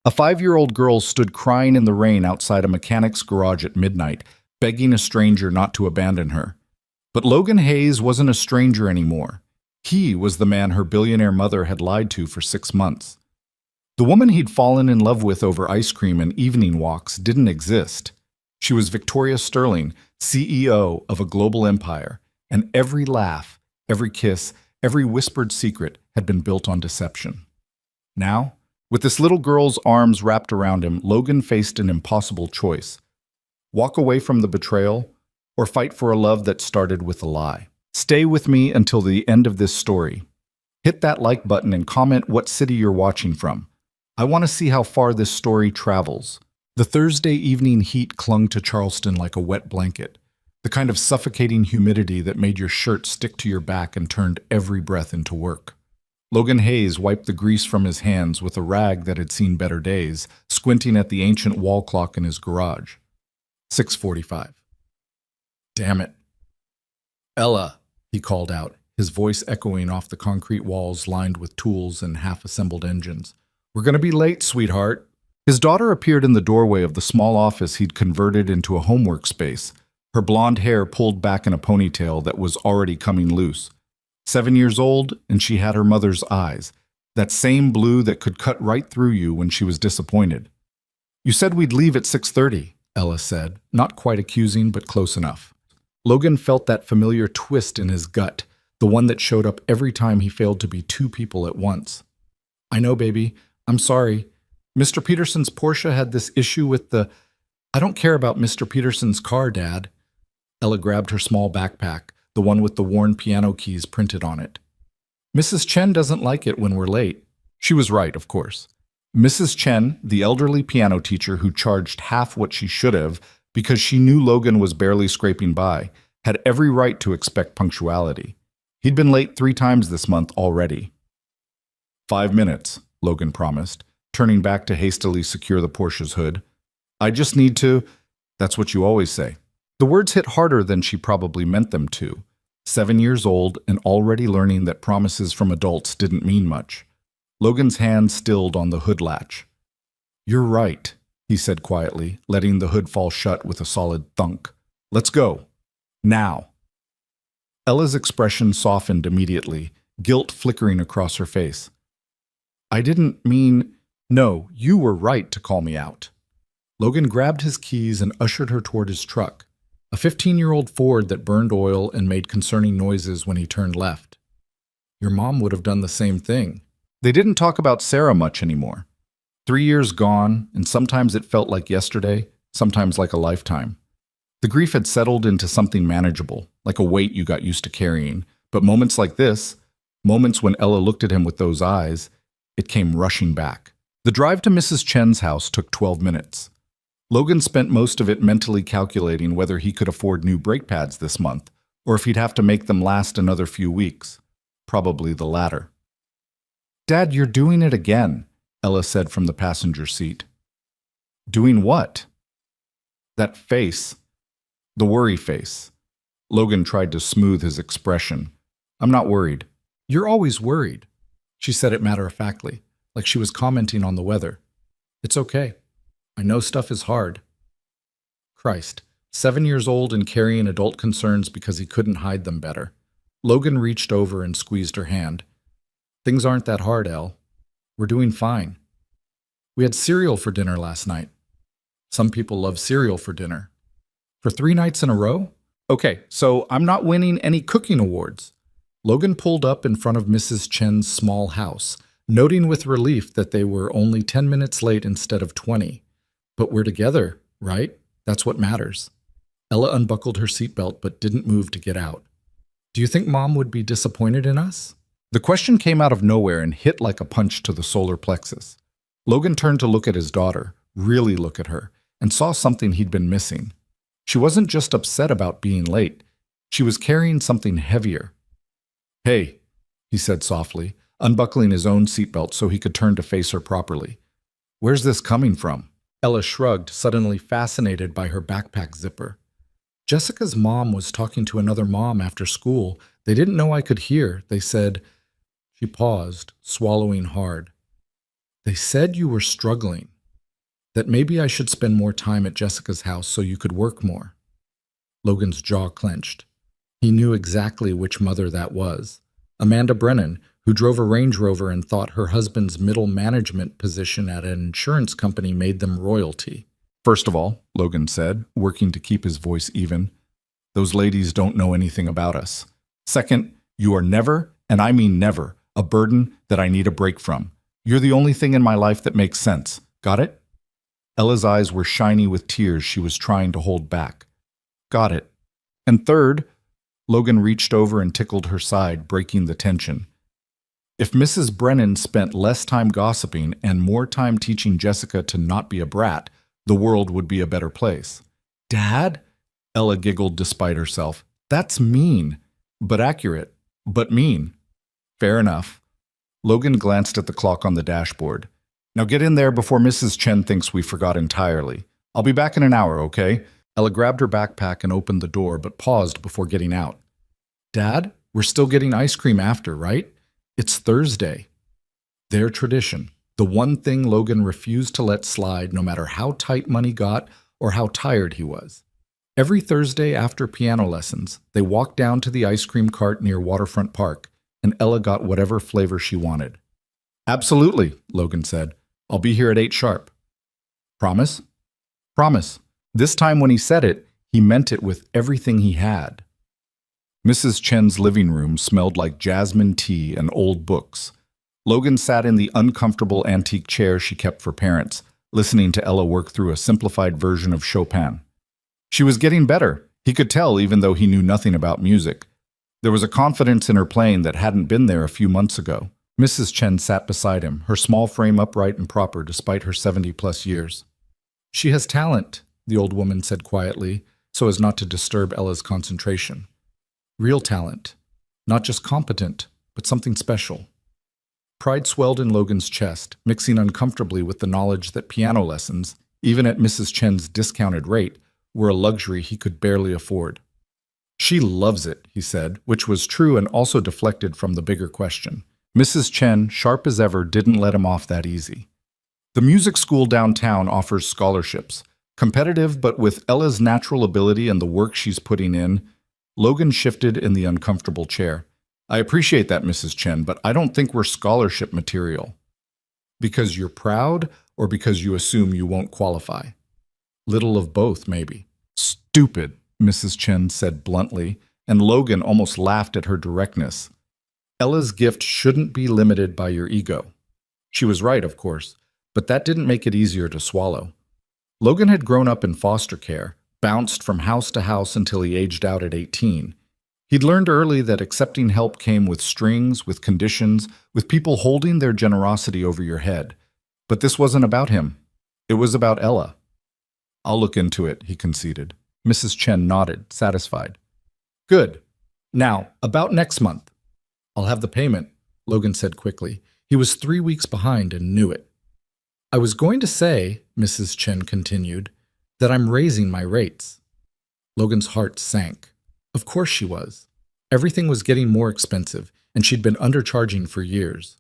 A 5-year-old girl stood crying in the rain outside a mechanic's garage at midnight, begging a stranger not to abandon her. But Logan Hayes wasn't a stranger anymore. He was the man her billionaire mother had lied to for 6 months. The woman he'd fallen in love with over ice cream and evening walks didn't exist. She was Victoria Sterling, CEO of a global empire, and every laugh, every kiss, every whispered secret had been built on deception. Now, with this little girl's arms wrapped around him, Logan faced an impossible choice. Walk away from the betrayal, or fight for a love that started with a lie. Stay with me until the end of this story. Hit that like button and comment what city you're watching from. I want to see how far this story travels. The Thursday evening heat clung to Charleston like a wet blanket, the kind of suffocating humidity that made your shirt stick to your back and turned every breath into work. Logan Hayes wiped the grease from his hands with a rag that had seen better days, squinting at the ancient wall clock in his garage. 6:45. Damn it. Ella, he called out, his voice echoing off the concrete walls lined with tools and half-assembled engines. We're going to be late, sweetheart. His daughter appeared in the doorway of the small office he'd converted into a homework space, her blonde hair pulled back in a ponytail that was already coming loose. 7 years old, and she had her mother's eyes, that same blue that could cut right through you when she was disappointed. You said we'd leave at 6:30, Ella said, not quite accusing, but close enough. Logan felt that familiar twist in his gut, the one that showed up every time he failed to be two people at once. I know, baby. I'm sorry. Mr. Peterson's Porsche had this issue with the... I don't care about Mr. Peterson's car, Dad. Ella grabbed her small backpack, the one with the worn piano keys printed on it. Mrs. Chen doesn't like it when we're late. She was right, of course. Mrs. Chen, the elderly piano teacher who charged half what she should have because she knew Logan was barely scraping by, had every right to expect punctuality. He'd been late 3 times this month already. 5 minutes, Logan promised, turning back to hastily secure the Porsche's hood. I just need to... That's what you always say. The words hit harder than she probably meant them to. 7 years old and already learning that promises from adults didn't mean much. Logan's hand stilled on the hood latch. You're right, he said quietly, letting the hood fall shut with a solid thunk. Let's go. Now. Ella's expression softened immediately, guilt flickering across her face. I didn't mean... No, you were right to call me out. Logan grabbed his keys and ushered her toward his truck, a 15-year-old Ford that burned oil and made concerning noises when he turned left. Your mom would have done the same thing. They didn't talk about Sarah much anymore. 3 years gone, and sometimes it felt like yesterday, sometimes like a lifetime. The grief had settled into something manageable, like a weight you got used to carrying, but moments like this, moments when Ella looked at him with those eyes, it came rushing back. The drive to Mrs. Chen's house took 12 minutes. Logan spent most of it mentally calculating whether he could afford new brake pads this month, or if he'd have to make them last another few weeks. Probably the latter. Dad, you're doing it again, Ella said from the passenger seat. Doing what? That face. The worry face. Logan tried to smooth his expression. I'm not worried. You're always worried. She said it matter-of-factly, like she was commenting on the weather. It's okay. I know stuff is hard. Christ, 7 years old and carrying adult concerns because he couldn't hide them better. Logan reached over and squeezed her hand. Things aren't that hard, Elle. We're doing fine. We had cereal for dinner last night. Some people love cereal for dinner. For 3 nights in a row? Okay, so I'm not winning any cooking awards. Logan pulled up in front of Mrs. Chen's small house, noting with relief that they were only 10 minutes late instead of 20. But we're together, right? That's what matters. Ella unbuckled her seatbelt but didn't move to get out. Do you think Mom would be disappointed in us? The question came out of nowhere and hit like a punch to the solar plexus. Logan turned to look at his daughter, really look at her, and saw something he'd been missing. She wasn't just upset about being late. She was carrying something heavier. Hey, he said softly, unbuckling his own seatbelt so he could turn to face her properly. Where's this coming from? Ella shrugged, suddenly fascinated by her backpack zipper. Jessica's mom was talking to another mom after school. They didn't know I could hear. They said... She paused, swallowing hard. They said you were struggling. That maybe I should spend more time at Jessica's house so you could work more. Logan's jaw clenched. He knew exactly which mother that was. Amanda Brennan, who drove a Range Rover and thought her husband's middle management position at an insurance company made them royalty. First of all, Logan said, working to keep his voice even, those ladies don't know anything about us. Second, you are never, and I mean never, a burden that I need a break from. You're the only thing in my life that makes sense. Got it? Ella's eyes were shiny with tears she was trying to hold back. Got it. And third, Logan reached over and tickled her side, breaking the tension. If Mrs. Brennan spent less time gossiping and more time teaching Jessica to not be a brat, the world would be a better place. Dad? Ella giggled despite herself. That's mean, but accurate, but mean. Fair enough. Logan glanced at the clock on the dashboard. Now get in there before Mrs. Chen thinks we forgot entirely. I'll be back in an hour, okay? Ella grabbed her backpack and opened the door, but paused before getting out. Dad, we're still getting ice cream after, right? It's Thursday. Their tradition. The one thing Logan refused to let slide no matter how tight money got or how tired he was. Every Thursday after piano lessons, they walked down to the ice cream cart near Waterfront Park, and Ella got whatever flavor she wanted. Absolutely, Logan said. I'll be here at 8 sharp. Promise? Promise. This time when he said it, he meant it with everything he had. Mrs. Chen's living room smelled like jasmine tea and old books. Logan sat in the uncomfortable antique chair she kept for parents, listening to Ella work through a simplified version of Chopin. She was getting better. He could tell even though he knew nothing about music. There was a confidence in her playing that hadn't been there a few months ago. Mrs. Chen sat beside him, her small frame upright and proper despite her 70-plus years. She has talent, the old woman said quietly, so as not to disturb Ella's concentration. Real talent. Not just competent, but something special. Pride swelled in Logan's chest, mixing uncomfortably with the knowledge that piano lessons, even at Mrs. Chen's discounted rate, were a luxury he could barely afford. She loves it, he said, which was true and also deflected from the bigger question. Mrs. Chen, sharp as ever, didn't let him off that easy. The music school downtown offers scholarships. Competitive, but with Ella's natural ability and the work she's putting in, Logan shifted in the uncomfortable chair. I appreciate that, Mrs. Chen, but I don't think we're scholarship material. Because you're proud, or because you assume you won't qualify? Little of both, maybe. Stupid, Mrs. Chen said bluntly, and Logan almost laughed at her directness. Ella's gift shouldn't be limited by your ego. She was right, of course, but that didn't make it easier to swallow. Logan had grown up in foster care, bounced from house to house until he aged out at 18. He'd learned early that accepting help came with strings, with conditions, with people holding their generosity over your head. But this wasn't about him. It was about Ella. I'll look into it, he conceded. Mrs. Chen nodded, satisfied. Good. Now, about next month. I'll have the payment, Logan said quickly. He was 3 weeks behind and knew it. I was going to say, Mrs. Chen continued, that I'm raising my rates. Logan's heart sank. Of course she was. Everything was getting more expensive, and she'd been undercharging for years.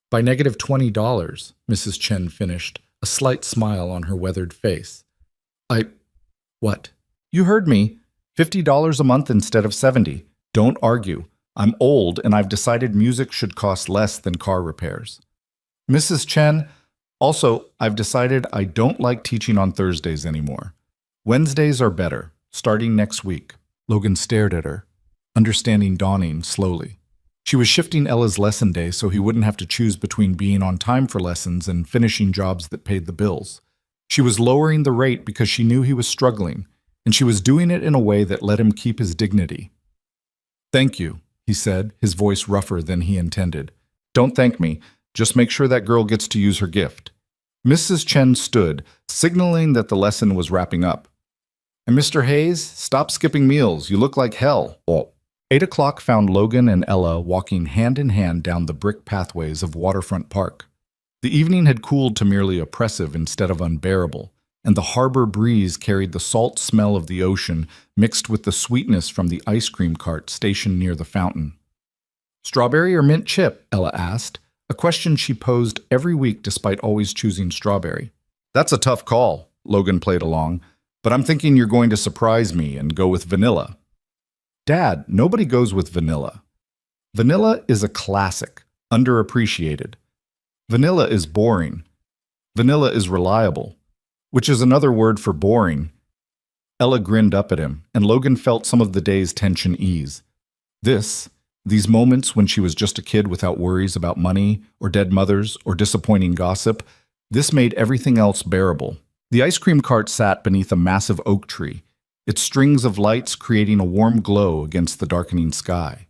By -$20, Mrs. Chen finished, a slight smile on her weathered face. What? You heard me. $50 a month instead of $70. Don't argue. I'm old, and I've decided music should cost less than car repairs. Mrs. Chen, also, I've decided I don't like teaching on Thursdays anymore. Wednesdays are better, starting next week. Logan stared at her, understanding dawning slowly. She was shifting Ella's lesson day so he wouldn't have to choose between being on time for lessons and finishing jobs that paid the bills. She was lowering the rate because she knew he was struggling, and she was doing it in a way that let him keep his dignity. Thank you, he said, his voice rougher than he intended. Don't thank me. Just make sure that girl gets to use her gift. Mrs. Chen stood, signaling that the lesson was wrapping up. And Mr. Hayes, stop skipping meals. You look like hell. 8 o'clock found Logan and Ella walking hand in hand down the brick pathways of Waterfront Park. The evening had cooled to merely oppressive instead of unbearable, and the harbor breeze carried the salt smell of the ocean mixed with the sweetness from the ice cream cart stationed near the fountain. Strawberry or mint chip? Ella asked, a question she posed every week despite always choosing strawberry. That's a tough call, Logan played along, but I'm thinking you're going to surprise me and go with vanilla. Dad, nobody goes with vanilla. Vanilla is a classic, underappreciated. Vanilla is boring. Vanilla is reliable, which is another word for boring. Ella grinned up at him, and Logan felt some of the day's tension ease. These moments when she was just a kid without worries about money or dead mothers or disappointing gossip, this made everything else bearable. The ice cream cart sat beneath a massive oak tree, its strings of lights creating a warm glow against the darkening sky.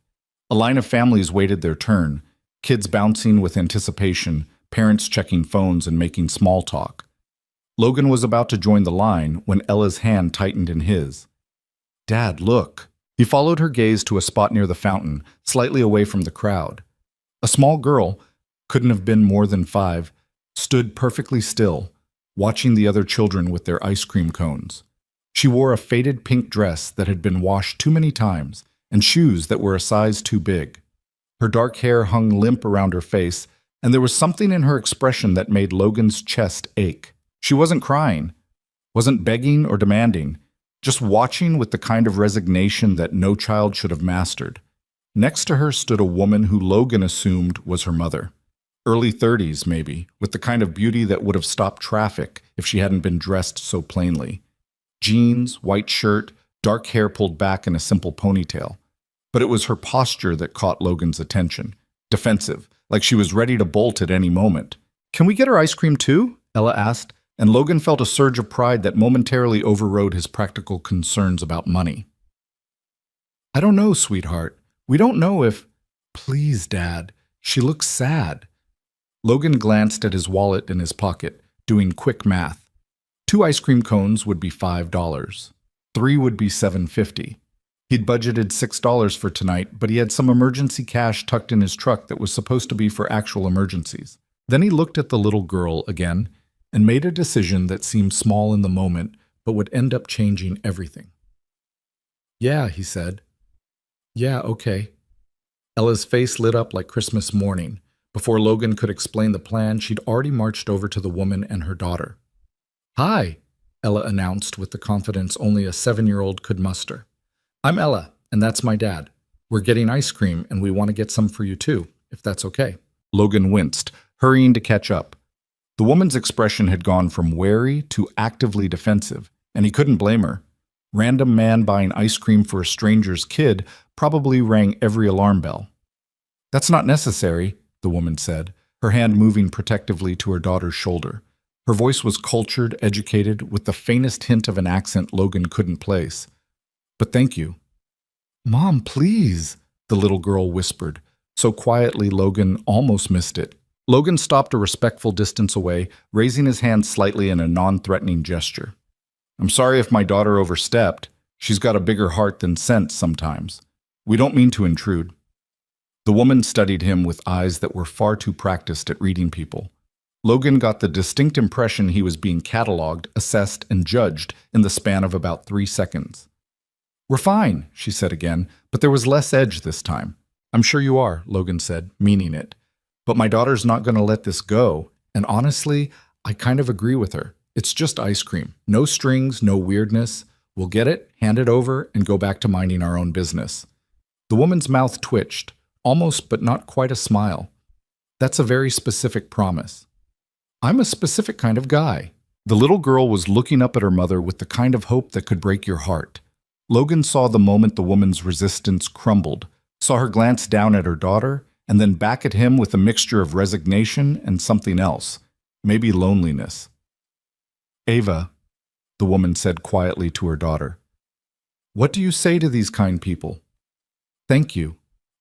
A line of families waited their turn, kids bouncing with anticipation, parents checking phones and making small talk. Logan was about to join the line when Ella's hand tightened in his. Dad, look. He followed her gaze to a spot near the fountain, slightly away from the crowd. A small girl, couldn't have been more than 5, stood perfectly still, watching the other children with their ice cream cones. She wore a faded pink dress that had been washed too many times and shoes that were a size too big. Her dark hair hung limp around her face, and there was something in her expression that made Logan's chest ache. She wasn't crying, wasn't begging or demanding, just watching with the kind of resignation that no child should have mastered. Next to her stood a woman who Logan assumed was her mother. Early 30s, maybe, with the kind of beauty that would have stopped traffic if she hadn't been dressed so plainly. Jeans, white shirt, dark hair pulled back in a simple ponytail. But it was her posture that caught Logan's attention. Defensive, like she was ready to bolt at any moment. Can we get her ice cream too? Ella asked, and Logan felt a surge of pride that momentarily overrode his practical concerns about money. I don't know, sweetheart. We don't know if… Please, Dad. She looks sad. Logan glanced at his wallet in his pocket, doing quick math. 2 ice cream cones would be $5. 3 would be $7.50. He'd budgeted $6 for tonight, but he had some emergency cash tucked in his truck that was supposed to be for actual emergencies. Then he looked at the little girl again and made a decision that seemed small in the moment, but would end up changing everything. Yeah, he said. Yeah, okay. Ella's face lit up like Christmas morning. Before Logan could explain the plan, she'd already marched over to the woman and her daughter. Hi, Ella announced with the confidence only a 7-year-old could muster. I'm Ella, and that's my dad. We're getting ice cream, and we want to get some for you too, if that's okay. Logan winced, hurrying to catch up. The woman's expression had gone from wary to actively defensive, and he couldn't blame her. Random man buying ice cream for a stranger's kid probably rang every alarm bell. That's not necessary, the woman said, her hand moving protectively to her daughter's shoulder. Her voice was cultured, educated, with the faintest hint of an accent Logan couldn't place. But thank you. Mom, please, the little girl whispered, so quietly Logan almost missed it. Logan stopped a respectful distance away, raising his hand slightly in a non-threatening gesture. I'm sorry if my daughter overstepped. She's got a bigger heart than sense sometimes. We don't mean to intrude. The woman studied him with eyes that were far too practiced at reading people. Logan got the distinct impression he was being cataloged, assessed, and judged in the span of about 3 seconds. We're fine, she said again, but there was less edge this time. I'm sure you are, Logan said, meaning it. But my daughter's not going to let this go, and honestly, I kind of agree with her. It's just ice cream. No strings, no weirdness. We'll get it, hand it over, and go back to minding our own business. The woman's mouth twitched, almost but not quite a smile. That's a very specific promise. I'm a specific kind of guy. The little girl was looking up at her mother with the kind of hope that could break your heart. Logan saw the moment the woman's resistance crumbled, saw her glance down at her daughter, and then back at him with a mixture of resignation and something else, maybe loneliness. Ava, the woman said quietly to her daughter, what do you say to these kind people? Thank you,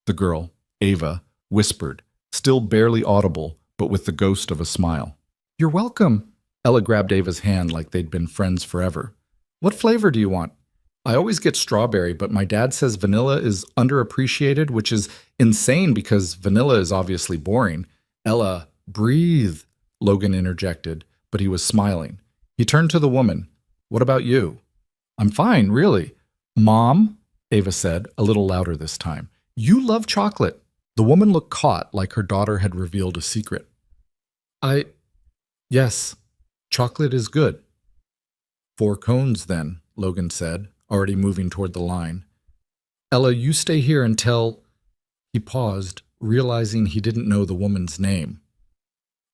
the girl, Ava, whispered, still barely audible, but with the ghost of a smile. You're welcome. Ella grabbed Ava's hand like they'd been friends forever. What flavor do you want? I always get strawberry, but my dad says vanilla is underappreciated, which is insane because vanilla is obviously boring. Ella, breathe, Logan interjected, but he was smiling. He turned to the woman. What about you? I'm fine, really. Mom, Ava said, a little louder this time. You love chocolate. The woman looked caught like her daughter had revealed a secret. Yes. Chocolate is good. 4 cones, then, Logan said, already moving toward the line. Ella, you stay here until... He paused, realizing he didn't know the woman's name.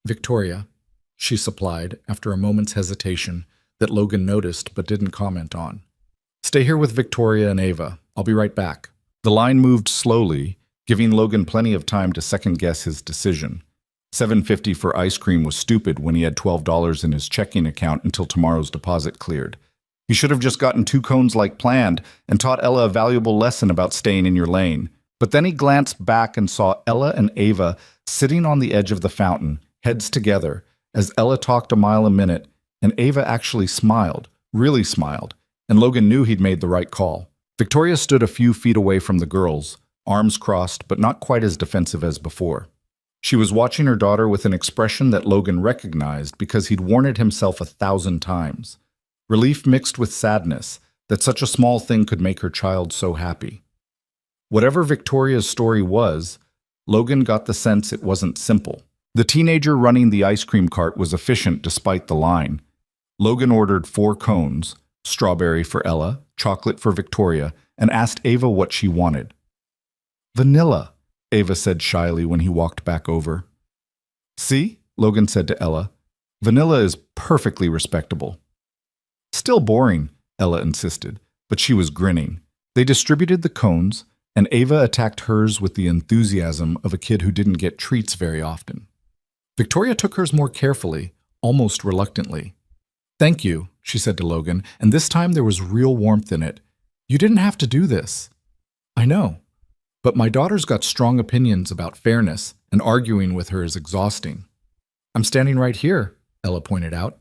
Victoria, she supplied, after a moment's hesitation that Logan noticed but didn't comment on. Stay here with Victoria and Ava. I'll be right back. The line moved slowly, giving Logan plenty of time to second-guess his decision. $7.50 for ice cream was stupid when he had $12 in his checking account until tomorrow's deposit cleared. He should have just gotten 2 cones like planned and taught Ella a valuable lesson about staying in your lane. But then he glanced back and saw Ella and Ava sitting on the edge of the fountain, heads together, as Ella talked a mile a minute, and Ava actually smiled, really smiled, and Logan knew he'd made the right call. Victoria stood a few feet away from the girls, arms crossed but not quite as defensive as before. She was watching her daughter with an expression that Logan recognized because he'd worn it himself 1,000 times. Relief mixed with sadness that such a small thing could make her child so happy. Whatever Victoria's story was, Logan got the sense it wasn't simple. The teenager running the ice cream cart was efficient despite the line. Logan ordered 4 cones, strawberry for Ella, chocolate for Victoria, and asked Ava what she wanted. Vanilla, Ava said shyly when he walked back over. See, Logan said to Ella, vanilla is perfectly respectable. Still boring, Ella insisted, but she was grinning. They distributed the cones, and Ava attacked hers with the enthusiasm of a kid who didn't get treats very often. Victoria took hers more carefully, almost reluctantly. Thank you, she said to Logan, and this time there was real warmth in it. You didn't have to do this. I know, but my daughter's got strong opinions about fairness, and arguing with her is exhausting. I'm standing right here, Ella pointed out,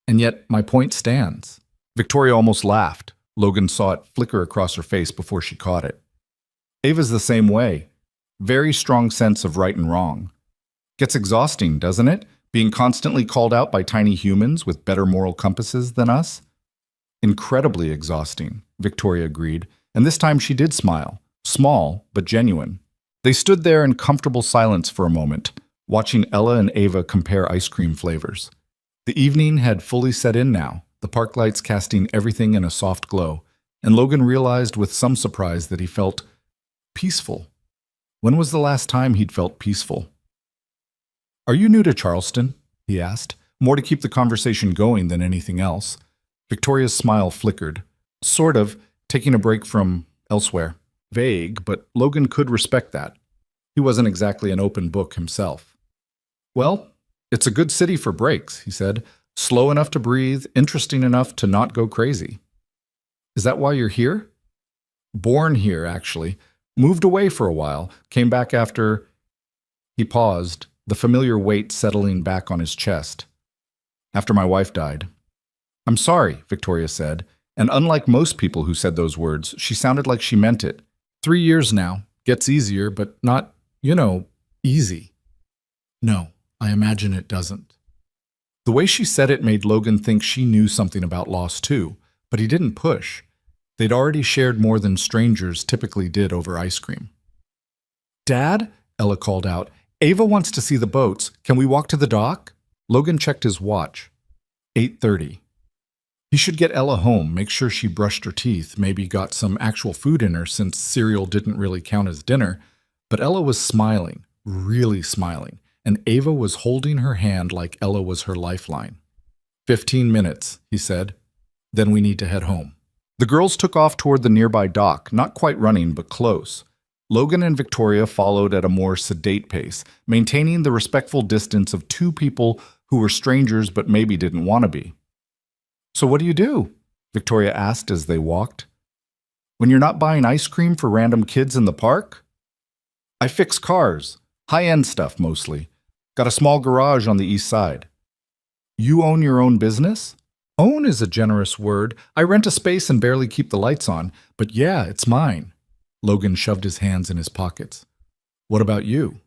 and yet my point stands. Victoria almost laughed. Logan saw it flicker across her face before she caught it. Ava's the same way. Very strong sense of right and wrong. Gets exhausting, doesn't it? Being constantly called out by tiny humans with better moral compasses than us? Incredibly exhausting, Victoria agreed, and this time she did smile. Small, but genuine. They stood there in comfortable silence for a moment, watching Ella and Ava compare ice cream flavors. The evening had fully set in now, the park lights casting everything in a soft glow, and Logan realized with some surprise that he felt peaceful. When was the last time he'd felt peaceful? Are you new to Charleston? He asked, more to keep the conversation going than anything else. Victoria's smile flickered. Sort of, taking a break from elsewhere. Vague, but Logan could respect that. He wasn't exactly an open book himself. Well, it's a good city for breaks, he said. Slow enough to breathe, interesting enough to not go crazy. Is that why you're here? Born here, actually. Moved away for a while, came back after... He paused, the familiar weight settling back on his chest. After my wife died. I'm sorry, Victoria said, and unlike most people who said those words, she sounded like she meant it. 3 years now. Gets easier, but not, easy. No, I imagine it doesn't. The way she said it made Logan think she knew something about loss too, but he didn't push. They'd already shared more than strangers typically did over ice cream. Dad, Ella called out, Ava wants to see the boats. Can we walk to the dock? Logan checked his watch. 8:30. He should get Ella home, make sure she brushed her teeth, maybe got some actual food in her since cereal didn't really count as dinner. But Ella was smiling, really smiling, and Ava was holding her hand like Ella was her lifeline. 15 minutes, he said. Then we need to head home. The girls took off toward the nearby dock, not quite running, but close. Logan and Victoria followed at a more sedate pace, maintaining the respectful distance of 2 people who were strangers but maybe didn't want to be. So what do you do? Victoria asked as they walked. When you're not buying ice cream for random kids in the park? I fix cars. High-end stuff, mostly. Got a small garage on the east side. You own your own business? Own is a generous word. I rent a space and barely keep the lights on, but yeah, it's mine. Logan shoved his hands in his pockets. What about you?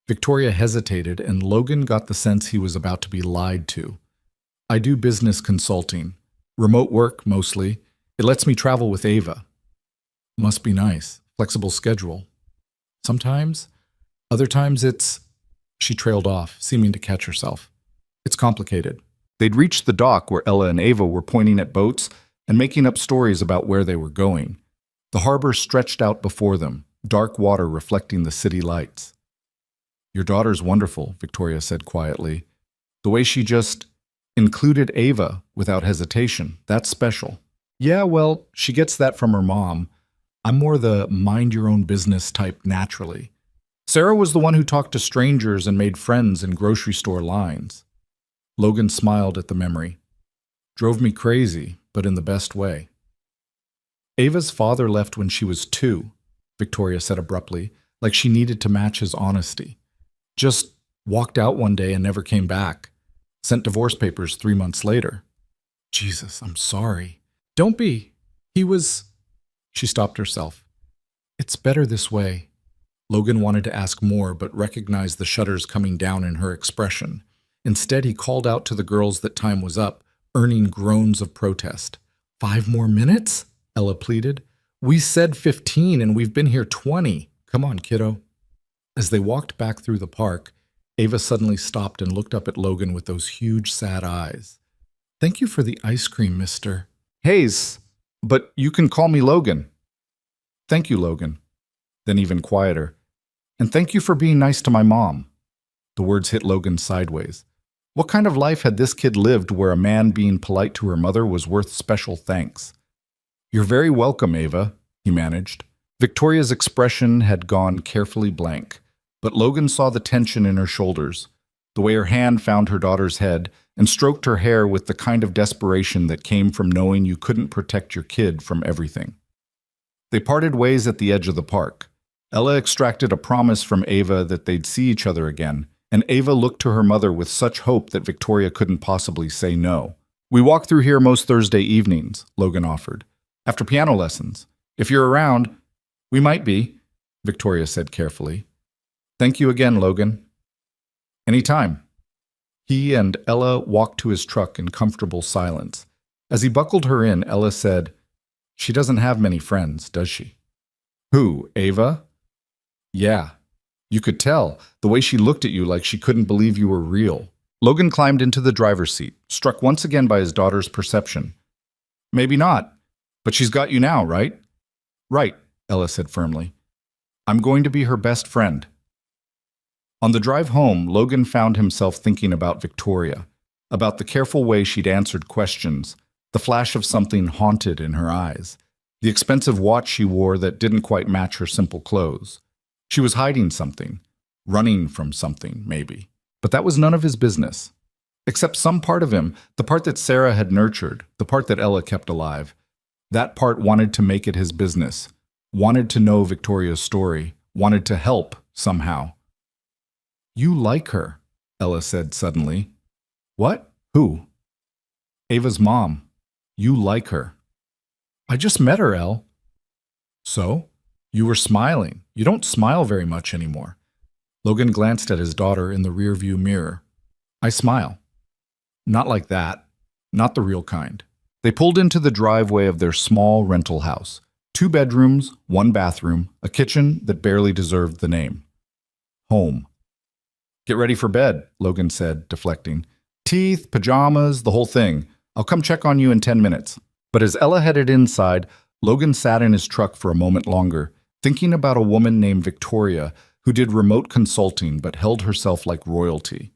Victoria hesitated, and Logan got the sense he was about to be lied to. I do business consulting. Remote work, mostly. It lets me travel with Ava. Must be nice. Flexible schedule. Sometimes. Other times it's... She trailed off, seeming to catch herself. It's complicated. They'd reached the dock where Ella and Ava were pointing at boats and making up stories about where they were going. The harbor stretched out before them, dark water reflecting the city lights. "Your daughter's wonderful," Victoria said quietly. "The way she just included Ava without hesitation, that's special." "Yeah, well, she gets that from her mom. I'm more the mind-your-own-business type naturally. Sarah was the one who talked to strangers and made friends in grocery store lines." Logan smiled at the memory. "Drove me crazy, but in the best way." "Ava's father left when she was 2, Victoria said abruptly, like she needed to match his honesty. "Just walked out one day and never came back. Sent divorce papers 3 months later." "Jesus, I'm sorry." "Don't be. He was—" She stopped herself. "It's better this way." Logan wanted to ask more, but recognized the shudders coming down in her expression. Instead, he called out to the girls that time was up, earning groans of protest. "5 more minutes?" Ella pleaded. "We said 15 and we've been here 20. Come on, kiddo." As they walked back through the park, Ava suddenly stopped and looked up at Logan with those huge, sad eyes. "Thank you for the ice cream, mister." "Hayes, but you can call me Logan." "Thank you, Logan." Then even quieter. "And thank you for being nice to my mom." The words hit Logan sideways. What kind of life had this kid lived where a man being polite to her mother was worth special thanks? "You're very welcome, Ava," he managed. Victoria's expression had gone carefully blank, but Logan saw the tension in her shoulders, the way her hand found her daughter's head and stroked her hair with the kind of desperation that came from knowing you couldn't protect your kid from everything. They parted ways at the edge of the park. Ella extracted a promise from Ava that they'd see each other again, and Ava looked to her mother with such hope that Victoria couldn't possibly say no. "We walk through here most Thursday evenings," Logan offered. "After piano lessons. If you're around—" "We might be," Victoria said carefully. "Thank you again, Logan." "Anytime." He and Ella walked to his truck in comfortable silence. As he buckled her in, Ella said, "She doesn't have many friends, does she?" "Who, Ava?" "Yeah. You could tell, the way she looked at you like she couldn't believe you were real." Logan climbed into the driver's seat, struck once again by his daughter's perception. "Maybe not, but she's got you now, right?" "Right," Ella said firmly. "I'm going to be her best friend." On the drive home, Logan found himself thinking about Victoria, about the careful way she'd answered questions, the flash of something haunted in her eyes, the expensive watch she wore that didn't quite match her simple clothes. She was hiding something, running from something, maybe. But that was none of his business. Except some part of him, the part that Sarah had nurtured, the part that Ella kept alive. That part wanted to make it his business, wanted to know Victoria's story, wanted to help somehow. "You like her," Ella said suddenly. "What? Who?" "Ava's mom. You like her." "I just met her, Elle." "So? You were smiling. You don't smile very much anymore." Logan glanced at his daughter in the rearview mirror. "I smile." "Not like that. Not the real kind." They pulled into the driveway of their small rental house. 2 bedrooms, 1 bathroom, a kitchen that barely deserved the name. Home. "Get ready for bed," Logan said, deflecting. "Teeth, pajamas, the whole thing. I'll come check on you in 10 minutes. But as Ella headed inside, Logan sat in his truck for a moment longer, thinking about a woman named Victoria who did remote consulting but held herself like royalty.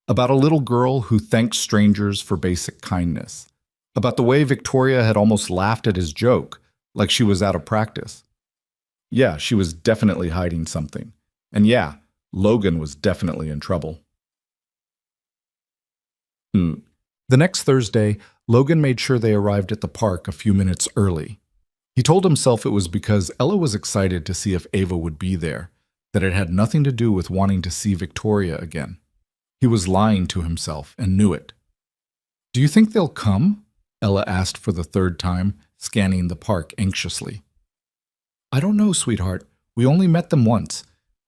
About a little girl who thanked strangers for basic kindness. About the way Victoria had almost laughed at his joke, like she was out of practice. Yeah, she was definitely hiding something. And yeah, Logan was definitely in trouble. The next Thursday, Logan made sure they arrived at the park a few minutes early. He told himself it was because Ella was excited to see if Ava would be there, that it had nothing to do with wanting to see Victoria again. He was lying to himself and knew it. "Do you think they'll come?" Ella asked for the 3rd time, scanning the park anxiously. "I don't know, sweetheart. We only met them once.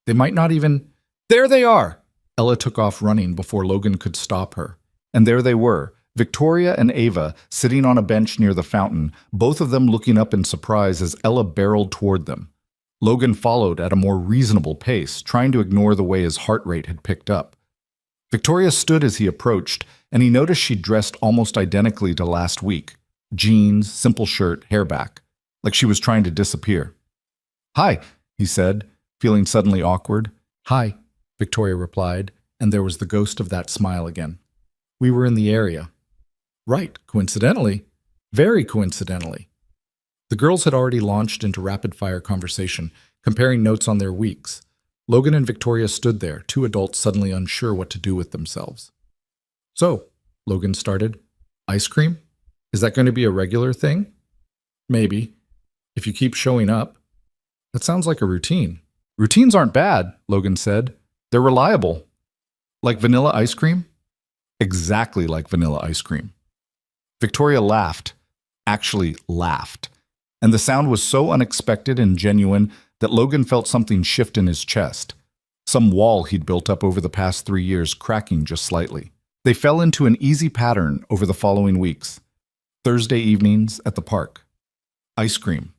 They might not even—" "There they are!" Ella took off running before Logan could stop her. And there they were, Victoria and Ava, sitting on a bench near the fountain, both of them looking up in surprise as Ella barreled toward them. Logan followed at a more reasonable pace, trying to ignore the way his heart rate had picked up. Victoria stood as he approached, and he noticed she'd dressed almost identically to last week. Jeans, simple shirt, hair back, like she was trying to disappear. "Hi," he said, feeling suddenly awkward. "Hi," Victoria replied, and there was the ghost of that smile again. "We were in the area." "Right, coincidentally. Very coincidentally." The girls had already launched into rapid-fire conversation, comparing notes on their weeks. Logan and Victoria stood there, two adults suddenly unsure what to do with themselves. "So," Logan started, "ice cream? Is that going to be a regular thing?" "Maybe, if you keep showing up." "That sounds like a routine." "Routines aren't bad," Logan said. "They're reliable." "Like vanilla ice cream?" "Exactly like vanilla ice cream." Victoria laughed, actually laughed, and the sound was so unexpected and genuine that Logan felt something shift in his chest, some wall he'd built up over the past 3 years cracking just slightly. They fell into an easy pattern over the following weeks. Thursday evenings at the park. Ice cream.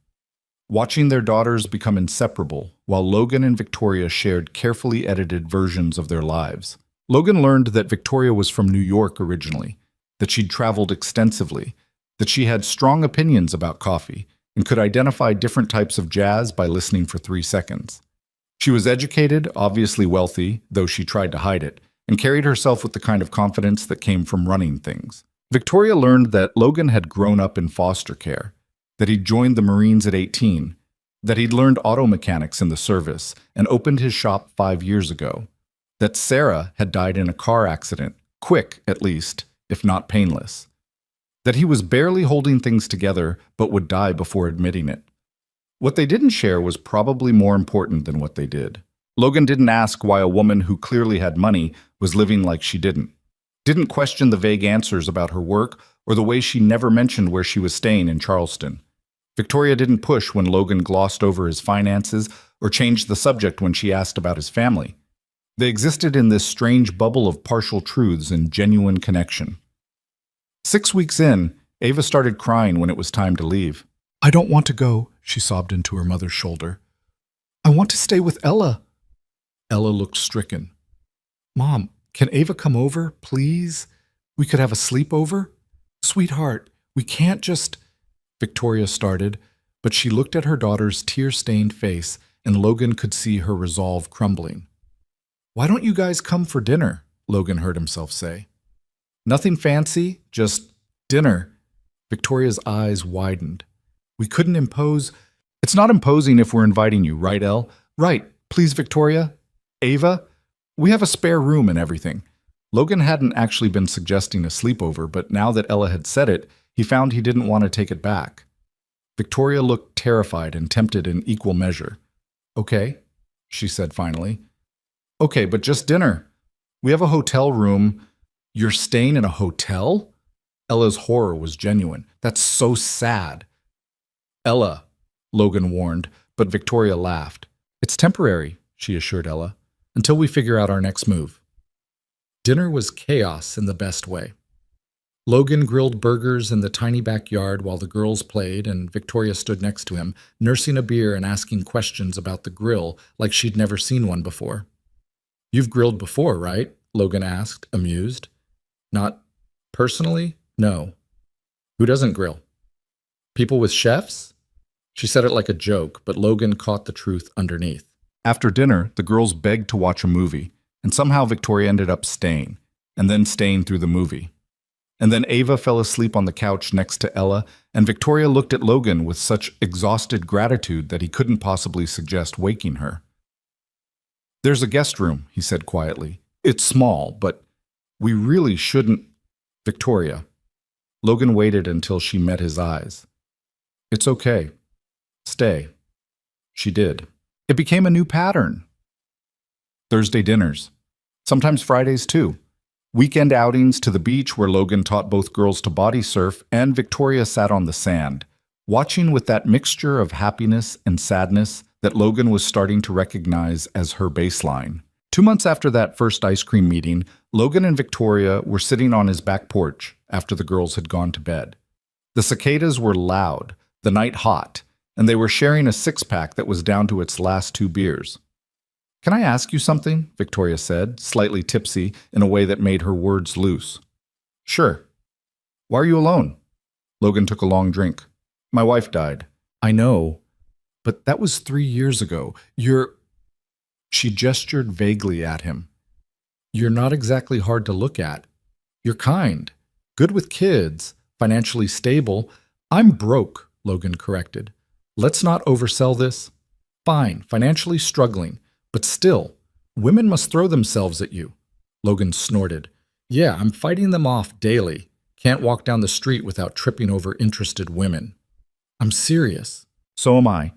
Watching their daughters become inseparable, while Logan and Victoria shared carefully edited versions of their lives. Logan learned that Victoria was from New York originally, that she'd traveled extensively, that she had strong opinions about coffee, and could identify different types of jazz by listening for 3 seconds. She was educated, obviously wealthy, though she tried to hide it, and carried herself with the kind of confidence that came from running things. Victoria learned that Logan had grown up in foster care, that he'd joined the Marines at 18, that he'd learned auto mechanics in the service and opened his shop 5 years ago, that Sarah had died in a car accident, quick at least, if not painless, that he was barely holding things together but would die before admitting it. What they didn't share was probably more important than what they did. Logan didn't ask why a woman who clearly had money was living like she didn't question the vague answers about her work or the way she never mentioned where she was staying in Charleston. Victoria didn't push when Logan glossed over his finances or changed the subject when she asked about his family. They existed in this strange bubble of partial truths and genuine connection. 6 weeks in, Ava started crying when it was time to leave. "I don't want to go," she sobbed into her mother's shoulder. "I want to stay with Ella." Ella looked stricken. "Mom, can Ava come over, please? We could have a sleepover." "Sweetheart, we can't just—" Victoria started, but she looked at her daughter's tear-stained face, and Logan could see her resolve crumbling. "Why don't you guys come for dinner?" Logan heard himself say. "Nothing fancy, just dinner." Victoria's eyes widened. "We couldn't impose—" "It's not imposing if we're inviting you, right, Elle?" "Right. Please, Victoria. Ava, we have a spare room and everything." Logan hadn't actually been suggesting a sleepover, but now that Ella had said it, he found he didn't want to take it back. Victoria looked terrified and tempted in equal measure. "Okay," she said finally. "Okay, but just dinner. We have a hotel room." "You're staying in a hotel?" Ella's horror was genuine. "That's so sad." "Ella," Logan warned, but Victoria laughed. "It's temporary," she assured Ella, "until we figure out our next move." Dinner was chaos in the best way. Logan grilled burgers in the tiny backyard while the girls played, and Victoria stood next to him, nursing a beer and asking questions about the grill like she'd never seen one before. "You've grilled before, right?" Logan asked, amused. "Not personally? No." "Who doesn't grill? People with chefs?" She said it like a joke, but Logan caught the truth underneath. After dinner, the girls begged to watch a movie, and somehow Victoria ended up staying, and then staying through the movie. And then Ava fell asleep on the couch next to Ella, and Victoria looked at Logan with such exhausted gratitude that he couldn't possibly suggest waking her. "There's a guest room," he said quietly. "It's small, but we really shouldn't—" "Victoria." Logan waited until she met his eyes. "It's okay. Stay." She did. It became a new pattern. Thursday dinners. Sometimes Fridays too. Weekend outings to the beach where Logan taught both girls to body surf, and Victoria sat on the sand, watching with that mixture of happiness and sadness that Logan was starting to recognize as her baseline. 2 months after that first ice cream meeting, Logan and Victoria were sitting on his back porch after the girls had gone to bed. The cicadas were loud, the night hot, and they were sharing a six-pack that was down to its last 2 beers. Can I ask you something? Victoria said, slightly tipsy in a way that made her words loose. Sure. Why are you alone? Logan took a long drink. My wife died. I know, but that was 3 years ago. She gestured vaguely at him. You're not exactly hard to look at. You're kind, good with kids, financially stable. I'm broke, Logan corrected. Let's not oversell this. Fine, financially struggling, but still, women must throw themselves at you. Logan snorted. Yeah, I'm fighting them off daily. Can't walk down the street without tripping over interested women. I'm serious. So am I.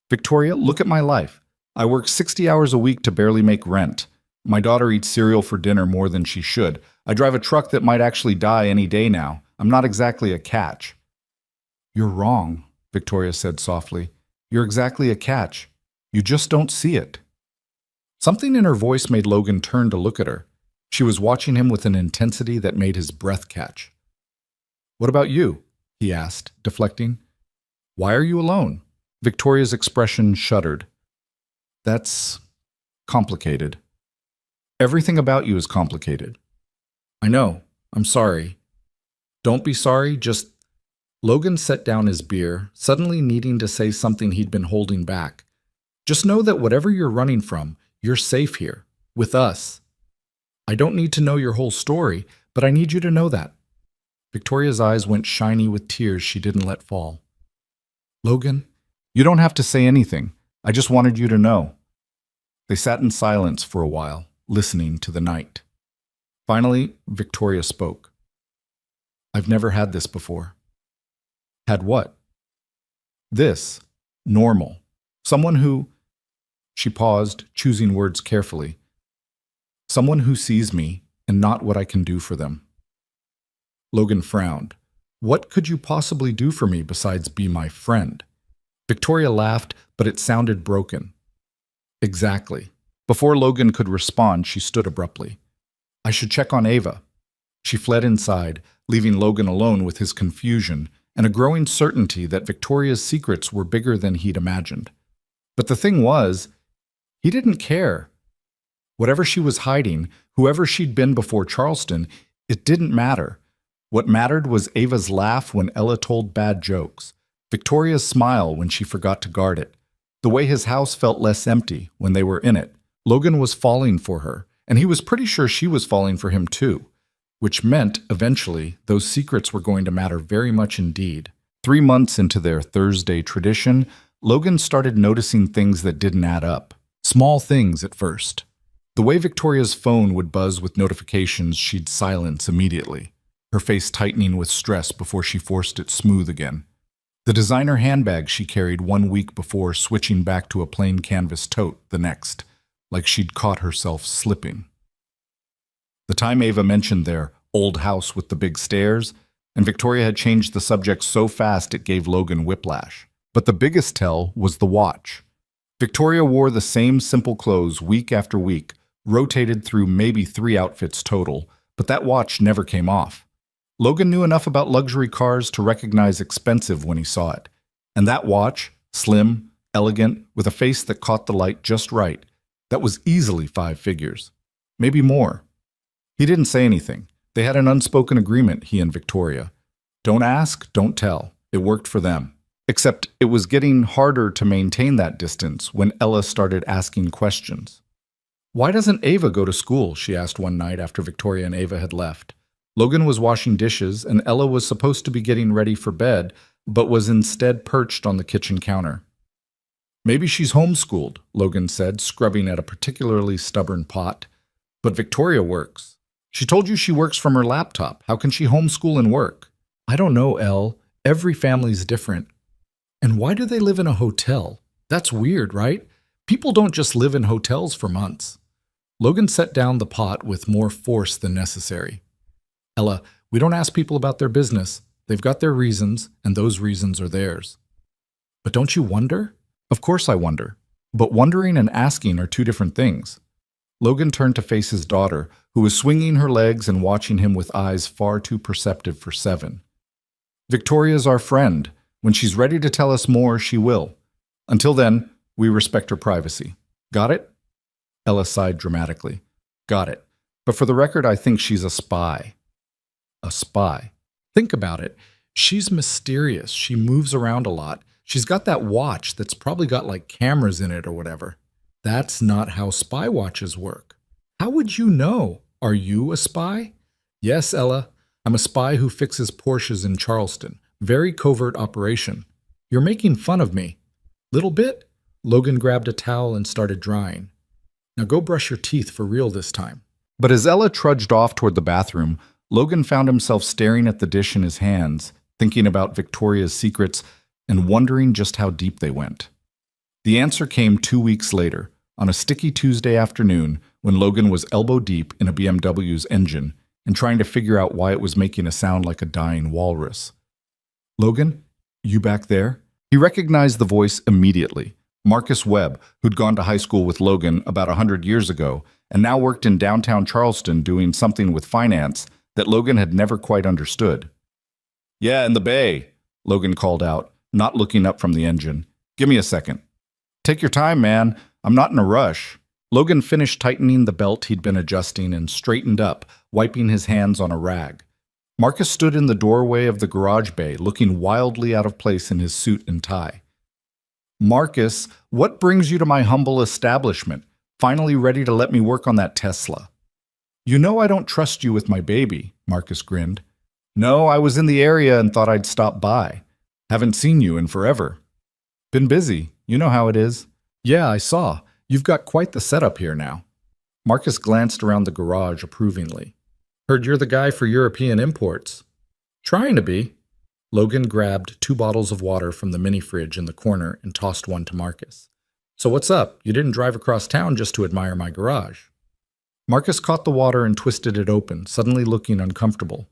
Victoria, look at my life. I work 60 hours a week to barely make rent. My daughter eats cereal for dinner more than she should. I drive a truck that might actually die any day now. I'm not exactly a catch. You're wrong, Victoria said softly. You're exactly a catch. You just don't see it. Something in her voice made Logan turn to look at her. She was watching him with an intensity that made his breath catch. What about you? He asked, deflecting. Why are you alone? Victoria's expression shuddered. That's complicated. Everything about you is complicated. I know. I'm sorry. Don't be sorry, just... Logan set down his beer, suddenly needing to say something he'd been holding back. Just know that whatever you're running from, you're safe here, with us. I don't need to know your whole story, but I need you to know that. Victoria's eyes went shiny with tears she didn't let fall. Logan, you don't have to say anything. I just wanted you to know. They sat in silence for a while, listening to the night. Finally, Victoria spoke. I've never had this before. Had what? This. Normal. Someone who... She paused, choosing words carefully. Someone who sees me and not what I can do for them. Logan frowned. What could you possibly do for me besides be my friend? Victoria laughed, but it sounded broken. Exactly. Before Logan could respond, she stood abruptly. I should check on Ava. She fled inside, leaving Logan alone with his confusion and a growing certainty that Victoria's secrets were bigger than he'd imagined. But the thing was, he didn't care. Whatever she was hiding, whoever she'd been before Charleston, it didn't matter. What mattered was Ava's laugh when Ella told bad jokes, Victoria's smile when she forgot to guard it, the way his house felt less empty when they were in it. Logan was falling for her, and he was pretty sure she was falling for him too, which meant, eventually, those secrets were going to matter very much indeed. 3 months into their Thursday tradition, Logan started noticing things that didn't add up. Small things at first. The way Victoria's phone would buzz with notifications she'd silence immediately, her face tightening with stress before she forced it smooth again. The designer handbag she carried 1 week before switching back to a plain canvas tote the next, like she'd caught herself slipping. The time Ava mentioned their old house with the big stairs, and Victoria had changed the subject so fast it gave Logan whiplash. But the biggest tell was the watch. Victoria wore the same simple clothes week after week, rotated through maybe 3 outfits total, but that watch never came off. Logan knew enough about luxury cars to recognize expensive when he saw it. And that watch, slim, elegant, with a face that caught the light just right, that was easily 5 figures. Maybe more. He didn't say anything. They had an unspoken agreement, he and Victoria. Don't ask, don't tell. It worked for them. Except it was getting harder to maintain that distance when Ella started asking questions. Why doesn't Ava go to school? She asked one night after Victoria and Ava had left. Logan was washing dishes and Ella was supposed to be getting ready for bed, but was instead perched on the kitchen counter. Maybe she's homeschooled, Logan said, scrubbing at a particularly stubborn pot. But Victoria works. She told you she works from her laptop. How can she homeschool and work? I don't know, Elle. Every family's different. And why do they live in a hotel? That's weird, right? People don't just live in hotels for months. Logan set down the pot with more force than necessary. Ella, we don't ask people about their business. They've got their reasons, and those reasons are theirs. But don't you wonder? Of course I wonder. But wondering and asking are 2 different things. Logan turned to face his daughter, who was swinging her legs and watching him with eyes far too perceptive for 7. Victoria's our friend. When she's ready to tell us more, she will. Until then, we respect her privacy. Got it? Ella sighed dramatically. Got it. But for the record, I think she's a spy. A spy. Think about it. She's mysterious. She moves around a lot. She's got that watch that's probably got like cameras in it or whatever. That's not how spy watches work. How would you know? Are you a spy? Yes, Ella. I'm a spy who fixes Porsches in Charleston. Very covert operation. You're making fun of me. Little bit? Logan grabbed a towel and started drying. Now go brush your teeth for real this time. But as Ella trudged off toward the bathroom, Logan found himself staring at the dish in his hands, thinking about Victoria's secrets and wondering just how deep they went. The answer came 2 weeks later, on a sticky Tuesday afternoon when Logan was elbow deep in a BMW's engine and trying to figure out why it was making a sound like a dying walrus. Logan, you back there? He recognized the voice immediately. Marcus Webb, who'd gone to high school with Logan about 100 years ago and now worked in downtown Charleston doing something with finance that Logan had never quite understood. Yeah, in the bay, Logan called out, not looking up from the engine. Give me a second. Take your time, man. I'm not in a rush. Logan finished tightening the belt he'd been adjusting and straightened up, wiping his hands on a rag. Marcus stood in the doorway of the garage bay, looking wildly out of place in his suit and tie. Marcus, what brings you to my humble establishment? Finally ready to let me work on that Tesla. You know I don't trust you with my baby, Marcus grinned. No, I was in the area and thought I'd stop by. Haven't seen you in forever. Been busy. You know how it is. Yeah, I saw. You've got quite the setup here now. Marcus glanced around the garage approvingly. Heard you're the guy for European imports. Trying to be. Logan grabbed 2 bottles of water from the mini fridge in the corner and tossed one to Marcus. So what's up? You didn't drive across town just to admire my garage. Marcus caught the water and twisted it open, suddenly looking uncomfortable.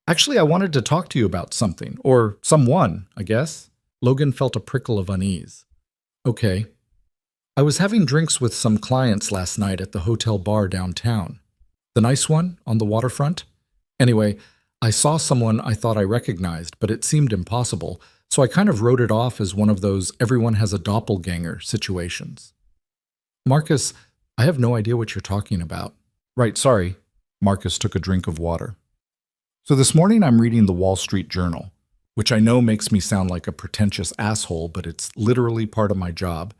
Actually, I wanted to talk to you about something, or someone, I guess. Logan felt a prickle of unease. Okay. I was having drinks with some clients last night at the hotel bar downtown. The nice one on the waterfront? Anyway, I saw someone I thought I recognized, but it seemed impossible, so I kind of wrote it off as one of those everyone has a doppelganger situations. Marcus, I have no idea what you're talking about. Right, sorry. Marcus took a drink of water. So this morning I'm reading the Wall Street Journal, which I know makes me sound like a pretentious asshole, but it's literally part of my job.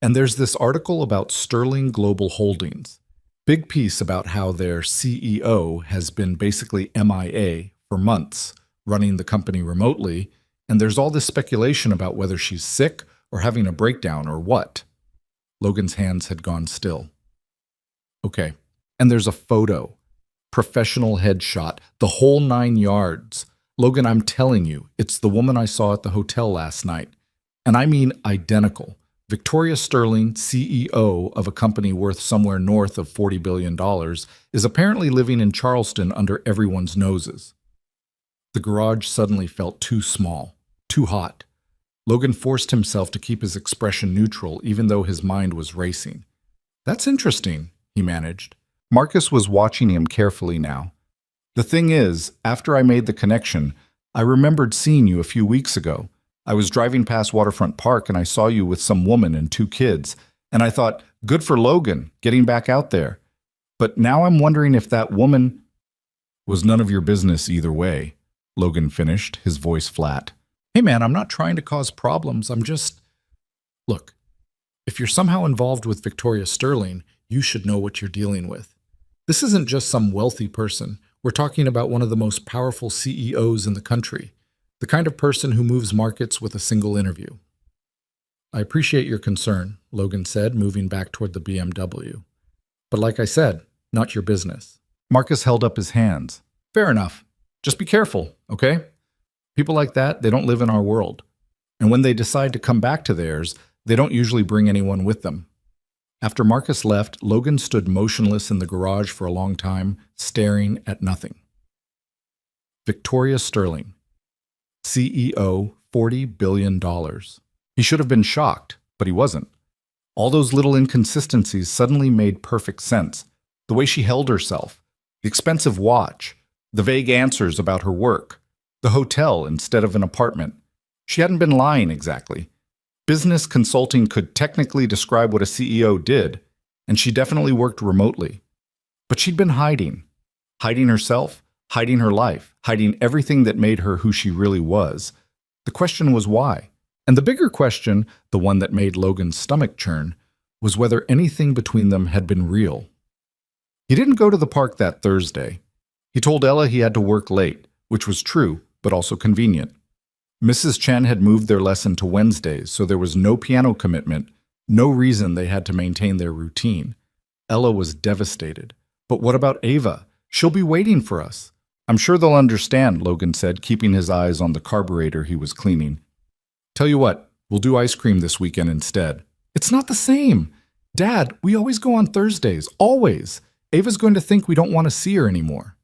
And there's this article about Sterling Global Holdings. Big piece about how their CEO has been basically MIA for months, running the company remotely, and there's all this speculation about whether she's sick or having a breakdown or what. Logan's hands had gone still. Okay, and there's a photo. Professional headshot, the whole 9 yards. Logan, I'm telling you, it's the woman I saw at the hotel last night. And I mean identical. Victoria Sterling, CEO of a company worth somewhere north of $40 billion, is apparently living in Charleston under everyone's noses. The garage suddenly felt too small, too hot. Logan forced himself to keep his expression neutral, even though his mind was racing. That's interesting, he managed. Marcus was watching him carefully now. The thing is, after I made the connection, I remembered seeing you a few weeks ago. I was driving past Waterfront Park and I saw you with some woman and 2 kids, and I thought, good for Logan, getting back out there. But now I'm wondering if that woman was none of your business either way, Logan finished, his voice flat. Hey man, I'm not trying to cause problems, I'm just… Look, if you're somehow involved with Victoria Sterling, you should know what you're dealing with. This isn't just some wealthy person. We're talking about one of the most powerful CEOs in the country. The kind of person who moves markets with a single interview. I appreciate your concern, Logan said, moving back toward the BMW. But like I said, not your business. Marcus held up his hands. Fair enough. Just be careful, okay? People like that, they don't live in our world. And when they decide to come back to theirs, they don't usually bring anyone with them. After Marcus left, Logan stood motionless in the garage for a long time, staring at nothing. Victoria Sterling. CEO, $40 billion. He should have been shocked, but he wasn't. All those little inconsistencies suddenly made perfect sense. The way she held herself, the expensive watch, the vague answers about her work, the hotel instead of an apartment. She hadn't been lying exactly. Business consulting could technically describe what a CEO did. and she definitely worked remotely. But she'd been hiding. Hiding herself, hiding her life, hiding everything that made her who she really was. The question was why? And the bigger question, the one that made Logan's stomach churn, was whether anything between them had been real. He didn't go to the park that Thursday. He told Ella he had to work late, which was true, but also convenient. Mrs. Chen had moved their lesson to Wednesdays, so there was no piano commitment, no reason they had to maintain their routine. Ella was devastated. But what about Ava? She'll be waiting for us. I'm sure they'll understand, Logan said, keeping his eyes on the carburetor he was cleaning. Tell you what, we'll do ice cream this weekend instead. It's not the same. Dad, we always go on Thursdays, always. Ava's going to think we don't want to see her anymore.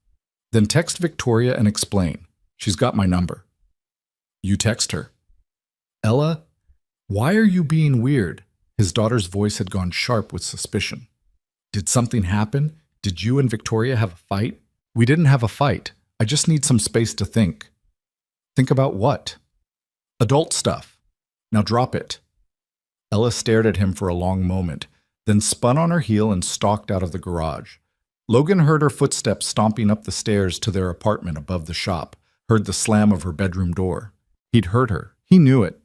Then text Victoria and explain. She's got my number. You text her. Ella, why are you being weird? His daughter's voice had gone sharp with suspicion. Did something happen? Did you and Victoria have a fight? We didn't have a fight. I just need some space to think. Think about what? Adult stuff. Now drop it. Ella stared at him for a long moment, then spun on her heel and stalked out of the garage. Logan heard her footsteps stomping up the stairs to their apartment above the shop, heard the slam of her bedroom door. He'd heard her. He knew it.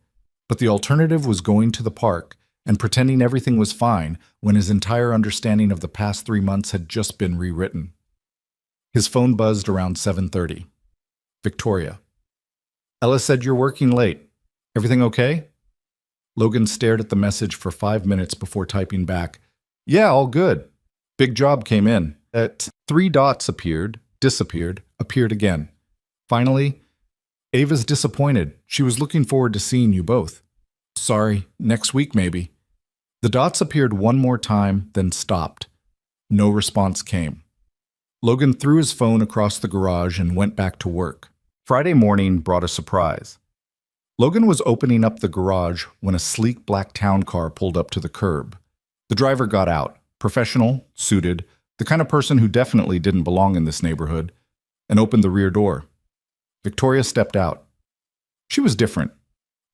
But the alternative was going to the park and pretending everything was fine when his entire understanding of the past 3 months had just been rewritten. His phone buzzed around 7:30. Victoria. Ella said you're working late. Everything okay? Logan stared at the message for 5 minutes before typing back, Yeah, all good. Big job came in. 3 dots appeared, disappeared, appeared again. Finally, Ava's disappointed. She was looking forward to seeing you both. Sorry, next week maybe. The dots appeared one more time, then stopped. No response came. Logan threw his phone across the garage and went back to work. Friday morning brought a surprise. Logan was opening up the garage when a sleek black town car pulled up to the curb. The driver got out, professional, suited, the kind of person who definitely didn't belong in this neighborhood, and opened the rear door. Victoria stepped out. She was different.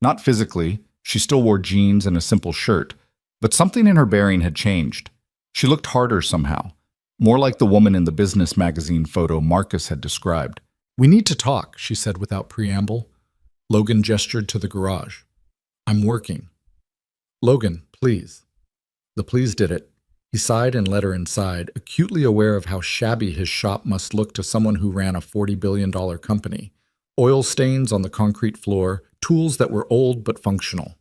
Not physically, she still wore jeans and a simple shirt, but something in her bearing had changed. She looked harder somehow, more like the woman in the business magazine photo Marcus had described. We need to talk, she said without preamble. Logan gestured to the garage. I'm working. Logan, please. The please did it. He sighed and led her inside, acutely aware of how shabby his shop must look to someone who ran a $40 billion company. Oil stains on the concrete floor, tools that were old but functional.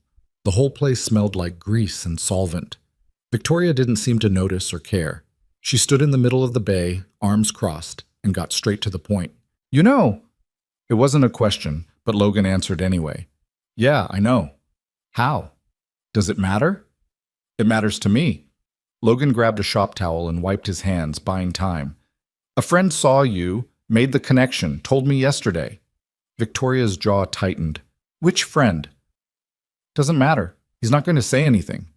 The whole place smelled like grease and solvent. Victoria didn't seem to notice or care. She stood in the middle of the bay, arms crossed, and got straight to the point. You know. It wasn't a question, but Logan answered anyway. Yeah, I know. How? Does it matter? It matters to me. Logan grabbed a shop towel and wiped his hands, buying time. A friend saw you, made the connection, told me yesterday. Victoria's jaw tightened. Which friend? Doesn't matter. He's not going to say anything.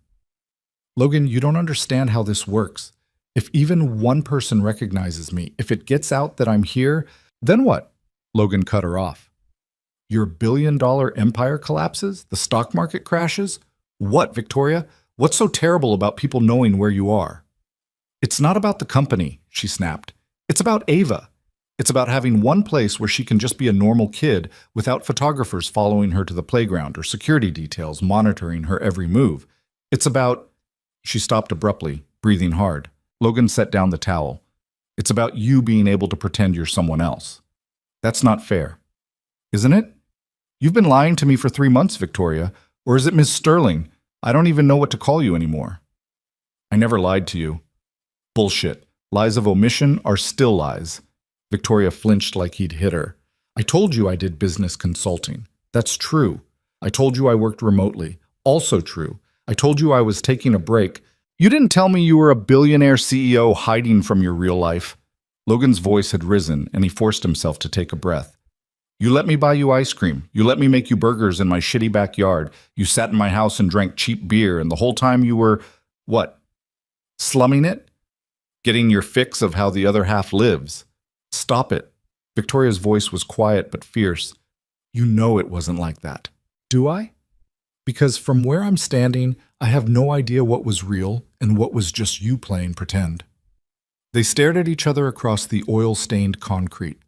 Logan, you don't understand how this works. If even one person recognizes me, if it gets out that I'm here, then what? Logan cut her off. Your billion-dollar empire collapses? The stock market crashes? What, Victoria? What's so terrible about people knowing where you are? It's not about the company, she snapped. It's about Ava. It's about having one place where she can just be a normal kid without photographers following her to the playground or security details monitoring her every move. It's about... She stopped abruptly, breathing hard. Logan set down the towel. It's about you being able to pretend you're someone else. That's not fair. Isn't it? You've been lying to me for 3 months, Victoria. Or is it Miss Sterling? I don't even know what to call you anymore. I never lied to you. Bullshit. Lies of omission are still lies. Victoria flinched like he'd hit her. I told you I did business consulting. That's true. I told you I worked remotely. Also true. I told you I was taking a break. You didn't tell me you were a billionaire CEO hiding from your real life. Logan's voice had risen, and he forced himself to take a breath. You let me buy you ice cream. You let me make you burgers in my shitty backyard. You sat in my house and drank cheap beer, and the whole time you were, what? Slumming it? Getting your fix of how the other half lives. Stop it. Victoria's voice was quiet but fierce. You know it wasn't like that. Do I? Because from where I'm standing, I have no idea what was real and what was just you playing pretend. They stared at each other across the oil-stained concrete.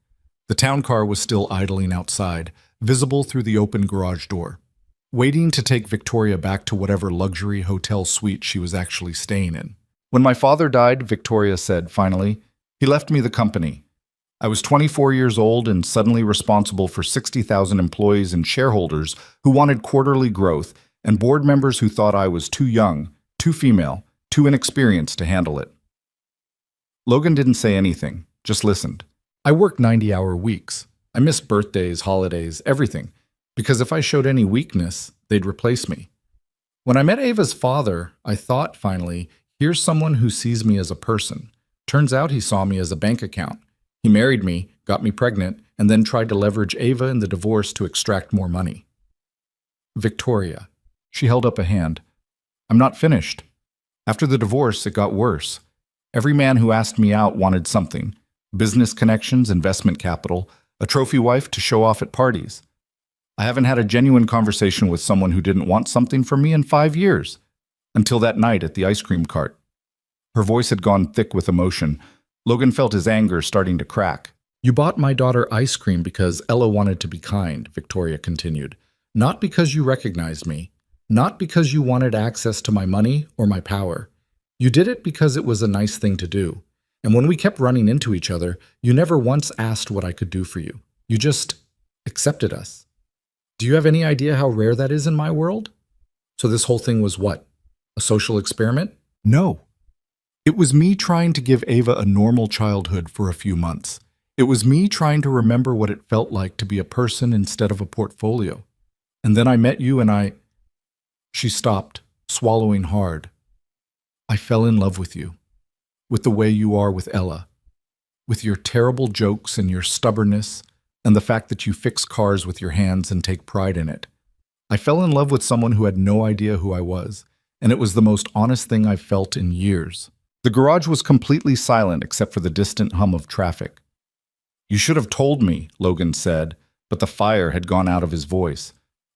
The town car was still idling outside, visible through the open garage door, waiting to take Victoria back to whatever luxury hotel suite she was actually staying in. When my father died, Victoria said finally, he left me the company. I was 24 years old and suddenly responsible for 60,000 employees and shareholders who wanted quarterly growth and board members who thought I was too young, too female, too inexperienced to handle it. Logan didn't say anything, just listened. I worked 90-hour weeks. I missed birthdays, holidays, everything, because if I showed any weakness, they'd replace me. When I met Ava's father, I thought, finally, here's someone who sees me as a person. Turns out he saw me as a bank account. He married me, got me pregnant, and then tried to leverage Ava in the divorce to extract more money. Victoria. She held up a hand. I'm not finished. After the divorce, it got worse. Every man who asked me out wanted something. Business connections, investment capital, a trophy wife to show off at parties. I haven't had a genuine conversation with someone who didn't want something from me in 5 years. Until that night at the ice cream cart. Her voice had gone thick with emotion. Logan felt his anger starting to crack. You bought my daughter ice cream because Ella wanted to be kind, Victoria continued. Not because you recognized me. Not because you wanted access to my money or my power. You did it because it was a nice thing to do. And when we kept running into each other, you never once asked what I could do for you. You just accepted us. Do you have any idea how rare that is in my world? So this whole thing was what? A social experiment? No. It was me trying to give Ava a normal childhood for a few months. It was me trying to remember what it felt like to be a person instead of a portfolio. And then I met you and I... She stopped, swallowing hard. I fell in love with you. With the way you are with Ella. With your terrible jokes and your stubbornness, and the fact that you fix cars with your hands and take pride in it. I fell in love with someone who had no idea who I was, and it was the most honest thing I've felt in years. The garage was completely silent except for the distant hum of traffic. You should have told me, Logan said, but the fire had gone out of his voice.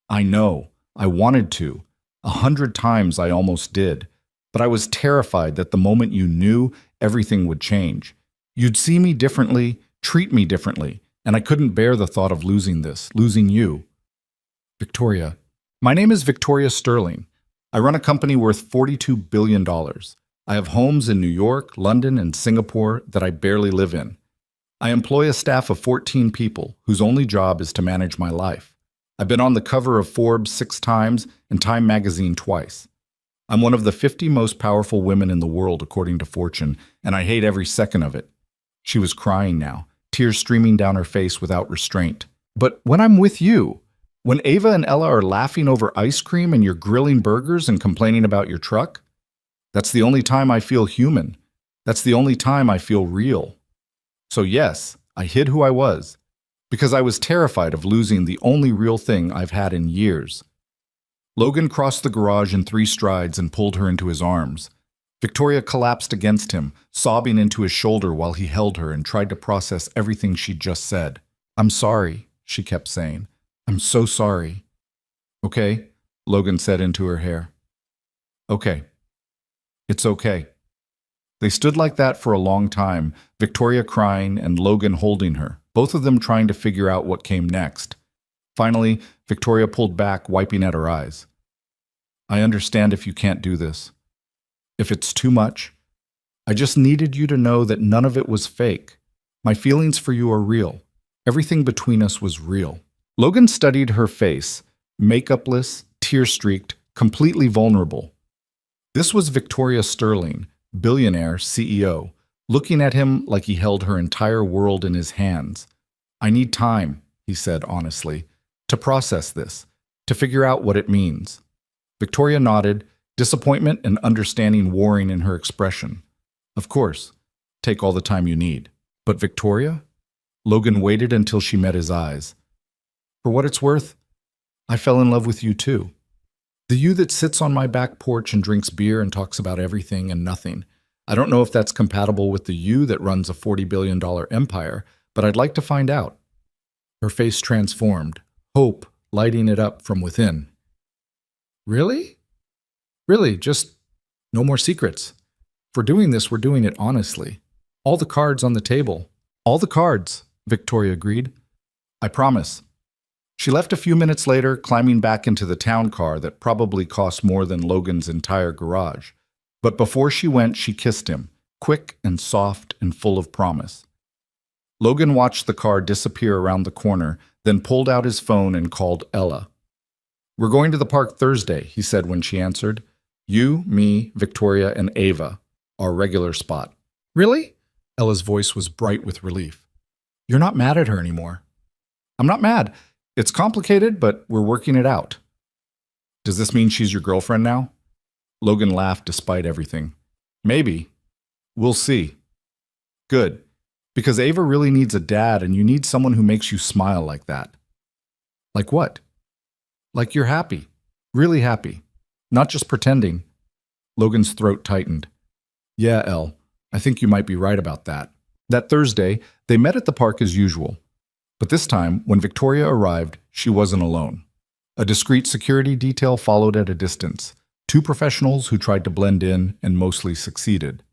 I know. I wanted to. 100 times I almost did. But I was terrified that the moment you knew, everything would change. You'd see me differently, treat me differently, and I couldn't bear the thought of losing this, losing you. Victoria. My name is Victoria Sterling. I run a company worth $42 billion. I have homes in New York, London, and Singapore that I barely live in. I employ a staff of 14 people whose only job is to manage my life. I've been on the cover of Forbes 6 times and Time magazine twice. I'm one of the 50 most powerful women in the world according to Fortune, and I hate every second of it. She was crying now, tears streaming down her face without restraint. But when I'm with you, when Ava and Ella are laughing over ice cream and you're grilling burgers and complaining about your truck, that's the only time I feel human. That's the only time I feel real. So yes, I hid who I was, because I was terrified of losing the only real thing I've had in years. Logan crossed the garage in 3 strides and pulled her into his arms. Victoria collapsed against him, sobbing into his shoulder while he held her and tried to process everything she'd just said. I'm sorry, she kept saying. I'm so sorry. Okay, Logan said into her hair. Okay. It's okay. They stood like that for a long time, Victoria crying and Logan holding her, both of them trying to figure out what came next. Finally, Victoria pulled back, wiping at her eyes. I understand if you can't do this. If it's too much. I just needed you to know that none of it was fake. My feelings for you are real. Everything between us was real. Logan studied her face, makeupless, tear-streaked, completely vulnerable. This was Victoria Sterling, billionaire CEO, looking at him like he held her entire world in his hands. I need time, he said honestly, to process this, to figure out what it means. Victoria nodded, disappointment and understanding warring in her expression. Of course, take all the time you need. But Victoria? Logan waited until she met his eyes. For what it's worth, I fell in love with you too. The you that sits on my back porch and drinks beer and talks about everything and nothing. I don't know if that's compatible with the you that runs a $40 billion empire, but I'd like to find out. Her face transformed, hope lighting it up from within. Really? Really, just no more secrets. If we're doing this, we're doing it honestly. All the cards on the table. All the cards, Victoria agreed. I promise. She left a few minutes later, climbing back into the town car that probably cost more than Logan's entire garage. But before she went, she kissed him, quick and soft and full of promise. Logan watched the car disappear around the corner, then pulled out his phone and called Ella. We're going to the park Thursday, he said when she answered. You, me, Victoria, and Ava, our regular spot. Really? Ella's voice was bright with relief. You're not mad at her anymore. I'm not mad. It's complicated, but we're working it out. Does this mean she's your girlfriend now? Logan laughed despite everything. Maybe. We'll see. Good. Because Ava really needs a dad, and you need someone who makes you smile like that. Like what? Like you're happy. Really happy. Not just pretending. Logan's throat tightened. Yeah, Elle, I think you might be right about that. That Thursday, they met at the park as usual. But this time, when Victoria arrived, she wasn't alone. A discreet security detail followed at a distance. Two professionals who tried to blend in and mostly succeeded.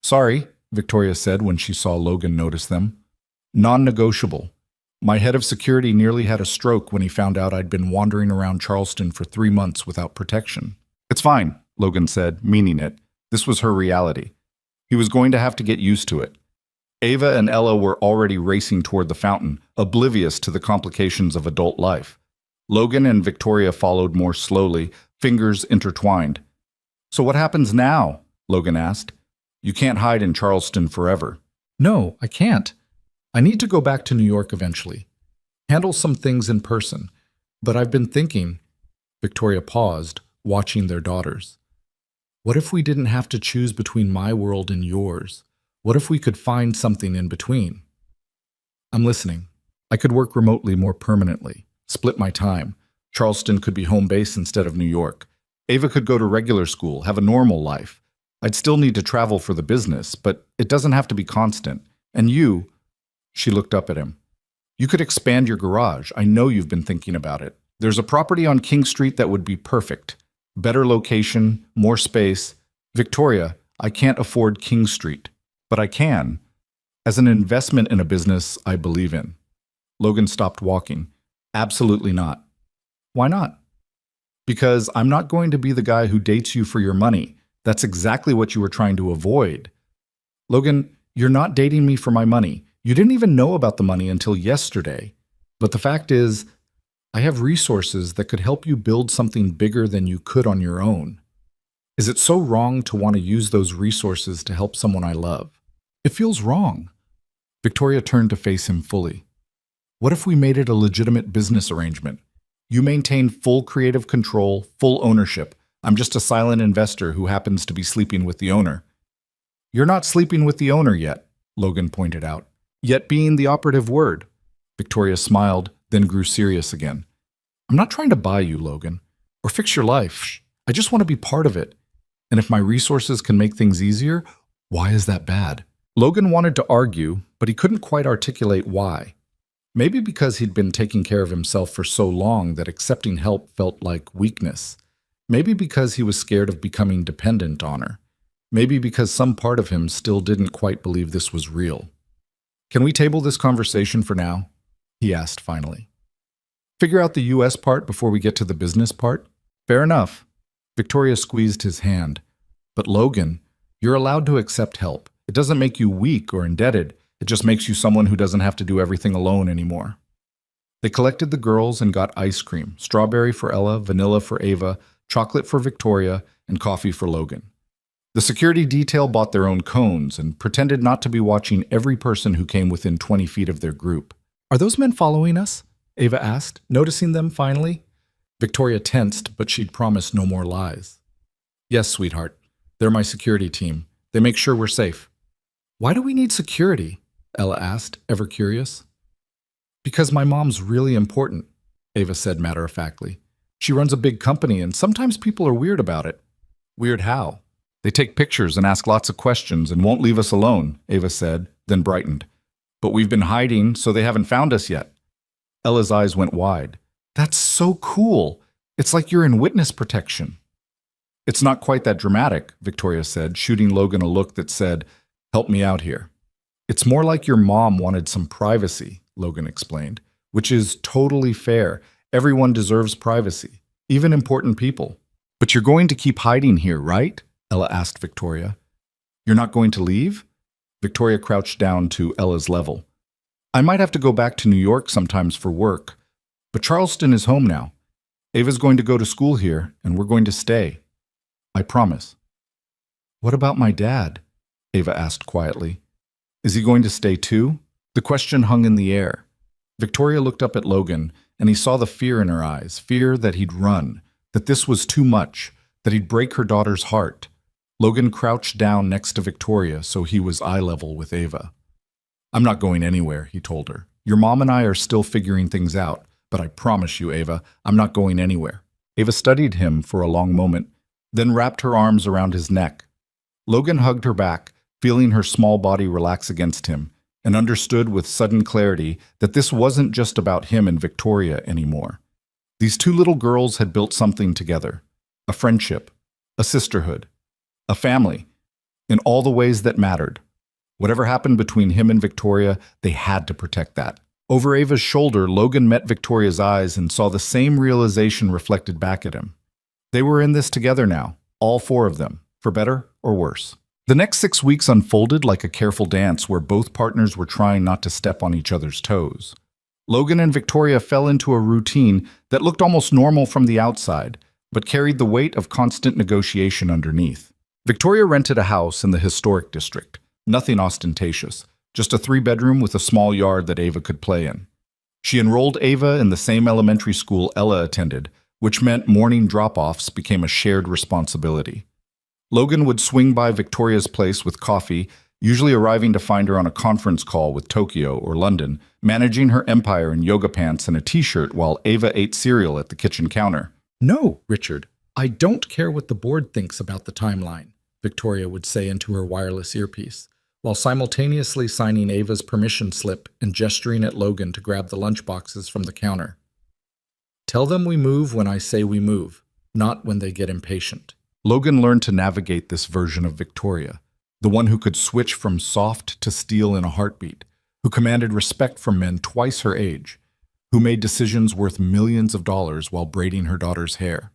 Sorry, Victoria said when she saw Logan notice them. Non-negotiable. My head of security nearly had a stroke when he found out I'd been wandering around Charleston for 3 months without protection. It's fine, Logan said, meaning it. This was her reality. He was going to have to get used to it. Ava and Ella were already racing toward the fountain, oblivious to the complications of adult life. Logan and Victoria followed more slowly, fingers intertwined. So what happens now? Logan asked. You can't hide in Charleston forever. No, I can't. I need to go back to New York eventually. Handle some things in person. But I've been thinking, Victoria paused, watching their daughters. What if we didn't have to choose between my world and yours? What if we could find something in between? I'm listening. I could work remotely more permanently, split my time. Charleston could be home base instead of New York. Ava could go to regular school, have a normal life. I'd still need to travel for the business, but it doesn't have to be constant. And you, she looked up at him. You could expand your garage. I know you've been thinking about it. There's a property on King Street that would be perfect. Better location, more space. Victoria, I can't afford King Street. But I can, as an investment in a business I believe in. Logan stopped walking. Absolutely not. Why not? Because I'm not going to be the guy who dates you for your money. That's exactly what you were trying to avoid. Logan, you're not dating me for my money. You didn't even know about the money until yesterday. But the fact is, I have resources that could help you build something bigger than you could on your own. Is it so wrong to want to use those resources to help someone I love? It feels wrong. Victoria turned to face him fully. What if we made it a legitimate business arrangement? You maintain full creative control, full ownership. I'm just a silent investor who happens to be sleeping with the owner. You're not sleeping with the owner yet, Logan pointed out. Yet being the operative word. Victoria smiled, then grew serious again. I'm not trying to buy you, Logan, or fix your life. I just want to be part of it. And if my resources can make things easier, why is that bad? Logan wanted to argue, but he couldn't quite articulate why. Maybe because he'd been taking care of himself for so long that accepting help felt like weakness. Maybe because he was scared of becoming dependent on her. Maybe because some part of him still didn't quite believe this was real. Can we table this conversation for now? He asked finally. Figure out the US part before we get to the business part? Fair enough. Victoria squeezed his hand. But Logan, you're allowed to accept help. It doesn't make you weak or indebted. It just makes you someone who doesn't have to do everything alone anymore. They collected the girls and got ice cream, strawberry for Ella, vanilla for Ava, chocolate for Victoria, and coffee for Logan. The security detail bought their own cones and pretended not to be watching every person who came within 20 feet of their group. Are those men following us? Ava asked, noticing them finally. Victoria tensed, but she'd promised no more lies. Yes, sweetheart. They're my security team. They make sure we're safe. Why do we need security? Ella asked, ever curious. Because my mom's really important, Ava said matter-of-factly. She runs a big company, and sometimes people are weird about it. Weird how? They take pictures and ask lots of questions and won't leave us alone, Ava said, then brightened. But we've been hiding, so they haven't found us yet. Ella's eyes went wide. That's so cool. It's like you're in witness protection. It's not quite that dramatic, Victoria said, shooting Logan a look that said, "Help me out here." It's more like your mom wanted some privacy, Logan explained, which is totally fair. Everyone deserves privacy, even important people. But you're going to keep hiding here, right? Ella asked Victoria. You're not going to leave? Victoria crouched down to Ella's level. I might have to go back to New York sometimes for work, but Charleston is home now. Ava's going to go to school here, and we're going to stay. I promise. What about my dad? Ava asked quietly. Is he going to stay too? The question hung in the air. Victoria looked up at Logan, and he saw the fear in her eyes, fear that he'd run, that this was too much, that he'd break her daughter's heart. Logan crouched down next to Victoria so he was eye level with Ava. I'm not going anywhere, he told her. Your mom and I are still figuring things out, but I promise you, Ava, I'm not going anywhere. Ava studied him for a long moment, then wrapped her arms around his neck. Logan hugged her back, feeling her small body relax against him, and understood with sudden clarity that this wasn't just about him and Victoria anymore. These two little girls had built something together, a friendship, a sisterhood, a family, in all the ways that mattered. Whatever happened between him and Victoria, they had to protect that. Over Ava's shoulder, Logan met Victoria's eyes and saw the same realization reflected back at him. They were in this together now, all four of them, for better or worse. The next 6 weeks unfolded like a careful dance where both partners were trying not to step on each other's toes. Logan and Victoria fell into a routine that looked almost normal from the outside, but carried the weight of constant negotiation underneath. Victoria rented a house in the historic district, nothing ostentatious, just a 3-bedroom with a small yard that Ava could play in. She enrolled Ava in the same elementary school Ella attended, which meant morning drop-offs became a shared responsibility. Logan would swing by Victoria's place with coffee, usually arriving to find her on a conference call with Tokyo or London, managing her empire in yoga pants and a t-shirt while Ava ate cereal at the kitchen counter. No, Richard, I don't care what the board thinks about the timeline, Victoria would say into her wireless earpiece, while simultaneously signing Ava's permission slip and gesturing at Logan to grab the lunchboxes from the counter. Tell them we move when I say we move, not when they get impatient. Logan learned to navigate this version of Victoria, the one who could switch from soft to steel in a heartbeat, who commanded respect from men twice her age, who made decisions worth millions of dollars while braiding her daughter's hair.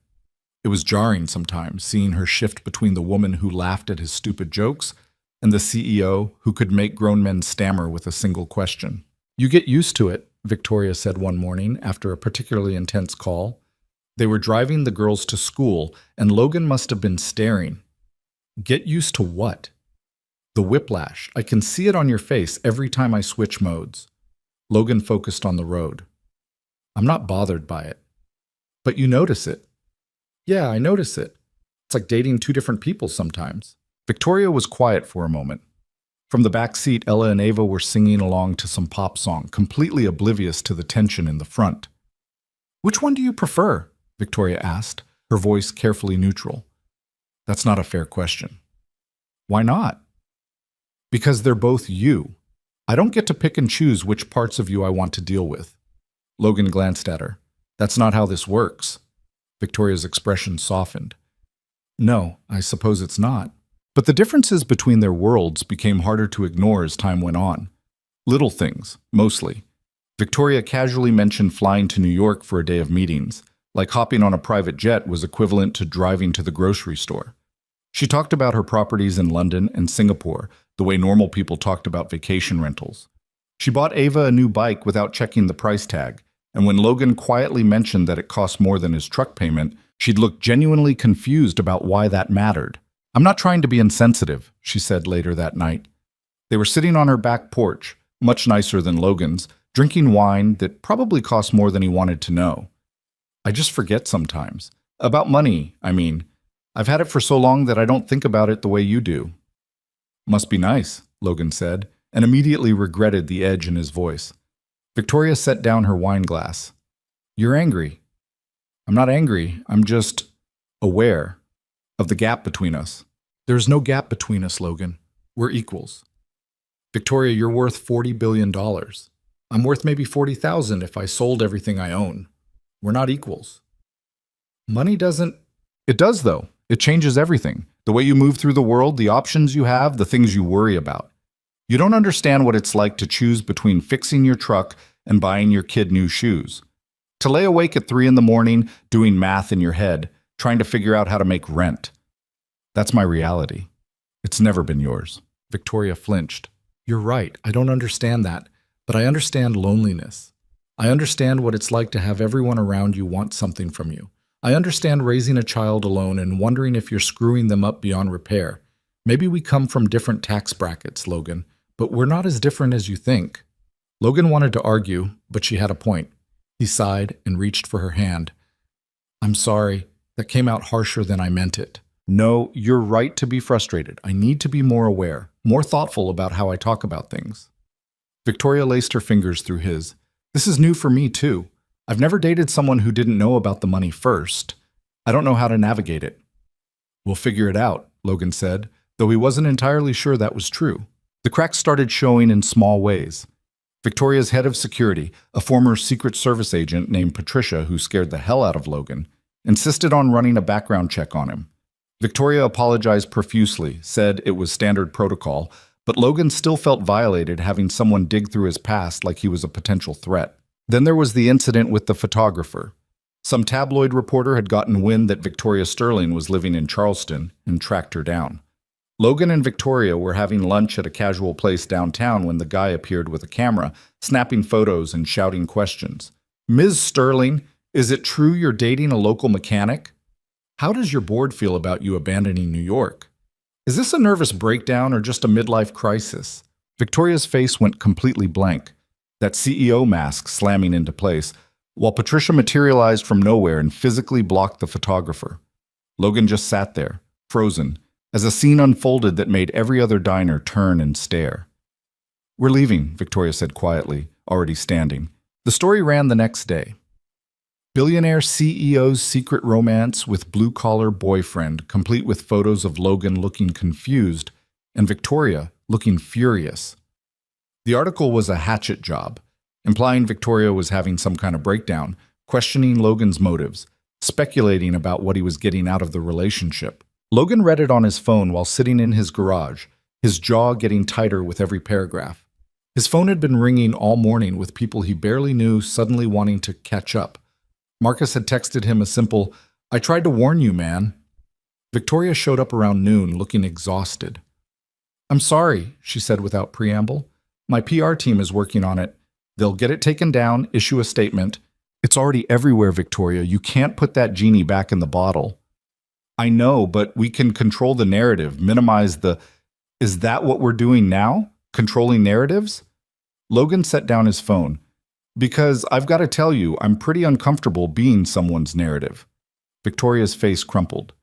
It was jarring sometimes, seeing her shift between the woman who laughed at his stupid jokes and the CEO who could make grown men stammer with a single question. You get used to it, Victoria said one morning after a particularly intense call. They were driving the girls to school, and Logan must have been staring. Get used to what? The whiplash. I can see it on your face every time I switch modes. Logan focused on the road. I'm not bothered by it. But you notice it. Yeah, I notice it. It's like dating two different people sometimes. Victoria was quiet for a moment. From the back seat, Ella and Ava were singing along to some pop song, completely oblivious to the tension in the front. Which one do you prefer? Victoria asked, her voice carefully neutral. That's not a fair question. Why not? Because they're both you. I don't get to pick and choose which parts of you I want to deal with. Logan glanced at her. That's not how this works. Victoria's expression softened. No, I suppose it's not. But the differences between their worlds became harder to ignore as time went on. Little things, mostly. Victoria casually mentioned flying to New York for a day of meetings, like hopping on a private jet was equivalent to driving to the grocery store. She talked about her properties in London and Singapore, the way normal people talked about vacation rentals. She bought Ava a new bike without checking the price tag, and when Logan quietly mentioned that it cost more than his truck payment, she'd look genuinely confused about why that mattered. I'm not trying to be insensitive, she said later that night. They were sitting on her back porch, much nicer than Logan's, drinking wine that probably cost more than he wanted to know. I just forget sometimes. About money, I mean. I've had it for so long that I don't think about it the way you do. Must be nice, Logan said, and immediately regretted the edge in his voice. Victoria set down her wine glass. You're angry. I'm not angry. I'm just aware of the gap between us. There's no gap between us, Logan. We're equals. Victoria, you're worth $40 billion. I'm worth maybe 40,000 if I sold everything I own. We're not equals. Money doesn't... It does, though. It changes everything. The way you move through the world, the options you have, the things you worry about. You don't understand what it's like to choose between fixing your truck and buying your kid new shoes. To lay awake at 3 in the morning, doing math in your head, trying to figure out how to make rent. That's my reality. It's never been yours. Victoria flinched. You're right, I don't understand that, but I understand loneliness. I understand what it's like to have everyone around you want something from you. I understand raising a child alone and wondering if you're screwing them up beyond repair. Maybe we come from different tax brackets, Logan, but we're not as different as you think. Logan wanted to argue, but she had a point. He sighed and reached for her hand. I'm sorry, that came out harsher than I meant it. No, you're right to be frustrated. I need to be more aware, more thoughtful about how I talk about things. Victoria laced her fingers through his. This is new for me, too. I've never dated someone who didn't know about the money first. I don't know how to navigate it. We'll figure it out, Logan said, though he wasn't entirely sure that was true. The cracks started showing in small ways. Victoria's head of security, a former Secret Service agent named Patricia who scared the hell out of Logan, insisted on running a background check on him. Victoria apologized profusely, said it was standard protocol, but Logan still felt violated having someone dig through his past like he was a potential threat. Then there was the incident with the photographer. Some tabloid reporter had gotten wind that Victoria Sterling was living in Charleston and tracked her down. Logan and Victoria were having lunch at a casual place downtown when the guy appeared with a camera, snapping photos and shouting questions. Ms. Sterling, is it true you're dating a local mechanic? How does your board feel about you abandoning New York? Is this a nervous breakdown or just a midlife crisis? Victoria's face went completely blank, that CEO mask slamming into place, while Patricia materialized from nowhere and physically blocked the photographer. Logan just sat there, frozen, as a scene unfolded that made every other diner turn and stare. We're leaving, Victoria said quietly, already standing. The story ran the next day. Billionaire CEO's secret romance with blue-collar boyfriend, complete with photos of Logan looking confused and Victoria looking furious. The article was a hatchet job, implying Victoria was having some kind of breakdown, questioning Logan's motives, speculating about what he was getting out of the relationship. Logan read it on his phone while sitting in his garage, his jaw getting tighter with every paragraph. His phone had been ringing all morning with people he barely knew suddenly wanting to catch up. Marcus had texted him a simple, I tried to warn you, man. Victoria showed up around noon, looking exhausted. I'm sorry, she said without preamble. My PR team is working on it. They'll get it taken down, issue a statement. It's already everywhere, Victoria. You can't put that genie back in the bottle. I know, but we can control the narrative, minimize the... Is that what we're doing now? Controlling narratives? Logan set down his phone. Because I've got to tell you, I'm pretty uncomfortable being someone's narrative. Victoria's face crumpled.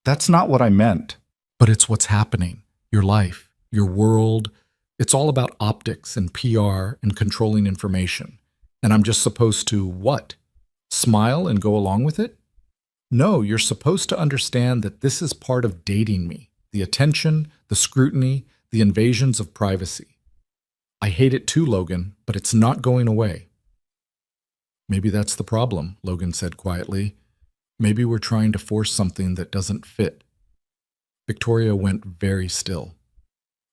That's not what I meant. But it's what's happening. Your life, your world. It's all about optics and PR and controlling information. And I'm just supposed to what? Smile and go along with it? No, you're supposed to understand that this is part of dating me. The attention, the scrutiny, the invasions of privacy. I hate it too, Logan, but it's not going away. Maybe that's the problem, Logan said quietly. Maybe we're trying to force something that doesn't fit. Victoria went very still.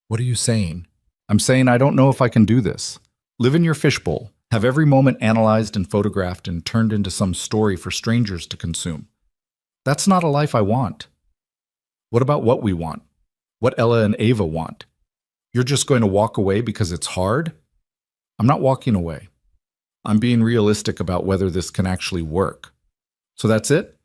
What are you saying? I'm saying I don't know if I can do this. Live in your fishbowl, have every moment analyzed and photographed and turned into some story for strangers to consume. That's not a life I want. What about what we want? What Ella and Ava want? You're just going to walk away because it's hard? I'm not walking away. I'm being realistic about whether this can actually work. So that's it?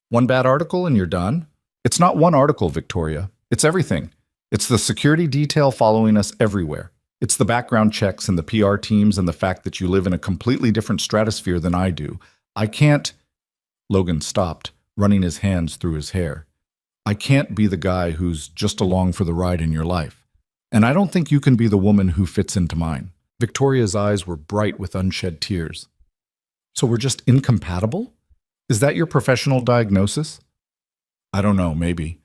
One bad article and you're done? It's not one article, Victoria. It's everything. It's the security detail following us everywhere. It's the background checks and the PR teams and the fact that you live in a completely different stratosphere than I do. I can't... Logan stopped, running his hands through his hair. I can't be the guy who's just along for the ride in your life. And I don't think you can be the woman who fits into mine. Victoria's eyes were bright with unshed tears. So we're just incompatible? Is that your professional diagnosis? I don't know, maybe.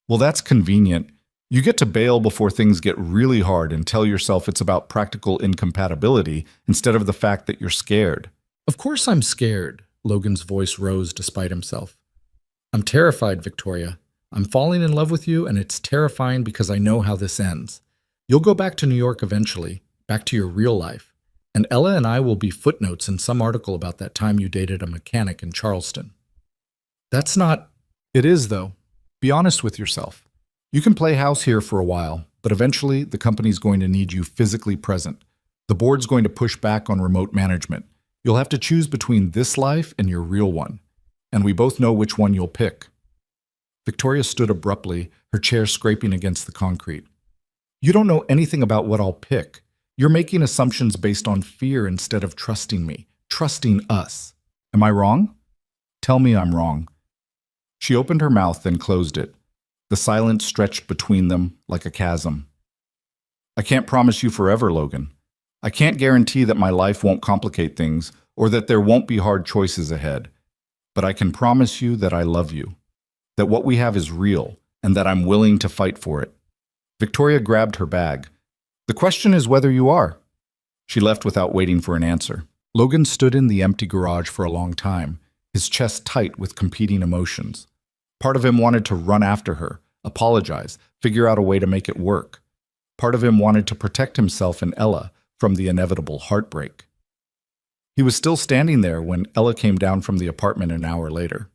Well, that's convenient. You get to bail before things get really hard and tell yourself it's about practical incompatibility instead of the fact that you're scared. Of course I'm scared. Logan's voice rose despite himself. I'm terrified, Victoria. I'm falling in love with you, and it's terrifying because I know how this ends. You'll go back to New York eventually, back to your real life, and Ella and I will be footnotes in some article about that time you dated a mechanic in Charleston. That's not... It is, though. Be honest with yourself. You can play house here for a while, but eventually the company's going to need you physically present. The board's going to push back on remote management. You'll have to choose between this life and your real one, and we both know which one you'll pick. Victoria stood abruptly, her chair scraping against the concrete. You don't know anything about what I'll pick. You're making assumptions based on fear instead of trusting me, trusting us. Am I wrong? Tell me I'm wrong. She opened her mouth, then closed it. The silence stretched between them like a chasm. I can't promise you forever, Logan. I can't guarantee that my life won't complicate things or that there won't be hard choices ahead. But I can promise you that I love you, that what we have is real, and that I'm willing to fight for it. Victoria grabbed her bag. The question is whether you are. She left without waiting for an answer. Logan stood in the empty garage for a long time, his chest tight with competing emotions. Part of him wanted to run after her, apologize, figure out a way to make it work. Part of him wanted to protect himself and Ella from the inevitable heartbreak. He was still standing there when Ella came down from the apartment an hour later.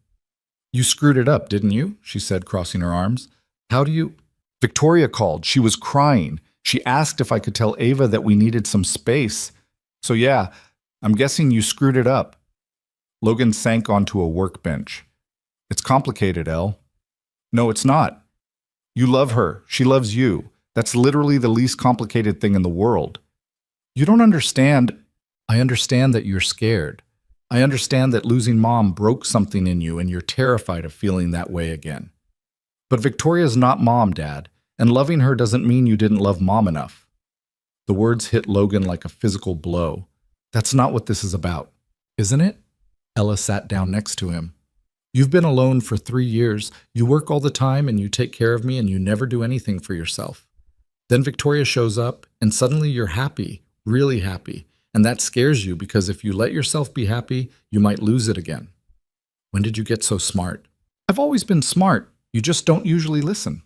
You screwed it up, didn't you? She said, crossing her arms. How do you... Victoria called. She was crying. She asked if I could tell Ava that we needed some space. So yeah, I'm guessing you screwed it up. Logan sank onto a workbench. It's complicated, Elle. No, it's not. You love her. She loves you. That's literally the least complicated thing in the world. You don't understand. I understand that you're scared. I understand that losing Mom broke something in you and you're terrified of feeling that way again. But Victoria's not Mom, Dad, and loving her doesn't mean you didn't love Mom enough. The words hit Logan like a physical blow. That's not what this is about, isn't it? Ella sat down next to him. You've been alone for 3 years. You work all the time and you take care of me and you never do anything for yourself. Then Victoria shows up and suddenly you're happy, really happy. And that scares you because if you let yourself be happy, you might lose it again. When did you get so smart? I've always been smart. You just don't usually listen.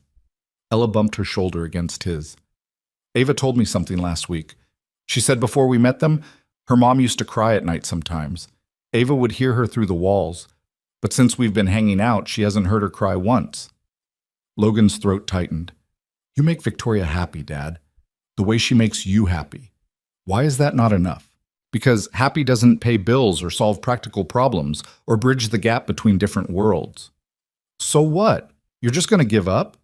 Ella bumped her shoulder against his. Ava told me something last week. She said before we met them, her mom used to cry at night sometimes. Ava would hear her through the walls. But since we've been hanging out, she hasn't heard her cry once. Logan's throat tightened. You make Victoria happy, Dad. The way she makes you happy. Why is that not enough? Because happy doesn't pay bills or solve practical problems or bridge the gap between different worlds. So what? You're just going to give up?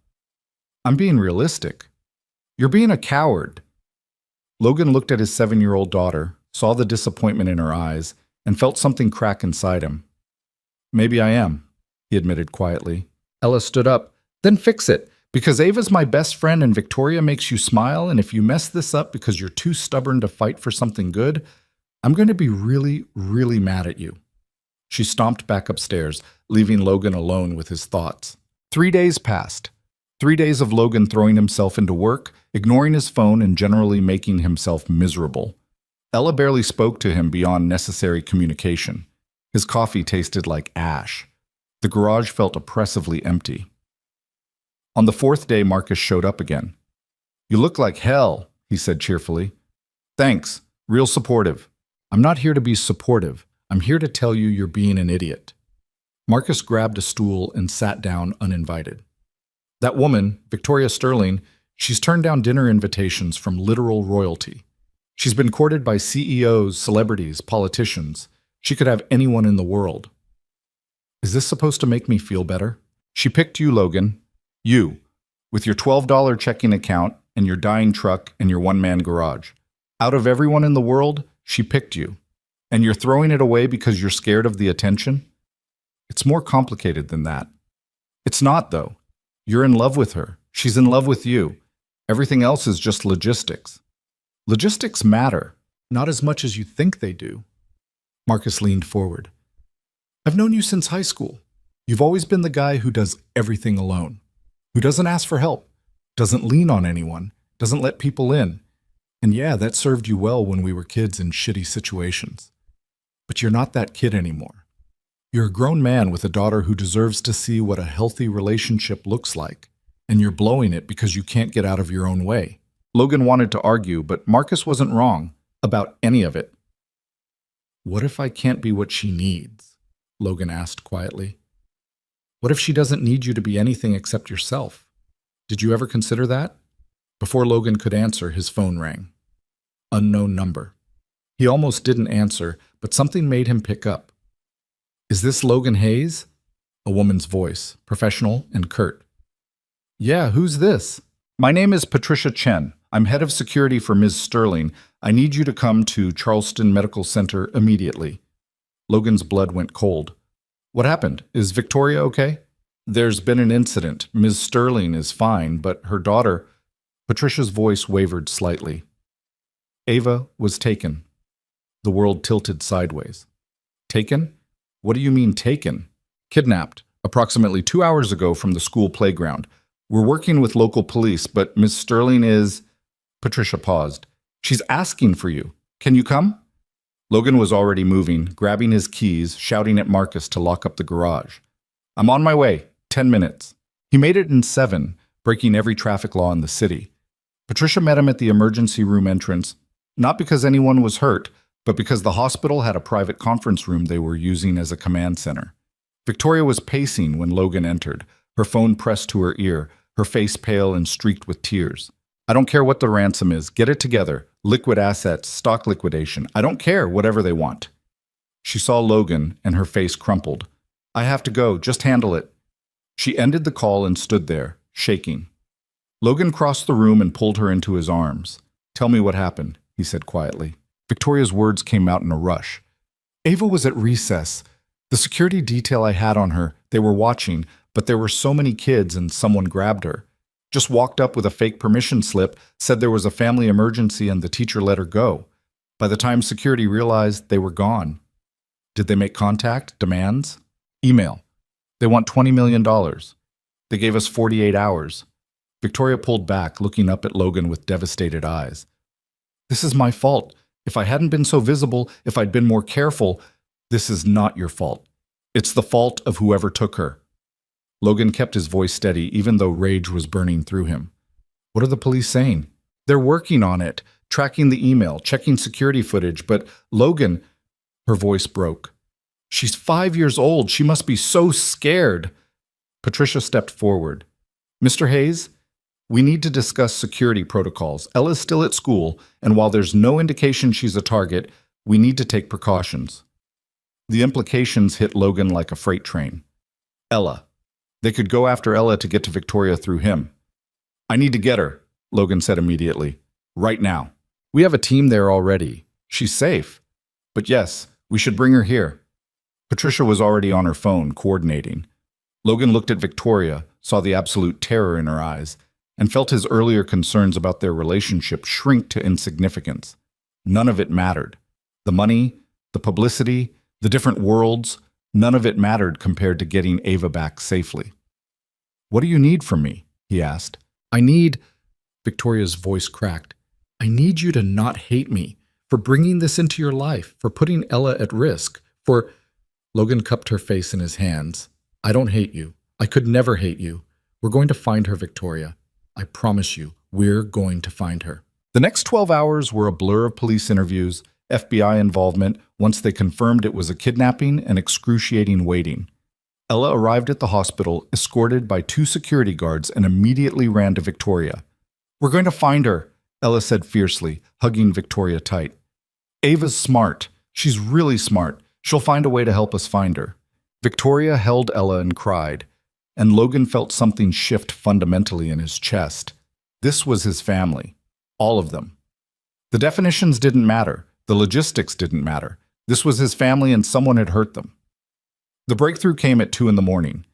I'm being realistic. You're being a coward. Logan looked at his 7-year-old daughter, saw the disappointment in her eyes, and felt something crack inside him. Maybe I am, he admitted quietly. Ella stood up. Then fix it. Because Ava's my best friend and Victoria makes you smile, and if you mess this up because you're too stubborn to fight for something good, I'm going to be really, really mad at you. She stomped back upstairs, leaving Logan alone with his thoughts. 3 days passed. 3 days of Logan throwing himself into work, ignoring his phone, and generally making himself miserable. Ella barely spoke to him beyond necessary communication. His coffee tasted like ash. The garage felt oppressively empty. On the 4th day, Marcus showed up again. You look like hell, he said cheerfully. Thanks. Real supportive. I'm not here to be supportive. I'm here to tell you you're being an idiot. Marcus grabbed a stool and sat down uninvited. That woman, Victoria Sterling, she's turned down dinner invitations from literal royalty. She's been courted by CEOs, celebrities, politicians. She could have anyone in the world. Is this supposed to make me feel better? She picked you, Logan. You, with your $12 checking account and your dying truck and your one-man garage. Out of everyone in the world, she picked you. And you're throwing it away because you're scared of the attention? It's more complicated than that. It's not, though. You're in love with her. She's in love with you. Everything else is just logistics. Logistics matter, not as much as you think they do. Marcus leaned forward. I've known you since high school. You've always been the guy who does everything alone, who doesn't ask for help, doesn't lean on anyone, doesn't let people in. And yeah, that served you well when we were kids in shitty situations. But you're not that kid anymore. You're a grown man with a daughter who deserves to see what a healthy relationship looks like, and you're blowing it because you can't get out of your own way. Logan wanted to argue, but Marcus wasn't wrong about any of it. What if I can't be what she needs? Logan asked quietly. What if she doesn't need you to be anything except yourself? Did you ever consider that? Before Logan could answer, his phone rang. Unknown number. He almost didn't answer, but something made him pick up. Is this Logan Hayes? A woman's voice, professional and curt. Yeah, who's this? My name is Patricia Chen. I'm head of security for Ms. Sterling. I need you to come to Charleston Medical Center immediately. Logan's blood went cold. What happened? Is Victoria okay? There's been an incident. Ms. Sterling is fine, but her daughter... Patricia's voice wavered slightly. Ava was taken. The world tilted sideways. Taken? What do you mean taken? Kidnapped, approximately 2 hours ago from the school playground. We're working with local police, but Miss Sterling is... Patricia paused. She's asking for you. Can you come? Logan was already moving, grabbing his keys, shouting at Marcus to lock up the garage. I'm on my way. 10 minutes. He made it in 7, breaking every traffic law in the city. Patricia met him at the emergency room entrance, not because anyone was hurt, but because the hospital had a private conference room they were using as a command center. Victoria was pacing when Logan entered, her phone pressed to her ear, her face pale and streaked with tears. I don't care what the ransom is. Get it together. Liquid assets, stock liquidation. I don't care, whatever they want. She saw Logan, and her face crumpled. I have to go. Just handle it. She ended the call and stood there, shaking. Logan crossed the room and pulled her into his arms. Tell me what happened, he said quietly. Victoria's words came out in a rush. Ava was at recess. The security detail I had on her, they were watching, but there were so many kids and someone grabbed her. Just walked up with a fake permission slip, said there was a family emergency and the teacher let her go. By the time security realized, they were gone. Did they make contact? Demands? Email. They want $20 million. They gave us 48 hours. Victoria pulled back, looking up at Logan with devastated eyes. This is my fault. If I hadn't been so visible, if I'd been more careful, this is not your fault. It's the fault of whoever took her. Logan kept his voice steady, even though rage was burning through him. What are the police saying? They're working on it, tracking the email, checking security footage, but Logan... Her voice broke. She's 5 years old. She must be so scared. Patricia stepped forward. Mr. Hayes, we need to discuss security protocols. Ella's still at school, and while there's no indication she's a target, we need to take precautions. The implications hit Logan like a freight train. Ella. They could go after Ella to get to Victoria through him. I need to get her, Logan said immediately. Right now. We have a team there already. She's safe. But yes, we should bring her here. Patricia was already on her phone, coordinating. Logan looked at Victoria, saw the absolute terror in her eyes, and felt his earlier concerns about their relationship shrink to insignificance. None of it mattered. The money, the publicity, the different worlds, none of it mattered compared to getting Ava back safely. What do you need from me? He asked. I need... Victoria's voice cracked. I need you to not hate me, for bringing this into your life, for putting Ella at risk, for... Logan cupped her face in his hands. I don't hate you. I could never hate you. We're going to find her, Victoria. I promise you, we're going to find her. The next 12 hours were a blur of police interviews, FBI involvement, once they confirmed it was a kidnapping and excruciating waiting. Ella arrived at the hospital, escorted by 2 security guards, and immediately ran to Victoria. We're going to find her, Ella said fiercely, hugging Victoria tight. Ava's smart. She's really smart. She'll find a way to help us find her. Victoria held Ella and cried, and Logan felt something shift fundamentally in his chest. This was his family. All of them. The definitions didn't matter. The logistics didn't matter. This was his family and someone had hurt them. The breakthrough came at 2 a.m.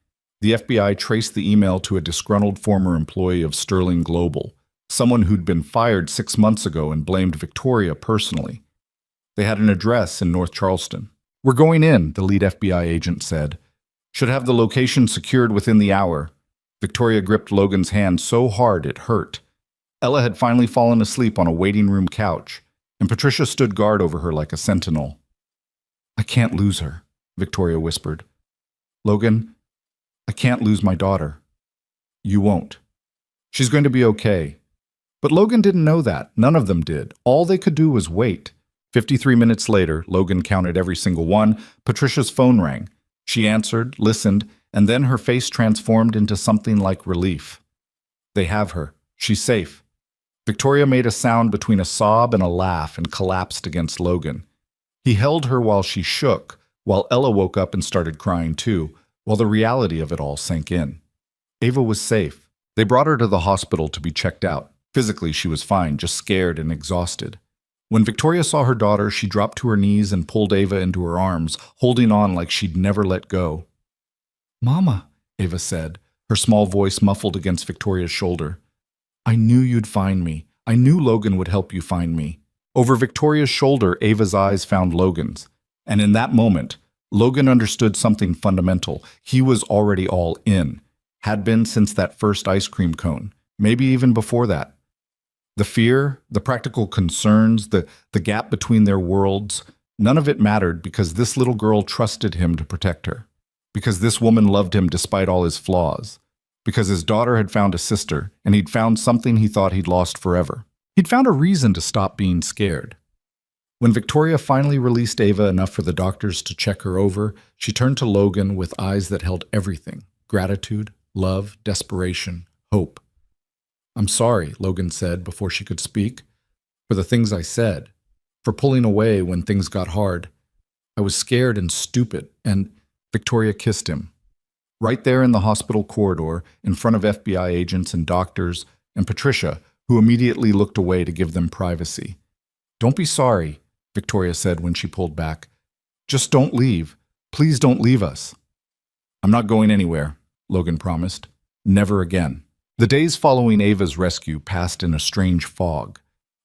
The FBI traced the email to a disgruntled former employee of Sterling Global, someone who'd been fired 6 months ago and blamed Victoria personally. They had an address in North Charleston. We're going in, the lead FBI agent said. Should have the location secured within the hour. Victoria gripped Logan's hand so hard it hurt. Ella had finally fallen asleep on a waiting room couch, and Patricia stood guard over her like a sentinel. I can't lose her. Victoria whispered. Logan, I can't lose my daughter. You won't. She's going to be okay. But Logan didn't know that. None of them did. All they could do was wait. 53 minutes later, Logan counted every single one. Patricia's phone rang. She answered, listened, and then her face transformed into something like relief. They have her. She's safe. Victoria made a sound between a sob and a laugh and collapsed against Logan. He held her while she shook, while Ella woke up and started crying too, while the reality of it all sank in. Ava was safe. They brought her to the hospital to be checked out. Physically, she was fine, just scared and exhausted. When Victoria saw her daughter, she dropped to her knees and pulled Ava into her arms, holding on like she'd never let go. Mama, Ava said, her small voice muffled against Victoria's shoulder. I knew you'd find me. I knew Logan would help you find me. Over Victoria's shoulder, Ava's eyes found Logan's. And in that moment, Logan understood something fundamental. He was already all in. Had been since that first ice cream cone. Maybe even before that. The fear, the practical concerns, the gap between their worlds, none of it mattered because this little girl trusted him to protect her. Because this woman loved him despite all his flaws. Because his daughter had found a sister, and he'd found something he thought he'd lost forever. He'd found a reason to stop being scared. When Victoria finally released Ava enough for the doctors to check her over, she turned to Logan with eyes that held everything: gratitude, love, desperation, hope. I'm sorry, Logan said before she could speak, for the things I said, for pulling away when things got hard. I was scared and stupid, and Victoria kissed him. Right there in the hospital corridor, in front of FBI agents and doctors, and Patricia, who immediately looked away to give them privacy. Don't be sorry, Victoria said when she pulled back. Just don't leave. Please don't leave us. I'm not going anywhere, Logan promised. Never again. The days following Ava's rescue passed in a strange fog.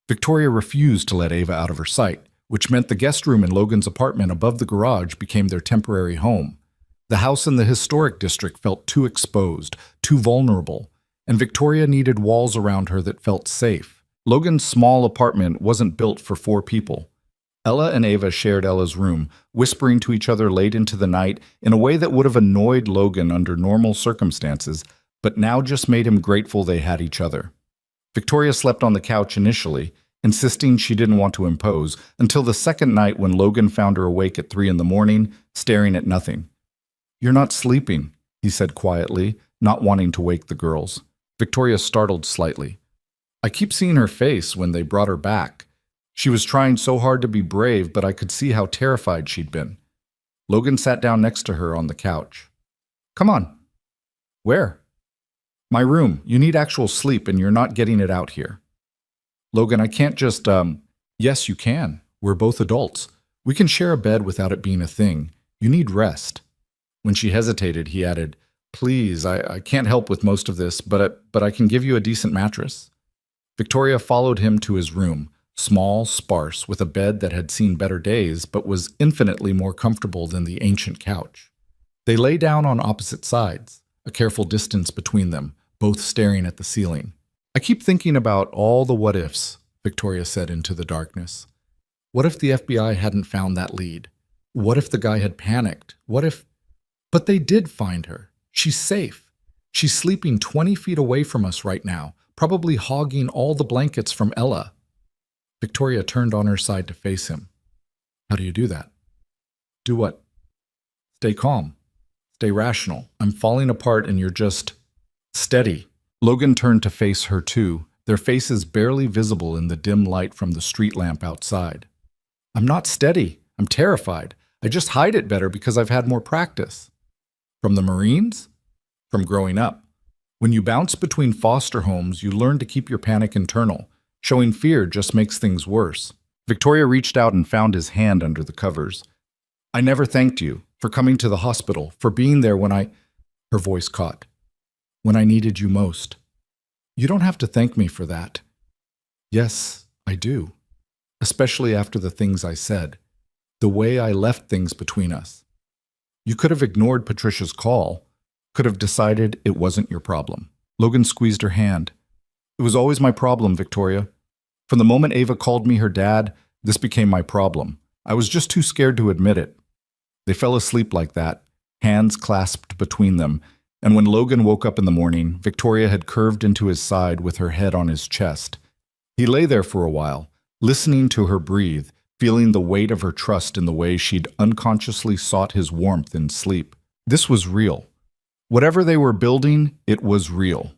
Victoria refused to let Ava out of her sight, which meant the guest room in Logan's apartment above the garage became their temporary home. The house in the historic district felt too exposed, too vulnerable, and Victoria needed walls around her that felt safe. Logan's small apartment wasn't built for 4 people. Ella and Ava shared Ella's room, whispering to each other late into the night in a way that would have annoyed Logan under normal circumstances, but now just made him grateful they had each other. Victoria slept on the couch initially, insisting she didn't want to impose, until the second night when Logan found her awake at 3 a.m, staring at nothing. You're not sleeping, he said quietly, not wanting to wake the girls. Victoria startled slightly. I keep seeing her face when they brought her back. She was trying so hard to be brave, but I could see how terrified she'd been. Logan sat down next to her on the couch. Come on. Where? My room. You need actual sleep, and you're not getting it out here. Logan, I can't just, Yes, you can. We're both adults. We can share a bed without it being a thing. You need rest. When she hesitated, he added, Please, I can't help with most of this, but I can give you a decent mattress. Victoria followed him to his room, small, sparse, with a bed that had seen better days, but was infinitely more comfortable than the ancient couch. They lay down on opposite sides, a careful distance between them, both staring at the ceiling. I keep thinking about all the what-ifs, Victoria said into the darkness. What if the FBI hadn't found that lead? What if the guy had panicked? What if... But they did find her. She's safe. She's sleeping 20 feet away from us right now, probably hogging all the blankets from Ella. Victoria turned on her side to face him. How do you do that? Do what? Stay calm. Stay rational. I'm falling apart and you're just... steady. Logan turned to face her too, their faces barely visible in the dim light from the street lamp outside. I'm not steady. I'm terrified. I just hide it better because I've had more practice. From the Marines? From growing up. When you bounce between foster homes, you learn to keep your panic internal. Showing fear just makes things worse. Victoria reached out and found his hand under the covers. I never thanked you for coming to the hospital, for being there when Her voice caught. When I needed you most. You don't have to thank me for that. Yes, I do. Especially after the things I said. The way I left things between us. You could have ignored Patricia's call. Could have decided it wasn't your problem. Logan squeezed her hand. It was always my problem, Victoria. From the moment Ava called me her dad, this became my problem. I was just too scared to admit it. They fell asleep like that, hands clasped between them, and when Logan woke up in the morning, Victoria had curved into his side with her head on his chest. He lay there for a while, listening to her breathe, feeling the weight of her trust in the way she'd unconsciously sought his warmth in sleep. This was real. Whatever they were building, it was real.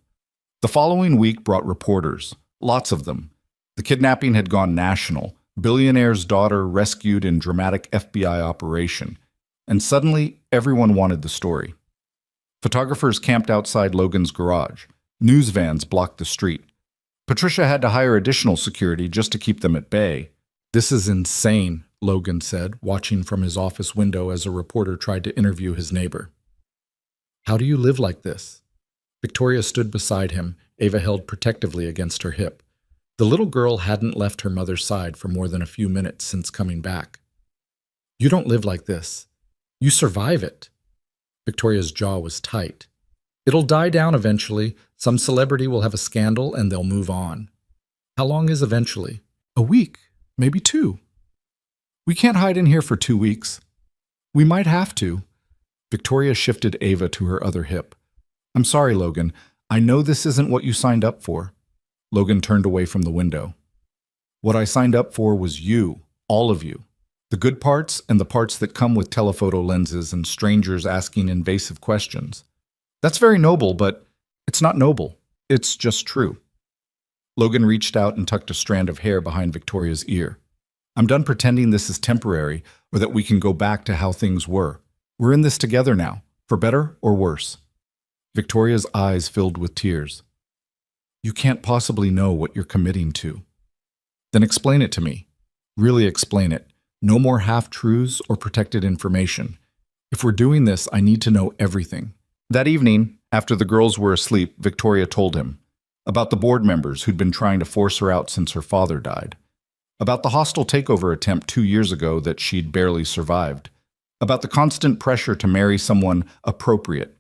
The following week brought reporters, lots of them. The kidnapping had gone national, billionaire's daughter rescued in dramatic FBI operation, and suddenly everyone wanted the story. Photographers camped outside Logan's garage. News vans blocked the street. Patricia had to hire additional security just to keep them at bay. "This is insane," Logan said, watching from his office window as a reporter tried to interview his neighbor. "How do you live like this?" Victoria stood beside him, Ava held protectively against her hip. The little girl hadn't left her mother's side for more than a few minutes since coming back. "You don't live like this. You survive it." Victoria's jaw was tight. "It'll die down eventually. Some celebrity will have a scandal and they'll move on." "How long is eventually?" "A week, maybe 2. We can't hide in here for 2 weeks. We might have to." Victoria shifted Ava to her other hip. "I'm sorry, Logan. I know this isn't what you signed up for." Logan turned away from the window. "What I signed up for was you, all of you. The good parts and the parts that come with telephoto lenses and strangers asking invasive questions. That's very noble, but it's not noble. It's just true." Logan reached out and tucked a strand of hair behind Victoria's ear. "I'm done pretending this is temporary or that we can go back to how things were. We're in this together now, for better or worse." Victoria's eyes filled with tears. "You can't possibly know what you're committing to." "Then explain it to me. Really explain it. No more half-truths or protected information. If we're doing this, I need to know everything." That evening, after the girls were asleep, Victoria told him about the board members who'd been trying to force her out since her father died, about the hostile takeover attempt 2 years ago that she'd barely survived, about the constant pressure to marry someone appropriate,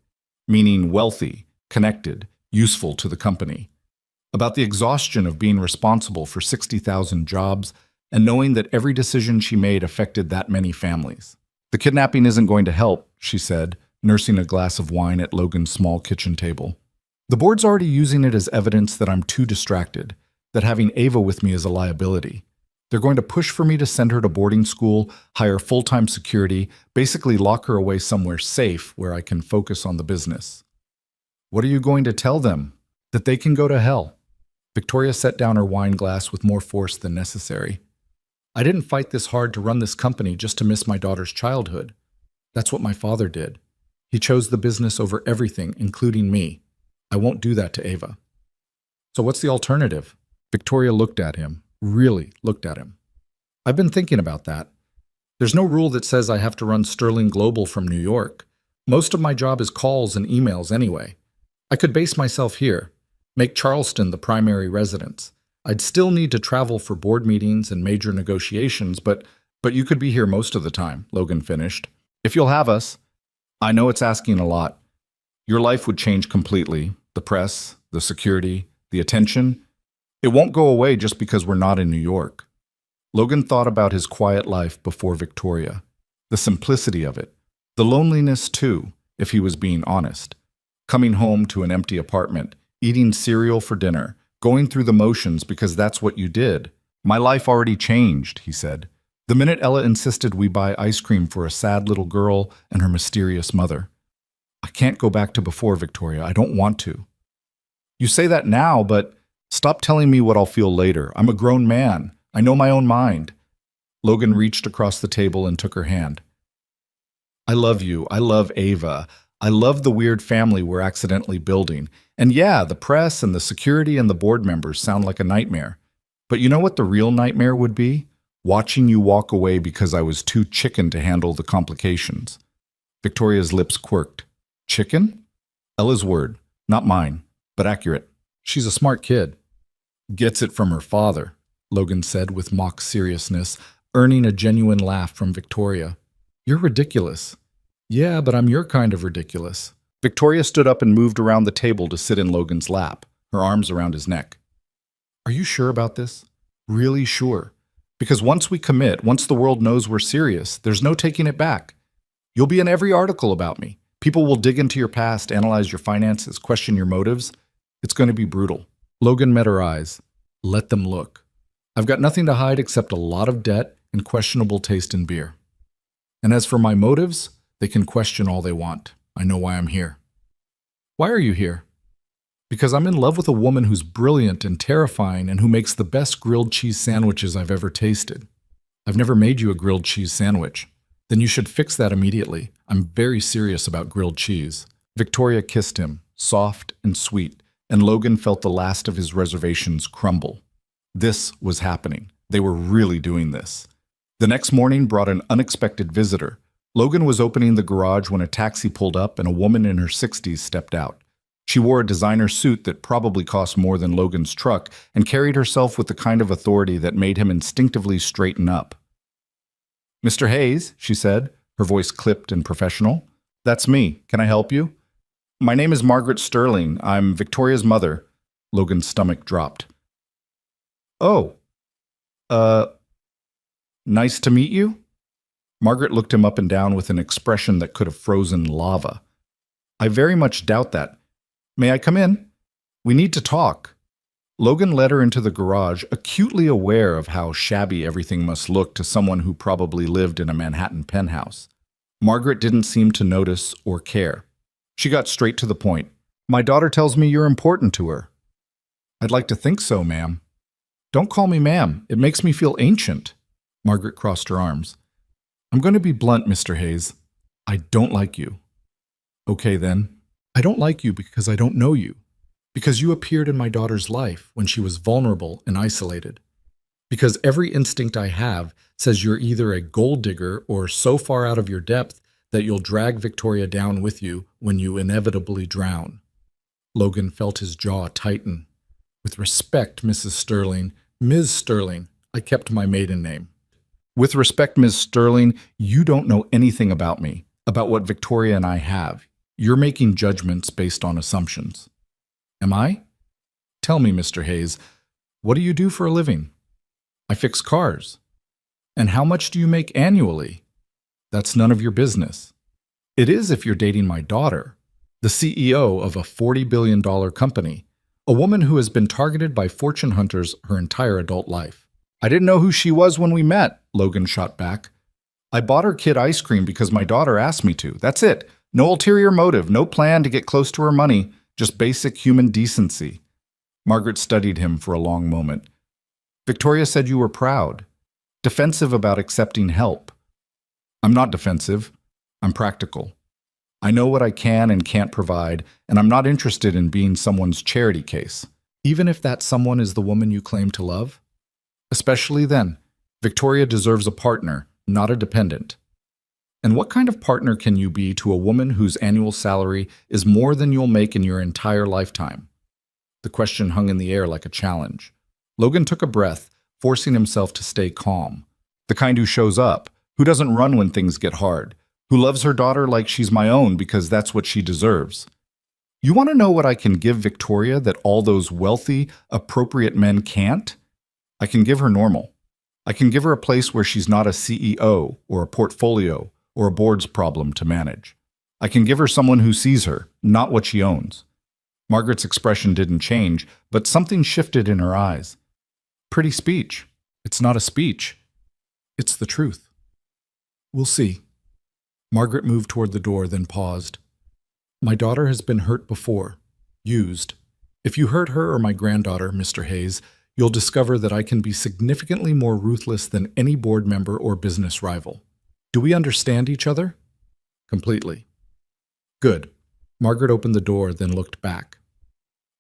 meaning wealthy, connected, useful to the company, about the exhaustion of being responsible for 60,000 jobs and knowing that every decision she made affected that many families. "The kidnapping isn't going to help," she said, nursing a glass of wine at Logan's small kitchen table. "The board's already using it as evidence that I'm too distracted, that having Ava with me is a liability. They're going to push for me to send her to boarding school, hire full-time security, basically lock her away somewhere safe where I can focus on the business." "What are you going to tell them? That they can go to hell?" Victoria set down her wine glass with more force than necessary. "I didn't fight this hard to run this company just to miss my daughter's childhood. That's what my father did. He chose the business over everything, including me. I won't do that to Ava." "So what's the alternative?" Victoria looked at him, really looked at him. "I've been thinking about that. There's no rule that says I have to run Sterling Global from New York. Most of my job is calls and emails anyway. I could base myself here, make Charleston the primary residence. I'd still need to travel for board meetings and major negotiations, but you could be here most of the time," Logan finished. "If you'll have us. I know it's asking a lot. Your life would change completely. The press, the security, the attention. It won't go away just because we're not in New York." Logan thought about his quiet life before Victoria. The simplicity of it. The loneliness, too, if he was being honest. Coming home to an empty apartment, eating cereal for dinner, going through the motions because that's what you did. "My life already changed," he said. "The minute Ella insisted we buy ice cream for a sad little girl and her mysterious mother. I can't go back to before, Victoria. I don't want to." "You say that now, but stop telling me what I'll feel later. I'm a grown man. I know my own mind." Logan reached across the table and took her hand. "I love you. I love Ava. I love the weird family we're accidentally building. And yeah, the press and the security and the board members sound like a nightmare. But you know what the real nightmare would be? Watching you walk away because I was too chicken to handle the complications." Victoria's lips quirked. "Chicken?" Ella's word, not mine, but accurate. "She's a smart kid." "Gets it from her father," Logan said with mock seriousness, earning a genuine laugh from Victoria. "You're ridiculous." "Yeah, but I'm your kind of ridiculous." Victoria stood up and moved around the table to sit in Logan's lap, her arms around his neck. "Are you sure about this? Really sure? Because once we commit, once the world knows we're serious, there's no taking it back. You'll be in every article about me. People will dig into your past, analyze your finances, question your motives. It's going to be brutal. Logan met her eyes. Let them look. I've got nothing to hide except a lot of debt and questionable taste in beer. And as for my motives, they can question all they want. I know why I'm here. Why are you here? Because I'm in love with a woman who's brilliant and terrifying and who makes the best grilled cheese sandwiches I've ever tasted. I've never made you a grilled cheese sandwich. Then you should fix that immediately. I'm very serious about grilled cheese. Victoria kissed him, soft and sweet, and Logan felt the last of his reservations crumble. This was happening. They were really doing this. The next morning brought an unexpected visitor. Logan was opening the garage when a taxi pulled up and a woman in her 60s stepped out. She wore a designer suit that probably cost more than Logan's truck and carried herself with the kind of authority that made him instinctively straighten up. "Mr. Hayes," she said, her voice clipped and professional. "That's me. Can I help you?" "My name is Margaret Sterling. I'm Victoria's mother." Logan's stomach dropped. "Oh, nice to meet you?" Margaret looked him up and down with an expression that could have frozen lava. "I very much doubt that. May I come in? We need to talk." Logan led her into the garage, acutely aware of how shabby everything must look to someone who probably lived in a Manhattan penthouse. Margaret didn't seem to notice or care. She got straight to the point. "My daughter tells me you're important to her." "I'd like to think so, ma'am." "Don't call me ma'am. It makes me feel ancient." Margaret crossed her arms. "I'm going to be blunt, Mr. Hayes. I don't like you." "Okay, then. I don't like you because I don't know you. Because you appeared in my daughter's life when she was vulnerable and isolated. Because every instinct I have says you're either a gold digger or so far out of your depth that you'll drag Victoria down with you when you inevitably drown." Logan felt his jaw tighten. "With respect, Mrs. Sterling, Ms. Sterling, I kept my maiden name." "With respect, Ms. Sterling, you don't know anything about me, about what Victoria and I have. You're making judgments based on assumptions." "Am I? Tell me, Mr. Hayes, what do you do for a living?" "I fix cars." "And how much do you make annually?" "That's none of your business." "It is if you're dating my daughter, the CEO of a $40 billion company, a woman who has been targeted by fortune hunters her entire adult life." "I didn't know who she was when we met," Logan shot back. "I bought her kid ice cream because my daughter asked me to. That's it. No ulterior motive, no plan to get close to her money, just basic human decency." Margaret studied him for a long moment. "Victoria said you were proud, defensive about accepting help." "I'm not defensive. I'm practical. I know what I can and can't provide, and I'm not interested in being someone's charity case, even if that someone is the woman you claim to love. Especially then, Victoria deserves a partner, not a dependent. And what kind of partner can you be to a woman whose annual salary is more than you'll make in your entire lifetime?" The question hung in the air like a challenge. Logan took a breath, forcing himself to stay calm. The kind who shows up, who doesn't run when things get hard, who loves her daughter like she's my own because that's what she deserves. "You want to know what I can give Victoria that all those wealthy, appropriate men can't? I can give her normal. I can give her a place where she's not a CEO or a portfolio or a board's problem to manage. I can give her someone who sees her, not what she owns." Margaret's expression didn't change, but something shifted in her eyes. "Pretty speech." "It's not a speech. It's the truth." "We'll see." Margaret moved toward the door, then paused. "My daughter has been hurt before, used. If you hurt her or my granddaughter, Mr. Hayes, you'll discover that I can be significantly more ruthless than any board member or business rival. Do we understand each other?" "Completely." "Good." Margaret opened the door, then looked back.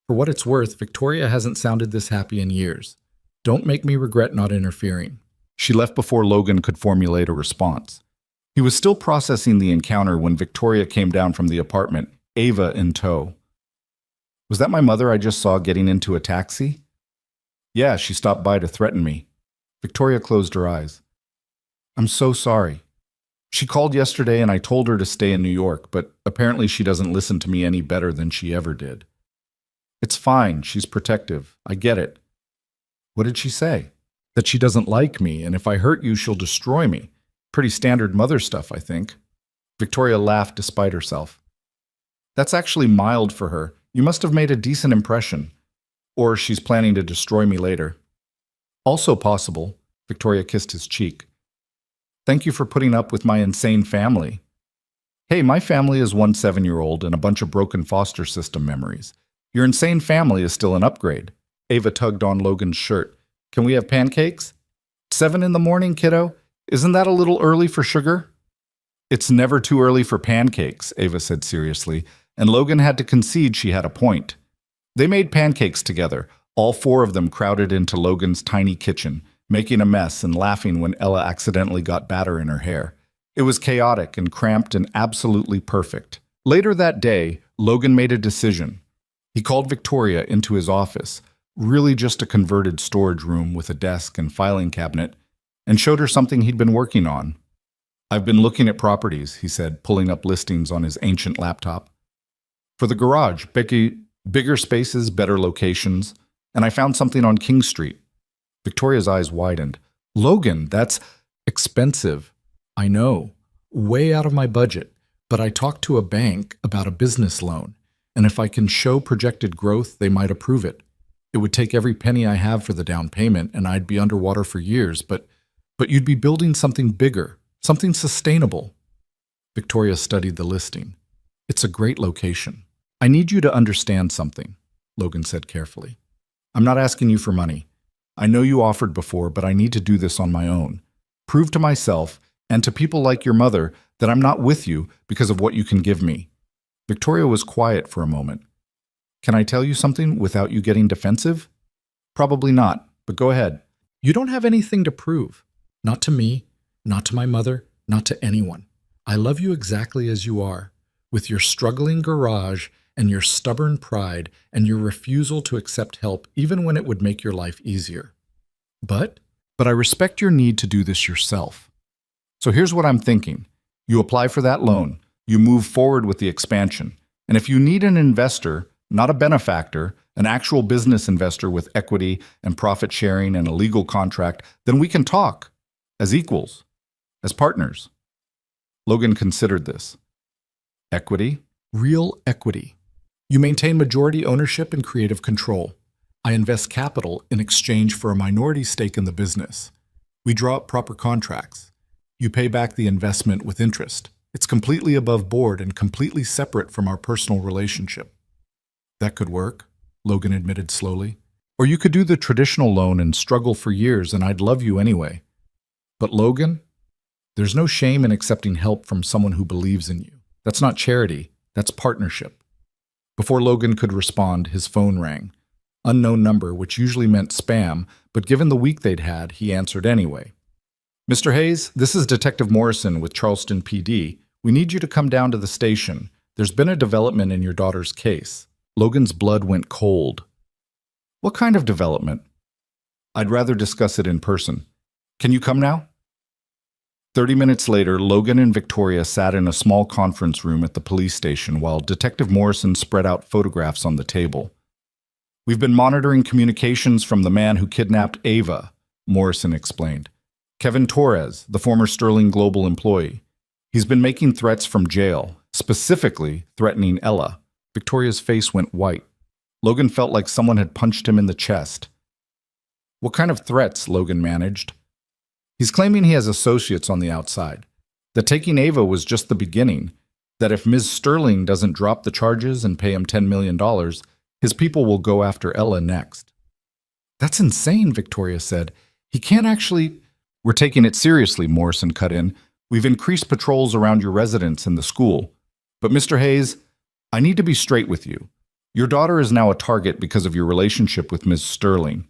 "For what it's worth, Victoria hasn't sounded this happy in years. Don't make me regret not interfering." She left before Logan could formulate a response. He was still processing the encounter when Victoria came down from the apartment, Ava in tow. "Was that my mother I just saw getting into a taxi?" "Yeah, she stopped by to threaten me." Victoria closed her eyes. "I'm so sorry. She called yesterday and I told her to stay in New York, but apparently she doesn't listen to me any better than she ever did." "It's fine. She's protective. I get it." "What did she say?" "That she doesn't like me, and if I hurt you, she'll destroy me. Pretty standard mother stuff, I think." Victoria laughed despite herself. That's actually mild for her. You must have made a decent impression. Or she's planning to destroy me later. Also possible, Victoria kissed his cheek. Thank you for putting up with my insane family. Hey, my family is one 7-year-old and a bunch of broken foster system memories. Your insane family is still an upgrade. Ava tugged on Logan's shirt. Can we have pancakes? 7 in the morning, kiddo? Isn't that a little early for sugar? It's never too early for pancakes, Ava said seriously, and Logan had to concede she had a point. They made pancakes together, all 4 of them crowded into Logan's tiny kitchen, making a mess and laughing when Ella accidentally got batter in her hair. It was chaotic and cramped and absolutely perfect. Later that day, Logan made a decision. He called Victoria into his office, really just a converted storage room with a desk and filing cabinet, and showed her something he'd been working on. I've been looking at properties, he said, pulling up listings on his ancient laptop. For the garage, bigger spaces, better locations, and I found something on King Street. Victoria's eyes widened. Logan, that's expensive. I know, way out of my budget, but I talked to a bank about a business loan, and if I can show projected growth, they might approve it. It would take every penny I have for the down payment, and I'd be underwater for years, but you'd be building something bigger, something sustainable. Victoria studied the listing. It's a great location. I need you to understand something, Logan said carefully. I'm not asking you for money. I know you offered before, but I need to do this on my own. Prove to myself and to people like your mother that I'm not with you because of what you can give me. Victoria was quiet for a moment. Can I tell you something without you getting defensive? Probably not, but go ahead. You don't have anything to prove. Not to me, not to my mother, not to anyone. I love you exactly as you are, with your struggling garage and your stubborn pride and your refusal to accept help even when it would make your life easier. But I respect your need to do this yourself. So here's what I'm thinking. You apply for that loan, you move forward with the expansion, and if you need an investor, not a benefactor, an actual business investor with equity and profit sharing and a legal contract, then we can talk as equals, as partners. Logan considered this. Equity? Real equity. You maintain majority ownership and creative control. I invest capital in exchange for a minority stake in the business. We draw up proper contracts. You pay back the investment with interest. It's completely above board and completely separate from our personal relationship. That could work, Logan admitted slowly. Or you could do the traditional loan and struggle for years and I'd love you anyway. But Logan, there's no shame in accepting help from someone who believes in you. That's not charity, that's partnership. Before Logan could respond, his phone rang. Unknown number, which usually meant spam, but given the week they'd had, he answered anyway. Mr. Hayes, this is Detective Morrison with Charleston PD. We need you to come down to the station. There's been a development in your daughter's case. Logan's blood went cold. What kind of development? I'd rather discuss it in person. Can you come now? 30 minutes later, Logan and Victoria sat in a small conference room at the police station while Detective Morrison spread out photographs on the table. We've been monitoring communications from the man who kidnapped Ava, Morrison explained. Kevin Torres, the former Sterling Global employee. He's been making threats from jail, specifically threatening Ella. Victoria's face went white. Logan felt like someone had punched him in the chest. What kind of threats? Logan managed. He's claiming he has associates on the outside. That taking Ava was just the beginning. That if Ms. Sterling doesn't drop the charges and pay him $10 million, his people will go after Ella next. That's insane, Victoria said. He can't actually... We're taking it seriously, Morrison cut in. We've increased patrols around your residence and the school. But Mr. Hayes, I need to be straight with you. Your daughter is now a target because of your relationship with Ms. Sterling.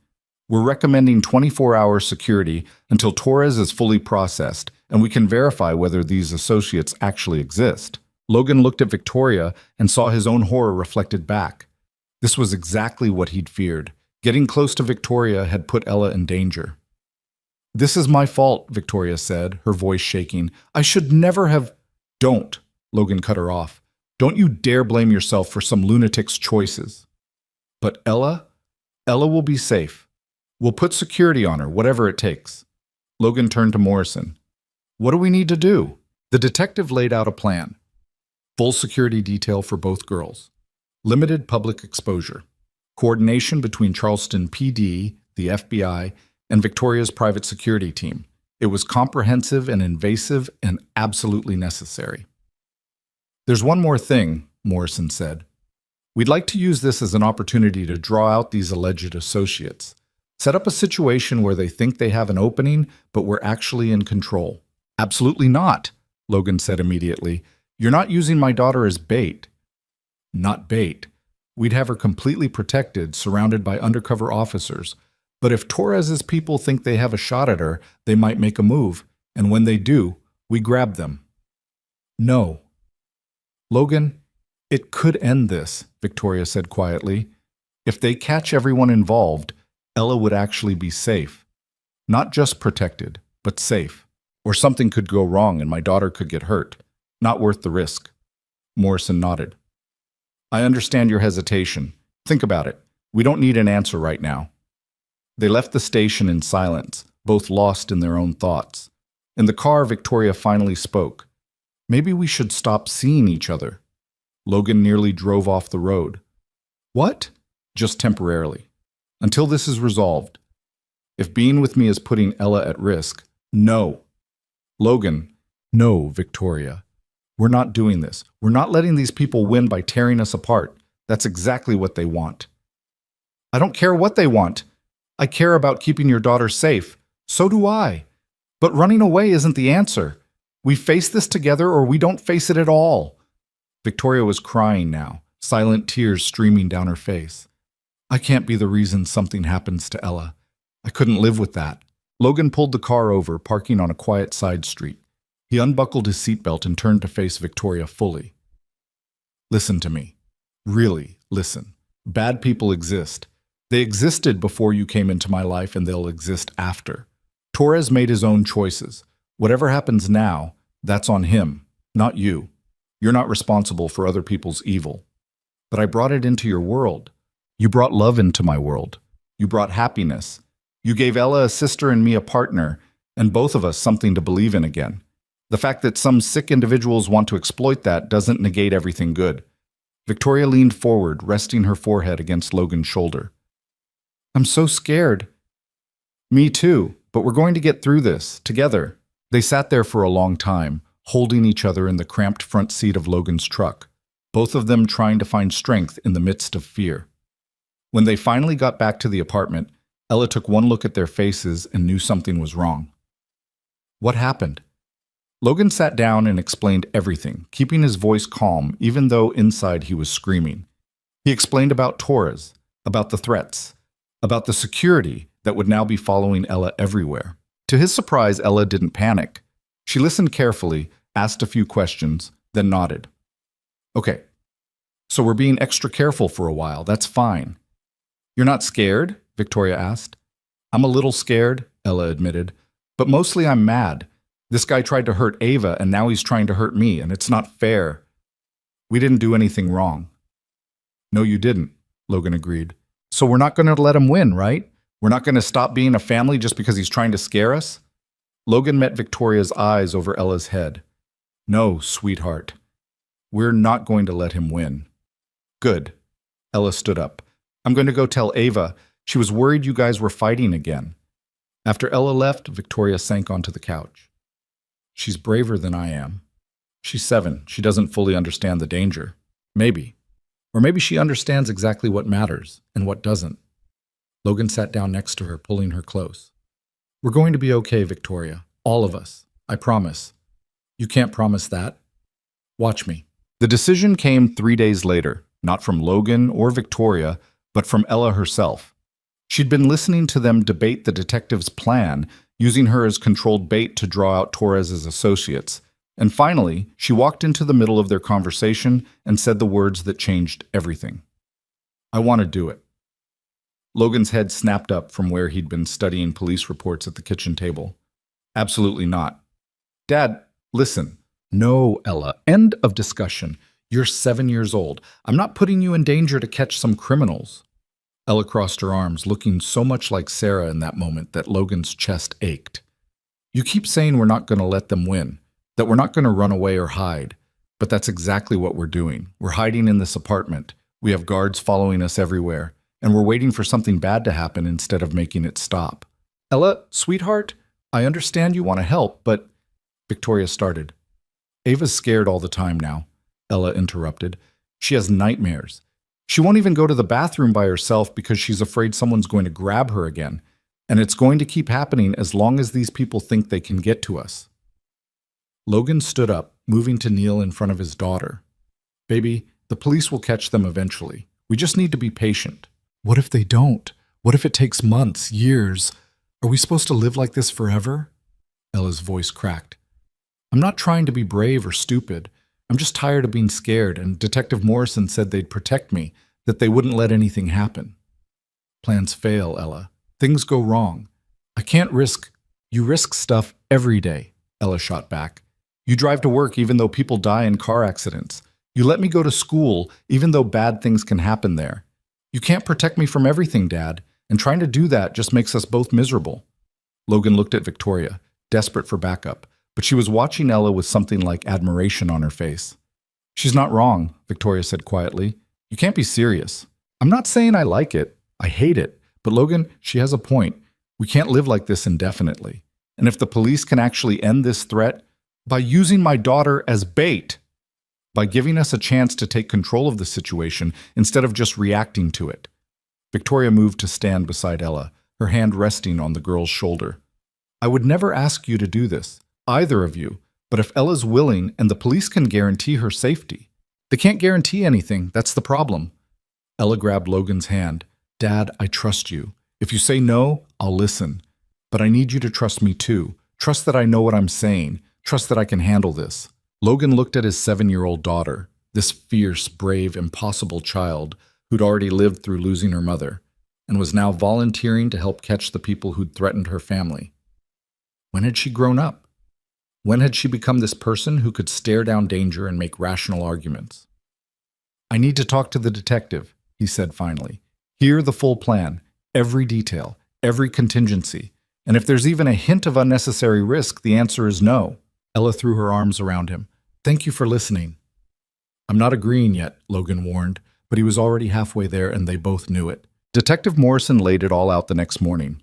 We're recommending 24-hour security until Torres is fully processed, and we can verify whether these associates actually exist. Logan looked at Victoria and saw his own horror reflected back. This was exactly what he'd feared. Getting close to Victoria had put Ella in danger. This is my fault, Victoria said, her voice shaking. I should never have... Don't, Logan cut her off. Don't you dare blame yourself for some lunatic's choices. But Ella will be safe. We'll put security on her, whatever it takes. Logan turned to Morrison. What do we need to do? The detective laid out a plan. Full security detail for both girls. Limited public exposure. Coordination between Charleston PD, the FBI, and Victoria's private security team. It was comprehensive and invasive and absolutely necessary. There's one more thing, Morrison said. We'd like to use this as an opportunity to draw out these alleged associates. Set up a situation where they think they have an opening, but we're actually in control. Absolutely not, Logan said immediately. You're not using my daughter as bait. Not bait. We'd have her completely protected, surrounded by undercover officers. But if Torres's people think they have a shot at her, they might make a move, and when they do, we grab them. No. Logan, it could end this, Victoria said quietly. If they catch everyone involved, Ella would actually be safe. Not just protected, but safe. Or something could go wrong and my daughter could get hurt. Not worth the risk. Morrison nodded. I understand your hesitation. Think about it. We don't need an answer right now. They left the station in silence, both lost in their own thoughts. In the car, Victoria finally spoke. Maybe we should stop seeing each other. Logan nearly drove off the road. What? Just temporarily. Until this is resolved. If being with me is putting Ella at risk, no. Logan, no, Victoria. We're not doing this. We're not letting these people win by tearing us apart. That's exactly what they want. I don't care what they want. I care about keeping your daughter safe. So do I. But running away isn't the answer. We face this together or we don't face it at all. Victoria was crying now, silent tears streaming down her face. I can't be the reason something happens to Ella. I couldn't live with that. Logan pulled the car over, parking on a quiet side street. He unbuckled his seatbelt and turned to face Victoria fully. Listen to me. Really, listen. Bad people exist. They existed before you came into my life and they'll exist after. Torres made his own choices. Whatever happens now, that's on him, not you. You're not responsible for other people's evil. But I brought it into your world. You brought love into my world. You brought happiness. You gave Ella a sister and me a partner, and both of us something to believe in again. The fact that some sick individuals want to exploit that doesn't negate everything good. Victoria leaned forward, resting her forehead against Logan's shoulder. I'm so scared. Me too, but we're going to get through this, together. They sat there for a long time, holding each other in the cramped front seat of Logan's truck, both of them trying to find strength in the midst of fear. When they finally got back to the apartment, Ella took one look at their faces and knew something was wrong. What happened? Logan sat down and explained everything, keeping his voice calm even though inside he was screaming. He explained about Torres, about the threats, about the security that would now be following Ella everywhere. To his surprise, Ella didn't panic. She listened carefully, asked a few questions, then nodded. Okay, so we're being extra careful for a while, that's fine. You're not scared? Victoria asked. I'm a little scared, Ella admitted, but mostly I'm mad. This guy tried to hurt Ava and now he's trying to hurt me, and it's not fair. We didn't do anything wrong. No, you didn't, Logan agreed. So we're not going to let him win, right? We're not going to stop being a family just because he's trying to scare us? Logan met Victoria's eyes over Ella's head. No, sweetheart. We're not going to let him win. Good. Ella stood up. I'm going to go tell Ava. She was worried you guys were fighting again. After Ella left, Victoria sank onto the couch. She's braver than I am. She's 7. She doesn't fully understand the danger. Maybe. Or maybe she understands exactly what matters and what doesn't. Logan sat down next to her, pulling her close. We're going to be okay, Victoria. All of us. I promise. You can't promise that. Watch me. The decision came 3 days later, not from Logan or Victoria, but from Ella herself. She'd been listening to them debate the detective's plan, using her as controlled bait to draw out Torres's associates. And finally, she walked into the middle of their conversation and said the words that changed everything. I want to do it. Logan's head snapped up from where he'd been studying police reports at the kitchen table. Absolutely not. Dad, listen. No, Ella. End of discussion. You're 7 years old. I'm not putting you in danger to catch some criminals. Ella crossed her arms, looking so much like Sarah in that moment that Logan's chest ached. You keep saying we're not going to let them win. That we're not going to run away or hide. But that's exactly what we're doing. We're hiding in this apartment. We have guards following us everywhere, and we're waiting for something bad to happen instead of making it stop. Ella, sweetheart, I understand you want to help, but... Victoria started. Ava's scared all the time now, Ella interrupted. She has nightmares. She won't even go to the bathroom by herself because she's afraid someone's going to grab her again, and it's going to keep happening as long as these people think they can get to us. Logan stood up, moving to kneel in front of his daughter. Baby, the police will catch them eventually. We just need to be patient. What if they don't? What if it takes months, years? Are we supposed to live like this forever? Ella's voice cracked. I'm not trying to be brave or stupid. I'm just tired of being scared, and Detective Morrison said they'd protect me, that they wouldn't let anything happen. Plans fail, Ella. Things go wrong. I can't risk... You risk stuff every day, Ella shot back. You drive to work even though people die in car accidents. You let me go to school even though bad things can happen there. You can't protect me from everything, Dad, and trying to do that just makes us both miserable. Logan looked at Victoria, desperate for backup, but she was watching Ella with something like admiration on her face. She's not wrong, Victoria said quietly. You can't be serious. I'm not saying I like it. I hate it. But Logan, she has a point. We can't live like this indefinitely. And if the police can actually end this threat, by using my daughter as bait, by giving us a chance to take control of the situation instead of just reacting to it. Victoria moved to stand beside Ella, her hand resting on the girl's shoulder. I would never ask you to do this, either of you, but if Ella's willing and the police can guarantee her safety. They can't guarantee anything, that's the problem. Ella grabbed Logan's hand. Dad, I trust you. If you say no, I'll listen. But I need you to trust me too. Trust that I know what I'm saying. Trust that I can handle this. Logan looked at his 7-year-old daughter, this fierce, brave, impossible child who'd already lived through losing her mother, and was now volunteering to help catch the people who'd threatened her family. When had she grown up? When had she become this person who could stare down danger and make rational arguments? I need to talk to the detective, he said finally. Hear the full plan, every detail, every contingency, and if there's even a hint of unnecessary risk, the answer is no. Ella threw her arms around him. Thank you for listening. I'm not agreeing yet, Logan warned, but he was already halfway there and they both knew it. Detective Morrison laid it all out the next morning.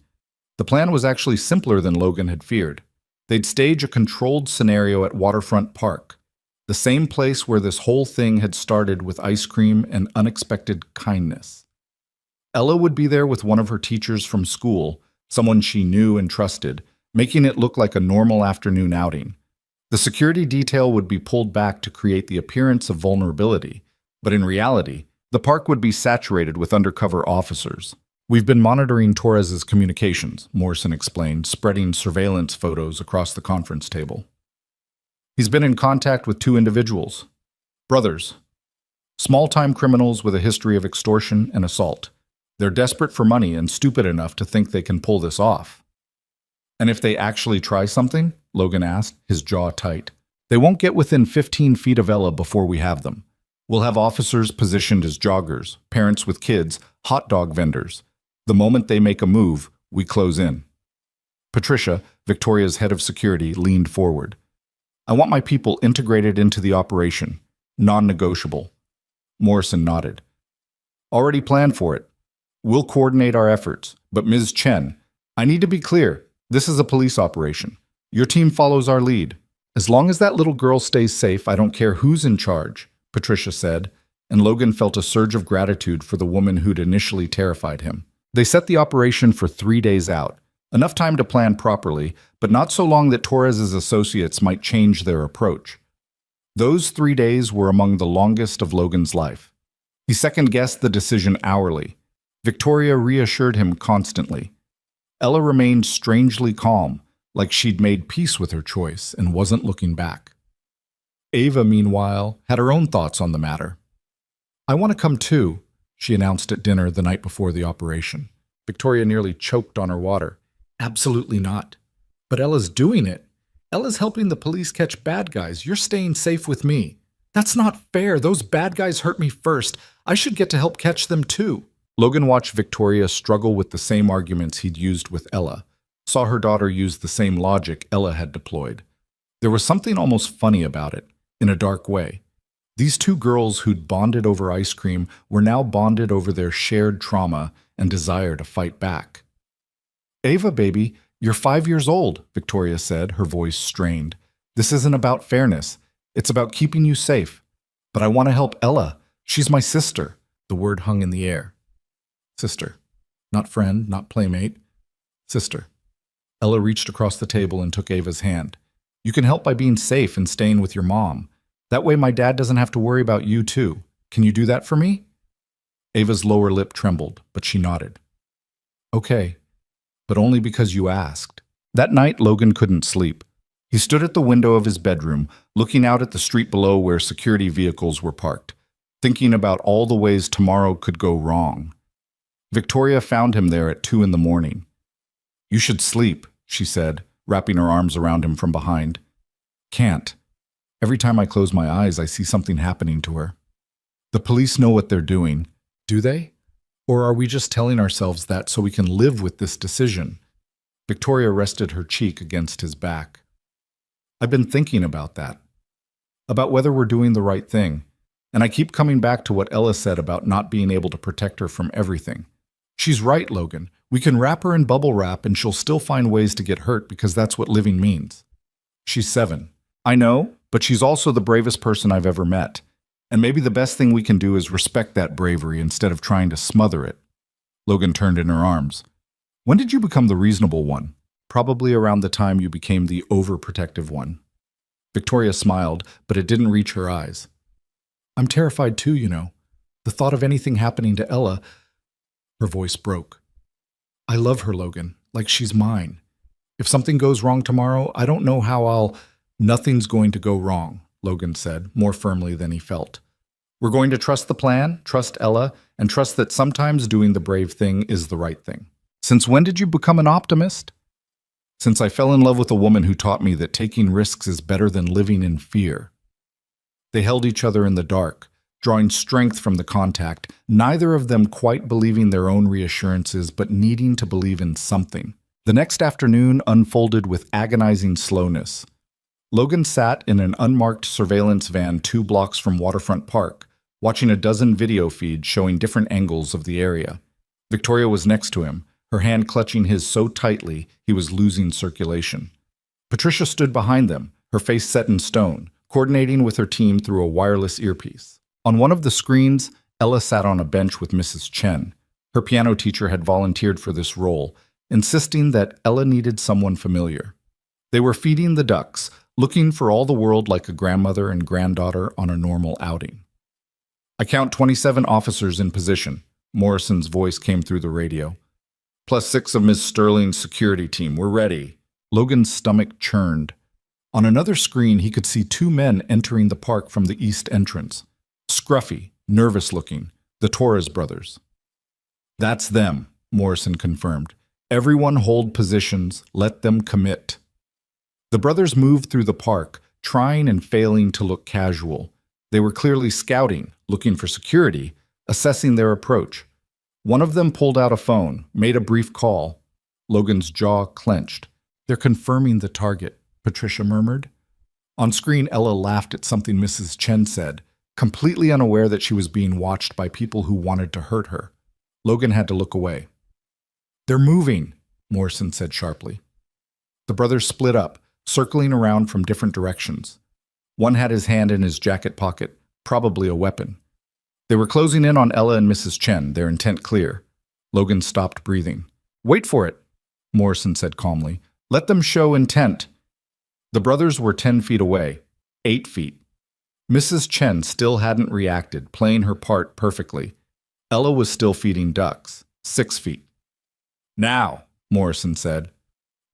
The plan was actually simpler than Logan had feared. They'd stage a controlled scenario at Waterfront Park, the same place where this whole thing had started with ice cream and unexpected kindness. Ella would be there with one of her teachers from school, someone she knew and trusted, making it look like a normal afternoon outing. The security detail would be pulled back to create the appearance of vulnerability, but in reality, the park would be saturated with undercover officers. We've been monitoring Torres's communications, Morrison explained, spreading surveillance photos across the conference table. He's been in contact with 2 individuals, brothers, small-time criminals with a history of extortion and assault. They're desperate for money and stupid enough to think they can pull this off. And if they actually try something, Logan asked, his jaw tight, they won't get within 15 feet of Ella before we have them. We'll have officers positioned as joggers, parents with kids, hot dog vendors. The moment they make a move, we close in. Patricia, Victoria's head of security, leaned forward. I want my people integrated into the operation, non-negotiable. Morrison nodded. Already planned for it. We'll coordinate our efforts, but Ms. Chen, I need to be clear. This is a police operation. Your team follows our lead. As long as that little girl stays safe, I don't care who's in charge, Patricia said, and Logan felt a surge of gratitude for the woman who'd initially terrified him. They set the operation for 3 days out, enough time to plan properly, but not so long that Torres's associates might change their approach. Those 3 days were among the longest of Logan's life. He second-guessed the decision hourly. Victoria reassured him constantly. Ella remained strangely calm, like she'd made peace with her choice and wasn't looking back. Ava, meanwhile, had her own thoughts on the matter. I want to come too, she announced at dinner the night before the operation. Victoria nearly choked on her water. Absolutely not. But Ella's doing it. Ella's helping the police catch bad guys. You're staying safe with me. That's not fair. Those bad guys hurt me first. I should get to help catch them too. Logan watched Victoria struggle with the same arguments he'd used with Ella, saw her daughter use the same logic Ella had deployed. There was something almost funny about it, in a dark way. These two girls who'd bonded over ice cream were now bonded over their shared trauma and desire to fight back. "Ava, baby, you're 5 years old," Victoria said, her voice strained. "This isn't about fairness. It's about keeping you safe. But I want to help Ella. She's my sister." The word hung in the air. Sister. Not friend, not playmate. Sister. Ella reached across the table and took Ava's hand. "You can help by being safe and staying with your mom. That way my dad doesn't have to worry about you too. Can you do that for me?" Ava's lower lip trembled, but she nodded. "Okay, but only because you asked." That night, Logan couldn't sleep. He stood at the window of his bedroom, looking out at the street below where security vehicles were parked, thinking about all the ways tomorrow could go wrong. Victoria found him there at 2 in the morning. "You should sleep," she said, wrapping her arms around him from behind. "Can't. Every time I close my eyes, I see something happening to her." "The police know what they're doing. Do they? Or are we just telling ourselves that so we can live with this decision?" Victoria rested her cheek against his back. "I've been thinking about that. About whether we're doing the right thing. And I keep coming back to what Ella said about not being able to protect her from everything. She's right, Logan. We can wrap her in bubble wrap and she'll still find ways to get hurt because that's what living means. She's 7. I know, but she's also the bravest person I've ever met. And maybe the best thing we can do is respect that bravery instead of trying to smother it." Logan turned in her arms. "When did you become the reasonable one?" "Probably around the time you became the overprotective one." Victoria smiled, but it didn't reach her eyes. "I'm terrified too, you know. The thought of anything happening to Ella..." Her voice broke. "I love her, Logan, like she's mine. If something goes wrong tomorrow, I don't know how I'll..." "Nothing's going to go wrong," Logan said, more firmly than he felt. "We're going to trust the plan, trust Ella, and trust that sometimes doing the brave thing is the right thing." "Since when did you become an optimist?" "Since I fell in love with a woman who taught me that taking risks is better than living in fear." They held each other in the dark, drawing strength from the contact, neither of them quite believing their own reassurances but needing to believe in something. The next afternoon unfolded with agonizing slowness. Logan sat in an unmarked surveillance van 2 blocks from Waterfront Park, watching a dozen video feeds showing different angles of the area. Victoria was next to him, her hand clutching his so tightly he was losing circulation. Patricia stood behind them, her face set in stone, coordinating with her team through a wireless earpiece. On one of the screens, Ella sat on a bench with Mrs. Chen. Her piano teacher had volunteered for this role, insisting that Ella needed someone familiar. They were feeding the ducks, looking for all the world like a grandmother and granddaughter on a normal outing. "I count 27 officers in position," Morrison's voice came through the radio. "Plus 6 of Miss Sterling's security team. We're ready." Logan's stomach churned. On another screen, he could see 2 men entering the park from the east entrance. Scruffy, nervous-looking, the Torres brothers. "That's them," Morrison confirmed. "Everyone hold positions. Let them commit." The brothers moved through the park, trying and failing to look casual. They were clearly scouting, looking for security, assessing their approach. One of them pulled out a phone, made a brief call. Logan's jaw clenched. "They're confirming the target," Patricia murmured. On screen, Ella laughed at something Mrs. Chen said, completely unaware that she was being watched by people who wanted to hurt her. Logan had to look away. "They're moving," Morrison said sharply. The brothers split up, circling around from different directions. One had his hand in his jacket pocket, probably a weapon. They were closing in on Ella and Mrs. Chen, their intent clear. Logan stopped breathing. "Wait for it," Morrison said calmly. "Let them show intent." The brothers were 10 feet away, 8 feet. Mrs. Chen still hadn't reacted, playing her part perfectly. Ella was still feeding ducks, 6 feet. "Now," Morrison said.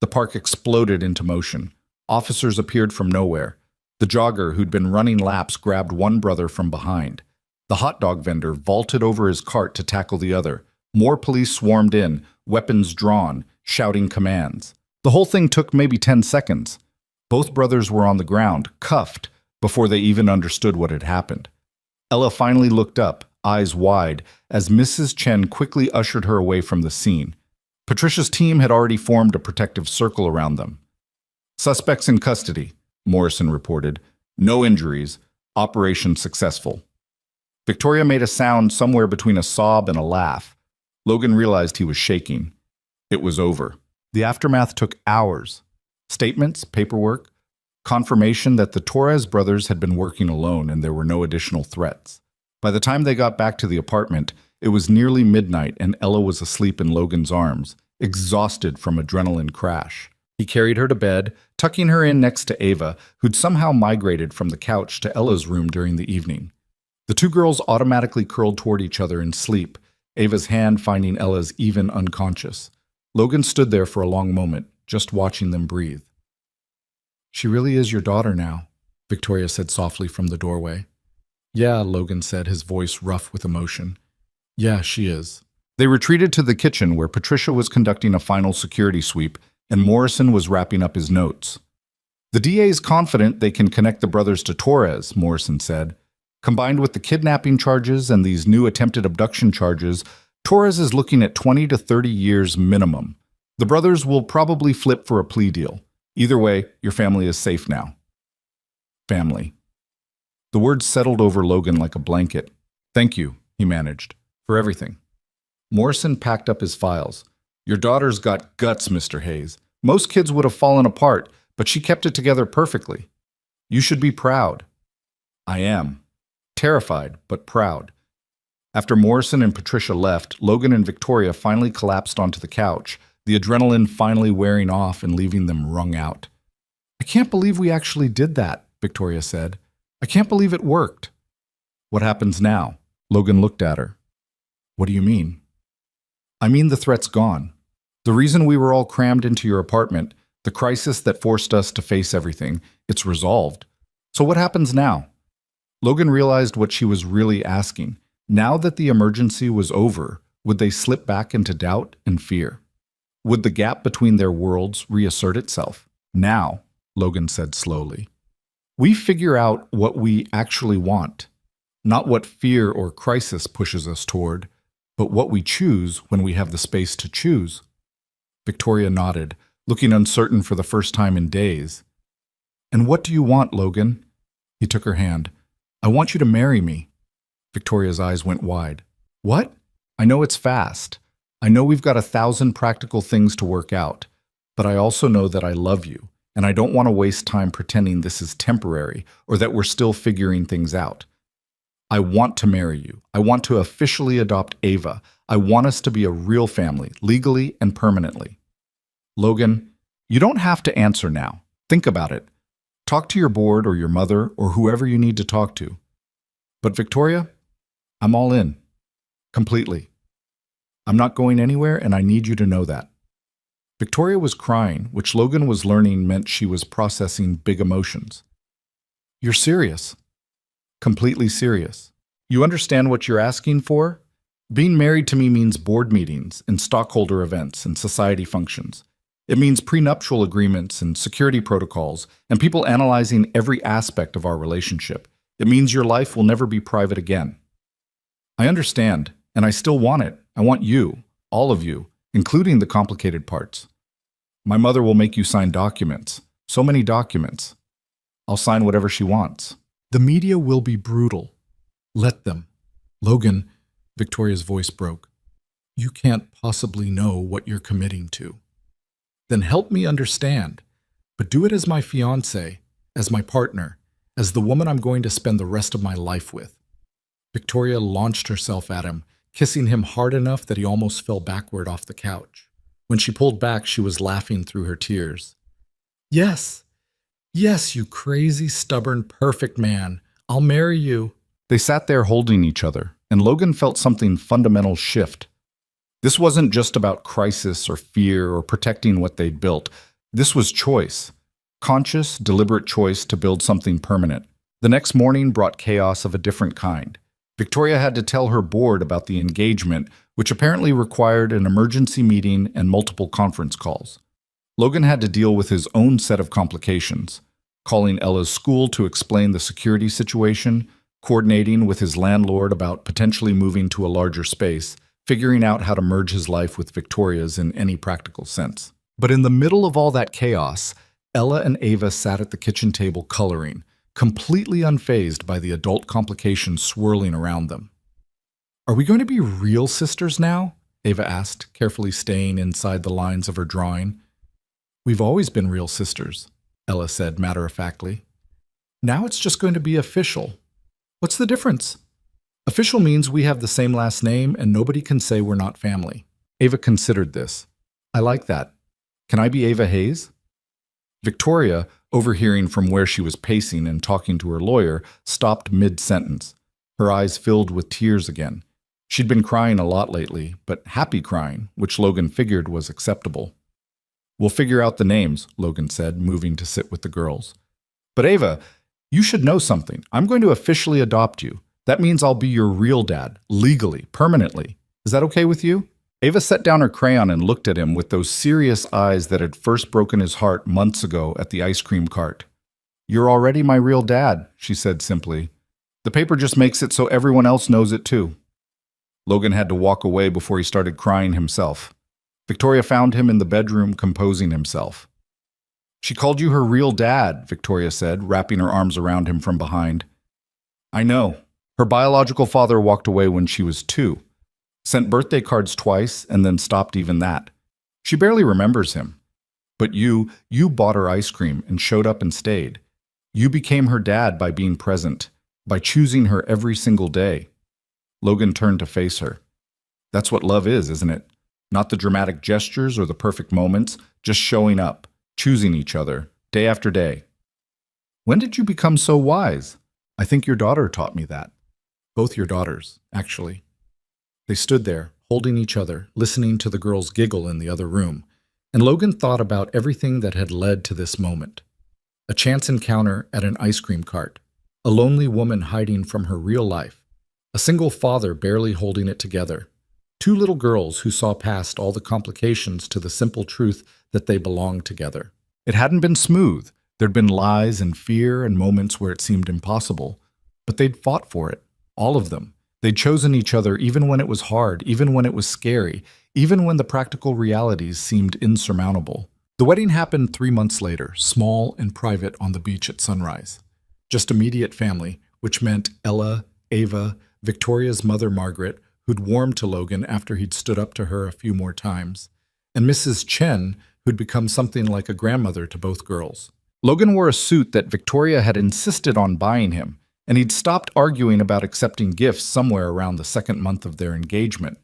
The park exploded into motion. Officers appeared from nowhere. The jogger who'd been running laps grabbed one brother from behind. The hot dog vendor vaulted over his cart to tackle the other. More police swarmed in, weapons drawn, shouting commands. The whole thing took maybe 10 seconds. Both brothers were on the ground, cuffed, before they even understood what had happened. Ella finally looked up, eyes wide, as Mrs. Chen quickly ushered her away from the scene. Patricia's team had already formed a protective circle around them. "Suspects in custody. Morrison reported. No injuries. Operation successful. Victoria made a sound somewhere between a sob and a laugh. Logan realized he was shaking. It was over. The aftermath took hours. Statements, paperwork, confirmation that the Torres brothers had been working alone and there were no additional threats. By the time they got back to the apartment, it was nearly midnight and Ella was asleep in Logan's arms, exhausted from adrenaline crash. He carried her to bed, tucking her in next to Ava, who'd somehow migrated from the couch to Ella's room during the evening. The two girls automatically curled toward each other in sleep, Ava's hand finding Ella's even unconscious. Logan stood there for a long moment, just watching them breathe. "She really is your daughter now," Victoria said softly from the doorway. "Yeah," Logan said, his voice rough with emotion. "Yeah, she is." They retreated to the kitchen where Patricia was conducting a final security sweep and Morrison was wrapping up his notes. "The DA's confident they can connect the brothers to Torres," Morrison said. "Combined with the kidnapping charges and these new attempted abduction charges, Torres is looking at 20 to 30 years minimum. The brothers will probably flip for a plea deal. Either way, your family is safe now." Family. The words settled over Logan like a blanket. "Thank you," he managed, "for everything." Morrison packed up his files. "Your daughter's got guts, Mr. Hayes. Most kids would have fallen apart, but she kept it together perfectly. You should be proud." "I am. Terrified, but proud." After Morrison and Patricia left, Logan and Victoria finally collapsed onto the couch, the adrenaline finally wearing off and leaving them wrung out. "I can't believe we actually did that," Victoria said. "I can't believe it worked." "What happens now?" Logan looked at her. "What do you mean?" "I mean the threat's gone. The reason we were all crammed into your apartment, the crisis that forced us to face everything, it's resolved. So what happens now?" Logan realized what she was really asking. Now that the emergency was over, would they slip back into doubt and fear? Would the gap between their worlds reassert itself? "Now," Logan said slowly, "we figure out what we actually want, not what fear or crisis pushes us toward, but what we choose when we have the space to choose." Victoria nodded, looking uncertain for the first time in days. "And what do you want, Logan?" He took her hand. "I want you to marry me." Victoria's eyes went wide. "What?" "I know it's fast. I know we've got 1,000 practical things to work out. But I also know that I love you, and I don't want to waste time pretending this is temporary or that we're still figuring things out. I want to marry you. I want to officially adopt Ava. I want us to be a real family, legally and permanently." "Logan, you don't have to answer now. Think about it. Talk to your board or your mother or whoever you need to talk to. But Victoria, I'm all in. Completely. I'm not going anywhere, and I need you to know that." Victoria was crying, which Logan was learning meant she was processing big emotions. "You're serious?" "Completely serious. You understand what you're asking for? Being married to me means board meetings and stockholder events and society functions. It means prenuptial agreements and security protocols and people analyzing every aspect of our relationship. It means your life will never be private again." "I understand, and I still want it. I want you, all of you, including the complicated parts. My mother will make you sign documents, so many documents. I'll sign whatever she wants." "The media will be brutal. Let them." "Logan," Victoria's voice broke, "you can't possibly know what you're committing to." "Then help me understand, but do it as my fiancé, as my partner, as the woman I'm going to spend the rest of my life with." Victoria launched herself at him, kissing him hard enough that he almost fell backward off the couch. When she pulled back, she was laughing through her tears. "Yes, yes, you crazy, stubborn, perfect man. I'll marry you." They sat there holding each other, and Logan felt something fundamental shift. This wasn't just about crisis or fear or protecting what they'd built. This was choice. Conscious, deliberate choice to build something permanent. The next morning brought chaos of a different kind. Victoria had to tell her board about the engagement, which apparently required an emergency meeting and multiple conference calls. Logan had to deal with his own set of complications, calling Ella's school to explain the security situation, coordinating with his landlord about potentially moving to a larger space, figuring out how to merge his life with Victoria's in any practical sense. But in the middle of all that chaos, Ella and Ava sat at the kitchen table coloring, completely unfazed by the adult complications swirling around them. "Are we going to be real sisters now?" Ava asked, carefully staying inside the lines of her drawing. "We've always been real sisters," Ella said matter-of-factly. "Now it's just going to be official." "What's the difference?" "Official means we have the same last name and nobody can say we're not family." Ava considered this. "I like that. Can I be Ava Hayes?" Victoria, overhearing from where she was pacing and talking to her lawyer, stopped mid-sentence. Her eyes filled with tears again. She'd been crying a lot lately, but happy crying, which Logan figured was acceptable. "We'll figure out the names," Logan said, moving to sit with the girls. "But Ava, you should know something. I'm going to officially adopt you. That means I'll be your real dad, legally, permanently. Is that okay with you?" Ava set down her crayon and looked at him with those serious eyes that had first broken his heart months ago at the ice cream cart. "You're already my real dad," she said simply. "The paper just makes it so everyone else knows it too." Logan had to walk away before he started crying himself. Victoria found him in the bedroom composing himself. "She called you her real dad," Victoria said, wrapping her arms around him from behind. "I know. Her biological father walked away when she was 2. Sent birthday cards twice and then stopped even that. She barely remembers him. But you bought her ice cream and showed up and stayed. You became her dad by being present, by choosing her every single day." Logan turned to face her. "That's what love is, isn't it? Not the dramatic gestures or the perfect moments, just showing up, choosing each other, day after day." "When did you become so wise?" "I think your daughter taught me that." "Both your daughters, actually." They stood there, holding each other, listening to the girls giggle in the other room, and Logan thought about everything that had led to this moment. A chance encounter at an ice cream cart, a lonely woman hiding from her real life, a single father barely holding it together, 2 little girls who saw past all the complications to the simple truth that they belonged together. It hadn't been smooth. There'd been lies and fear and moments where it seemed impossible, but they'd fought for it, all of them. They'd chosen each other even when it was hard, even when it was scary, even when the practical realities seemed insurmountable. The wedding happened 3 months later, small and private on the beach at sunrise. Just immediate family, which meant Ella, Ava, Victoria's mother Margaret, who'd warmed to Logan after he'd stood up to her a few more times, and Mrs. Chen, who'd become something like a grandmother to both girls. Logan wore a suit that Victoria had insisted on buying him, and he'd stopped arguing about accepting gifts somewhere around the 2nd month of their engagement.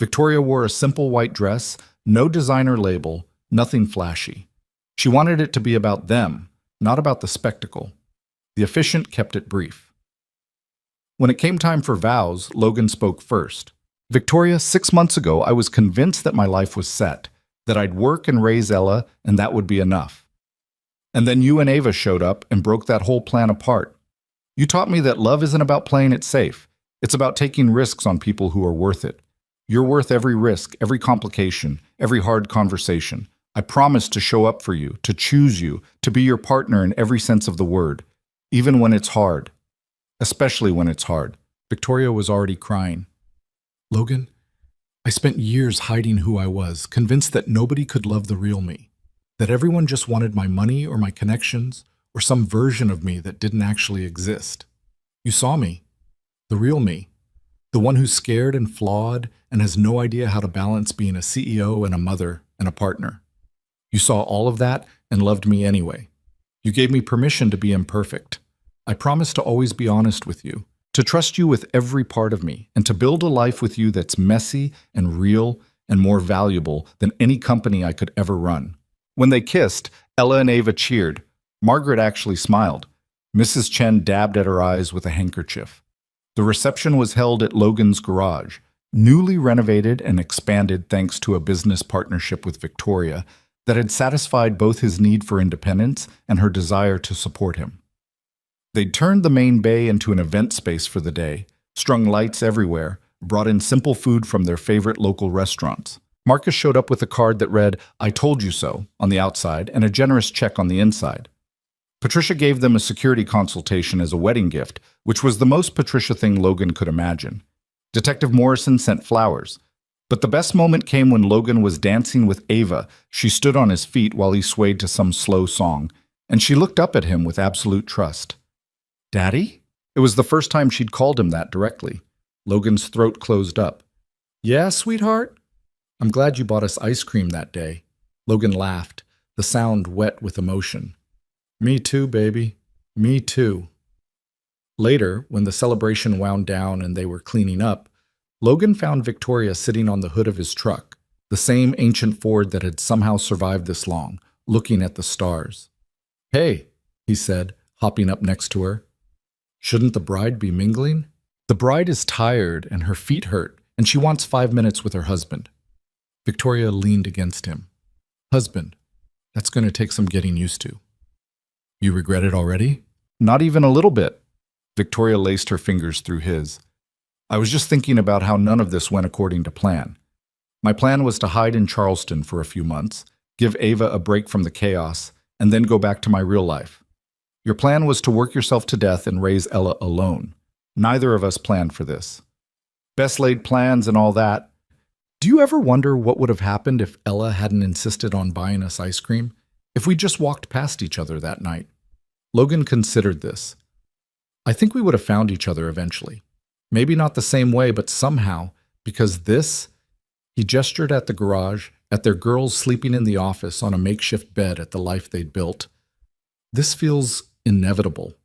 Victoria wore a simple white dress, no designer label, nothing flashy. She wanted it to be about them, not about the spectacle. The officiant kept it brief. When it came time for vows, Logan spoke first. "Victoria, 6 months ago, I was convinced that my life was set, that I'd work and raise Ella, and that would be enough. And then you and Ava showed up and broke that whole plan apart. You taught me that love isn't about playing it safe. It's about taking risks on people who are worth it. You're worth every risk, every complication, every hard conversation. I promise to show up for you, to choose you, to be your partner in every sense of the word, even when it's hard. Especially when it's hard." Victoria was already crying. "Logan, I spent years hiding who I was, convinced that nobody could love the real me, that everyone just wanted my money or my connections, or some version of me that didn't actually exist. You saw me, the real me, the one who's scared and flawed and has no idea how to balance being a CEO and a mother and a partner. You saw all of that and loved me anyway. You gave me permission to be imperfect. I promise to always be honest with you, to trust you with every part of me, and to build a life with you that's messy and real and more valuable than any company I could ever run." When they kissed, Ella and Ava cheered. Margaret actually smiled. Mrs. Chen dabbed at her eyes with a handkerchief. The reception was held at Logan's garage, newly renovated and expanded thanks to a business partnership with Victoria that had satisfied both his need for independence and her desire to support him. They'd turned the main bay into an event space for the day, strung lights everywhere, brought in simple food from their favorite local restaurants. Marcus showed up with a card that read, "I told you so," on the outside and a generous check on the inside. Patricia gave them a security consultation as a wedding gift, which was the most Patricia thing Logan could imagine. Detective Morrison sent flowers. But the best moment came when Logan was dancing with Ava. She stood on his feet while he swayed to some slow song, and she looked up at him with absolute trust. "Daddy?" It was the first time she'd called him that directly. Logan's throat closed up. "Yeah, sweetheart? I'm glad you bought us ice cream that day." Logan laughed, the sound wet with emotion. "Me too, baby. Me too." Later, when the celebration wound down and they were cleaning up, Logan found Victoria sitting on the hood of his truck, the same ancient Ford that had somehow survived this long, looking at the stars. "Hey," he said, hopping up next to her. "Shouldn't the bride be mingling?" "The bride is tired and her feet hurt, and she wants 5 minutes with her husband." Victoria leaned against him. "Husband, that's going to take some getting used to." "You regret it already?" "Not even a little bit." Victoria laced her fingers through his. "I was just thinking about how none of this went according to plan. My plan was to hide in Charleston for a few months, give Ava a break from the chaos, and then go back to my real life. Your plan was to work yourself to death and raise Ella alone. Neither of us planned for this. Best laid plans and all that. Do you ever wonder what would have happened if Ella hadn't insisted on buying us ice cream? If we just walked past each other that night?" Logan considered this. "I think we would have found each other eventually. Maybe not the same way, but somehow, because this..." He gestured at the garage, at their girls sleeping in the office on a makeshift bed at the life they'd built. "This feels inevitable.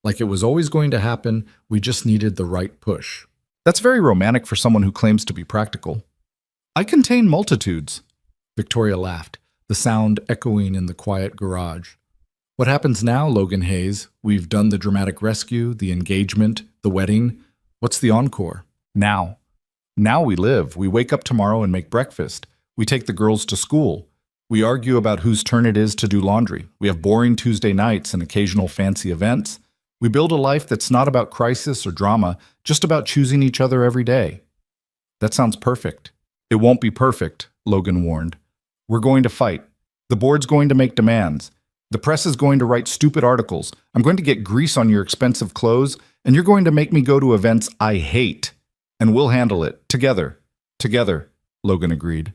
Like it was always going to happen, we just needed the right push." "That's very romantic for someone who claims to be practical." "I contain multitudes." Victoria laughed, the sound echoing in the quiet garage. "What happens now, Logan Hayes? We've done the dramatic rescue, the engagement, the wedding. What's the encore?" "Now. Now we live. We wake up tomorrow and make breakfast. We take the girls to school. We argue about whose turn it is to do laundry. We have boring Tuesday nights and occasional fancy events. We build a life that's not about crisis or drama, just about choosing each other every day." "That sounds perfect." "It won't be perfect," Logan warned. "We're going to fight. The board's going to make demands. The press is going to write stupid articles. I'm going to get grease on your expensive clothes, and you're going to make me go to events I hate. And we'll handle it. Together." "Together," Logan agreed.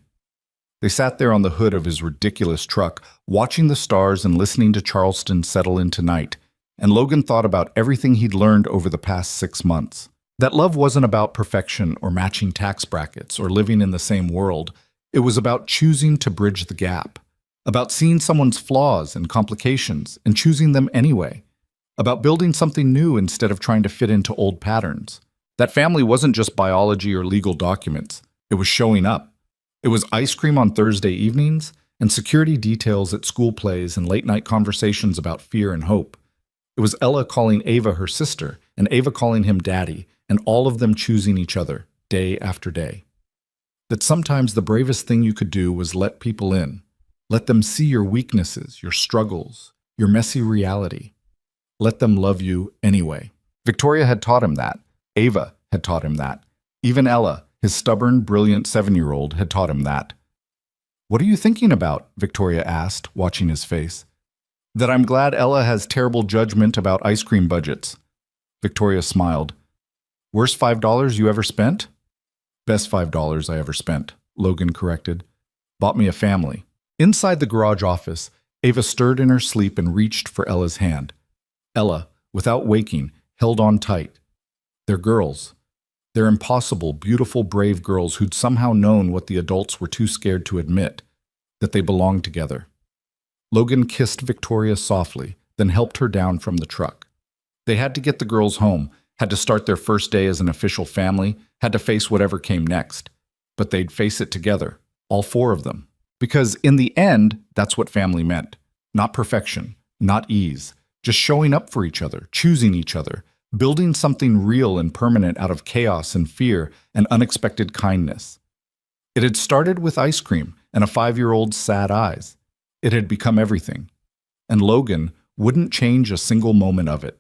They sat there on the hood of his ridiculous truck, watching the stars and listening to Charleston settle into night. And Logan thought about everything he'd learned over the past 6 months. That love wasn't about perfection or matching tax brackets or living in the same world. It was about choosing to bridge the gap. About seeing someone's flaws and complications and choosing them anyway. About building something new instead of trying to fit into old patterns. That family wasn't just biology or legal documents. It was showing up. It was ice cream on Thursday evenings and security details at school plays and late-night conversations about fear and hope. It was Ella calling Ava her sister and Ava calling him daddy, and all of them choosing each other day after day. That sometimes the bravest thing you could do was let people in. Let them see your weaknesses, your struggles, your messy reality. Let them love you anyway. Victoria had taught him that. Ava had taught him that. Even Ella, his stubborn, brilliant 7-year-old, had taught him that. "What are you thinking about?" Victoria asked, watching his face. "That I'm glad Ella has terrible judgment about ice cream budgets." Victoria smiled. "Worst $5 you ever spent?" "Best $5 I ever spent," Logan corrected. "Bought me a family." Inside the garage office, Ava stirred in her sleep and reached for Ella's hand. Ella, without waking, held on tight. They're girls. They're impossible, beautiful, brave girls who'd somehow known what the adults were too scared to admit, that they belonged together. Logan kissed Victoria softly, then helped her down from the truck. They had to get the girls home, had to start their first day as an official family, had to face whatever came next. But they'd face it together, all 4 of them. Because in the end, that's what family meant. Not perfection, not ease, just showing up for each other, choosing each other, building something real and permanent out of chaos and fear and unexpected kindness. It had started with ice cream and a 5-year-old's sad eyes. It had become everything. And Logan wouldn't change a single moment of it.